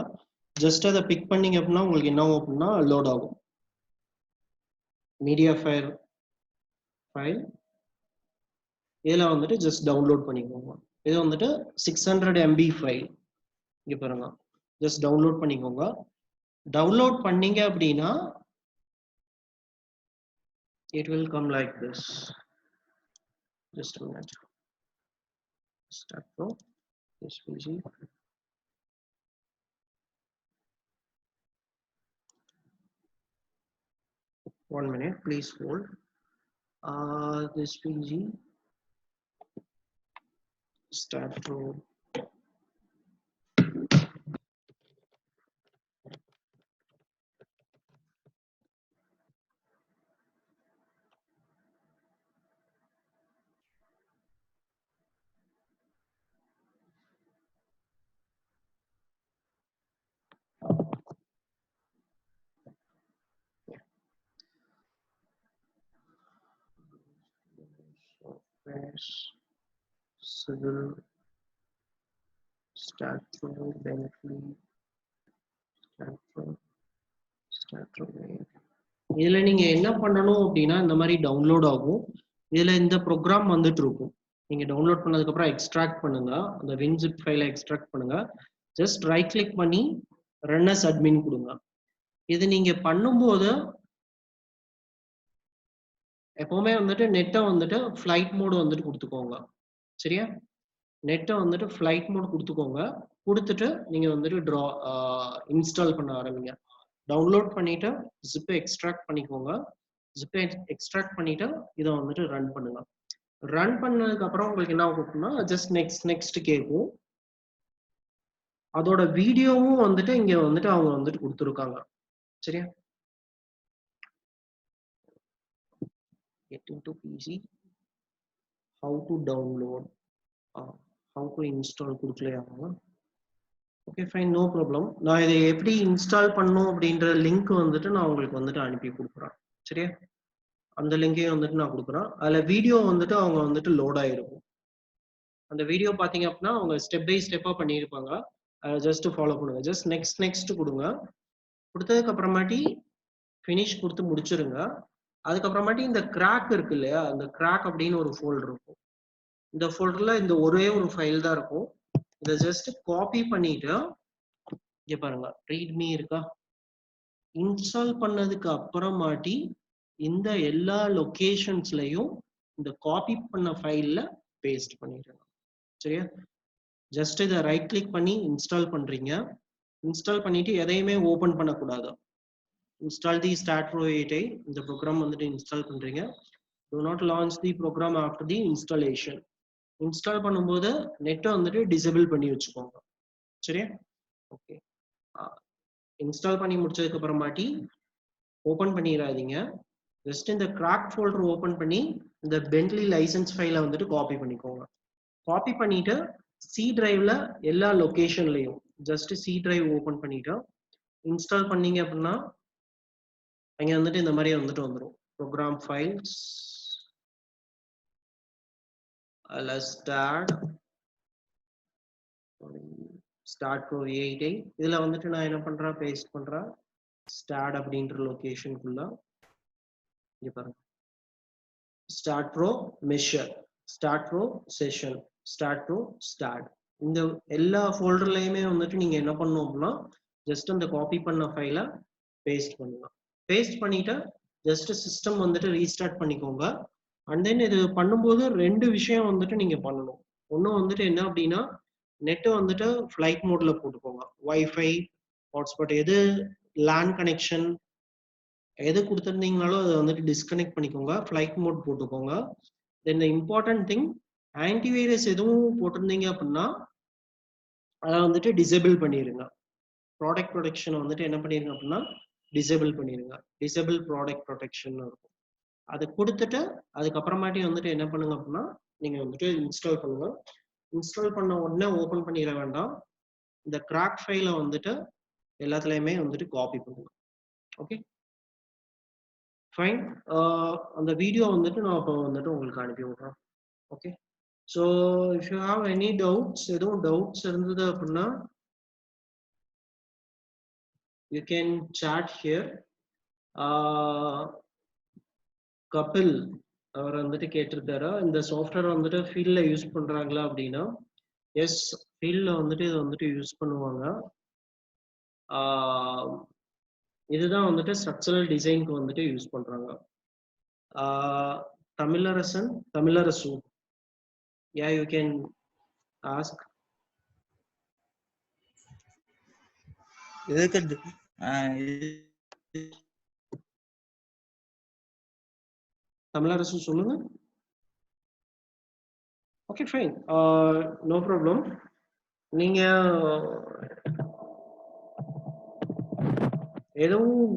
ஜஸ்ட் அதை பிக் பண்ணீங்க அப்படின்னா உங்களுக்கு என்ன அப்படின்னா லோட் ஆகும். மீடியா ஃபைல் இதில் வந்துட்டு ஜஸ்ட் டவுன்லோட் பண்ணிக்கோங்க. இது வந்துட்டு 600 MB ஃபைல். இங்கே பாருங்க, ஜஸ்ட் டவுன்லோட் பண்ணிக்கோங்க. டவுன்லோட் பண்ணீங்க அப்படின்னா it will come like this. Just a minute. Start Pro. This PC. One minute, please hold. This PC. Start Pro. Civil, Start Pro, Bentley, Start Pro. இதுல நீங்க என்ன பண்ணணும் அப்படின்னா இந்த மாதிரி டவுன்லோட் ஆகும். இதுல இந்த ப்ரோக்ராம் வந்துட்டு இருக்கும். நீங்க டவுன்லோட் பண்ணதுக்கு அப்புறம் எக்ஸ்ட்ராக்ட் பண்ணுங்க. அந்த WinZip ஃபைலை எக்ஸ்ட்ராக்ட் பண்ணுங்க. ஜஸ்ட் ரைட் கிளிக் பண்ணி ரன் அஸ் அட்மின் கொடுங்க. இது நீங்க பண்ணும்போது எப்பவுமே வந்துட்டு நெட்டை வந்துட்டு ஃப்ளைட் மோடு வந்துட்டு கொடுத்துக்கோங்க. சரியா, நெட்டை வந்துட்டு ஃப்ளைட் மோட் கொடுத்துக்கோங்க. கொடுத்துட்டு நீங்க வந்துட்டு இன்ஸ்டால் பண்ண ஆரம்பிங்க. டவுன்லோட் பண்ணிட்டு ஜிப்பை எக்ஸ்ட்ராக்ட் பண்ணிக்கோங்க. ஜிப்பை எக்ஸ்ட்ராக்ட் பண்ணிட்டு இதை வந்துட்டு ரன் பண்ணுங்க. ரன் பண்ணதுக்கு அப்புறம் உங்களுக்கு என்ன ஆகும்னா ஜஸ்ட் நெக்ஸ்ட் கேட்கும். அதோட வீடியோவும் வந்துட்டு இங்க வந்துட்டு அவங்க வந்துட்டு கொடுத்துருக்காங்க. சரியா, getting to PC, how to download, how to install கொடுக்கலையா? Okay fine, no problem. நான் இதை எப்படி இன்ஸ்டால் பண்ணணும் அப்படின்ற லிங்க் வந்துட்டு நான் உங்களுக்கு வந்துட்டு அனுப்பி கொடுக்குறேன். சரியா, அந்த லிங்கையும் வந்துட்டு நான் கொடுக்குறேன். அதில் வீடியோ வந்துட்டு அவங்க வந்துட்டு லோட் ஆகிருக்கும். அந்த வீடியோ பார்த்தீங்க அப்படின்னா அவங்க ஸ்டெப் பை ஸ்டெப்பாக பண்ணியிருப்பாங்க. அதை ஜஸ்ட் ஃபாலோ பண்ணுங்க. ஜஸ்ட் நெக்ஸ்ட் கொடுங்க. கொடுத்ததுக்கு அப்புறமாட்டி ஃபினிஷ் கொடுத்து முடிச்சிருங்க. அதுக்கப்புறமாட்டி இந்த கிராக் இருக்கு இல்லையா, அந்த கிராக் அப்படின்னு ஒரு ஃபோல்டர் இருக்கும். இந்த ஃபோல்டர்ல இந்த ஒரே ஒரு ஃபைல் தான் இருக்கும். இதை ஜஸ்ட் காப்பி பண்ணிட்டு இங்க பாருங்க, ரீட்மீ இருக்கா, இன்ஸ்டால் பண்ணதுக்கு அப்புறமாட்டி இந்த எல்லா லொகேஷன்ஸ்லயும் இந்த காப்பி பண்ண ஃபைல்ல பேஸ்ட் பண்ணிடுங்க. சரியா, ஜஸ்ட் இதை ரைட் கிளிக் பண்ணி இன்ஸ்டால் பண்றீங்க. இன்ஸ்டால் பண்ணிட்டு எதையுமே ஓபன் பண்ணக்கூடாது. இன்ஸ்டால் தி Start Pro 8i, இந்த ப்ரோக்ராம் வந்துட்டு இன்ஸ்டால் பண்றீங்க. do not launch the program after the installation. Install பண்ணும்போது நெட்டை வந்துட்டு டிசேபிள் பண்ணி வச்சுக்கோங்க. சரியா, ஓகே. இன்ஸ்டால் பண்ணி முடிச்சதுக்கு அப்புறமாட்டி ஓபன் பண்ணிடாதீங்க. ஜஸ்ட் இந்த கிராக் ஃபோல்டர் ஓபன் பண்ணி இந்த பென்ட்லி லைசன்ஸ் ஃபைலை வந்துட்டு காப்பி பண்ணிக்கோங்க. காப்பி பண்ணிட்டு சி டிரைவ்ல எல்லா லொகேஷன்லையும் ஜஸ்ட் சி டிரைவ் ஓபன் பண்ணிட்டு இன்ஸ்டால் பண்ணீங்க அப்படின்னா அங்க வந்துட்டு இந்த மாதிரி வந்துட்டு வந்துடும். Program files start pro 8i. இதுல வந்துட்டு நான் என்ன பண்றேன், பேஸ்ட் பண்றேன் ஸ்டார்ட் அப்படின்ற லொகேஷனுக்குள்ள. இங்க பாருங்க, start bro measure, start bro session, start bro start. இந்த எல்லா ஃபோல்டர்லயுமே வந்துட்டு நீங்க என்ன பண்ணணும் அப்படின்னா ஜஸ்ட் அந்த காப்பி பண்ண ஃபைலை பேஸ்ட் பண்ணலாம். பேஸ்ட் பண்ணிட்டு ஜஸ்ட் சிஸ்டம் வந்துட்டு ரீஸ்டார்ட் பண்ணிக்கோங்க. அண்ட் தென் இது பண்ணும்போது ரெண்டு விஷயம் வந்துட்டு நீங்க பண்ணணும். ஒன்று வந்துட்டு என்ன அப்படின்னா நெட்டை வந்துட்டு ஃப்ளைட் மோட்ல போட்டுக்கோங்க. வைஃபை ஹாட்ஸ்பாட் எது லேண்ட் கனெக்ஷன் எது கொடுத்துருந்தீங்கனாலும் அதை வந்துட்டு டிஸ்கனெக்ட் பண்ணிக்கோங்க. ஃப்ளைட் மோட் போட்டுக்கோங்க. தென் இம்பார்ட்டன்ட் திங், ஆன்டிவைரஸ் எதுவும் போட்டிருந்தீங்க அப்படின்னா அதை வந்துட்டு டிசேபிள் பண்ணிடுங்க. ப்ராடக்ட் ப்ரொடெக்ஷனை வந்துட்டு என்ன பண்ணிருங்க அப்படின்னா டிசேபிள் பண்ணிடுங்க. டிசேபிள் ப்ராடக்ட் ப்ரொடெக்ஷன் இருக்கும். அது கொடுத்துட்டு அதுக்கப்புறமாட்டி வந்துட்டு என்ன பண்ணுங்க அப்படின்னா நீங்க வந்துட்டு இன்ஸ்டால் பண்ணுங்க. இன்ஸ்டால் பண்ண உடனே ஓபன் பண்ணிட வேண்டாம். இந்த கிராக் ஃபைலை வந்துட்டு எல்லாத்துலயுமே வந்துட்டு காப்பி பண்ணுங்க. Okay fine. அந்த வீடியோ வந்துட்டு நான் இப்போ வந்துட்டு உங்களுக்கு அனுப்பி விட்றேன். Okay so if you have any doubts, எதுவும் டவுட்ஸ் இருந்தது அப்படின்னா you can chat here. Kapil அவர் வந்துட்டு கேட்டிருக்காரு, இந்த சாஃப்ட்வேர் வந்துட்டு ஃபீல்டில் யூஸ் பண்றாங்களா அப்படின்னா எஸ், ஃபீல்டில் வந்துட்டு இதை வந்துட்டு யூஸ் பண்ணுவாங்க. இதுதான் வந்துட்டு ஸ்ட்ரக்சரல் டிசைனுக்கு வந்துட்டு யூஸ் பண்றாங்க. Thamizharasu, ya you can ask. Thamizharasu சொல்லுங்க. Okay fine, no problem. நீங்க எதுவும்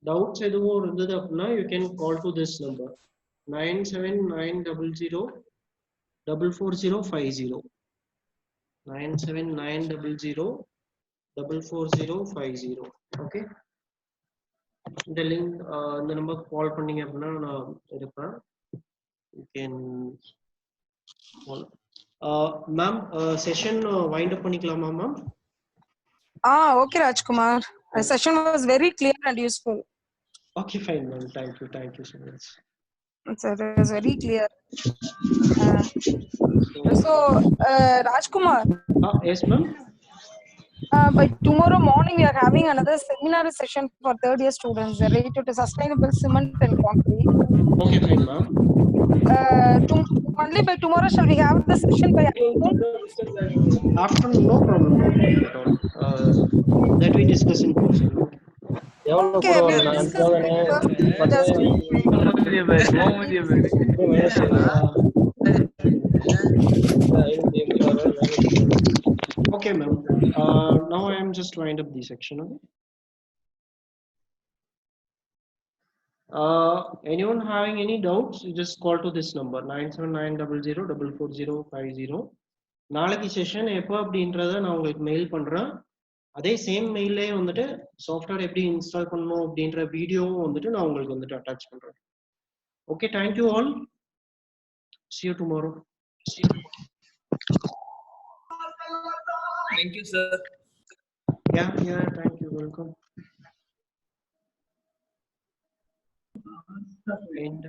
டவுட்ஸ் எதுவும் இருந்தது அப்படின்னா you can call to this number 9790044050 9790044050. Okay, இந்த லிங்க் இந்த நம்பருக்கு கால் பண்ணீங்க அப்படின்னா நான் இருப்பேன். You can ma'am session wind up பண்ணிக்கலாமா ma'am?
Okay, Rajkumar. The session was very clear and useful.
Okay, fine, ma'am. Thank you so much.
So it was very clear. So, Rajkumar.
Yes, ma'am.
By tomorrow morning, we are having another seminar session for third year students related to sustainable cement and concrete.
Okay, fine, ma'am.
Only by tomorrow shall we have the session by afternoon?
Afternoon, no problem at all. That we discuss in person.
Okay, we will discuss in person.
Okay, ma'am. Now I am just wind up the section. Anyone having any doubts, you just call to this number 9790044050. நாளைக்கு session எப்போ அப்படின்றத நான் உங்களுக்கு mail பண்றேன். அதே same மெயிலே வந்துட்டு software எப்படி install பண்ணணும் அப்படின்ற வீடியோவும் வந்துட்டு நான் உங்களுக்கு வந்துட்டு அட்டாச் பண்றேன். Okay, thank you all. See you tomorrow.
Thank you, sir.
Yeah, thank you. Welcome. And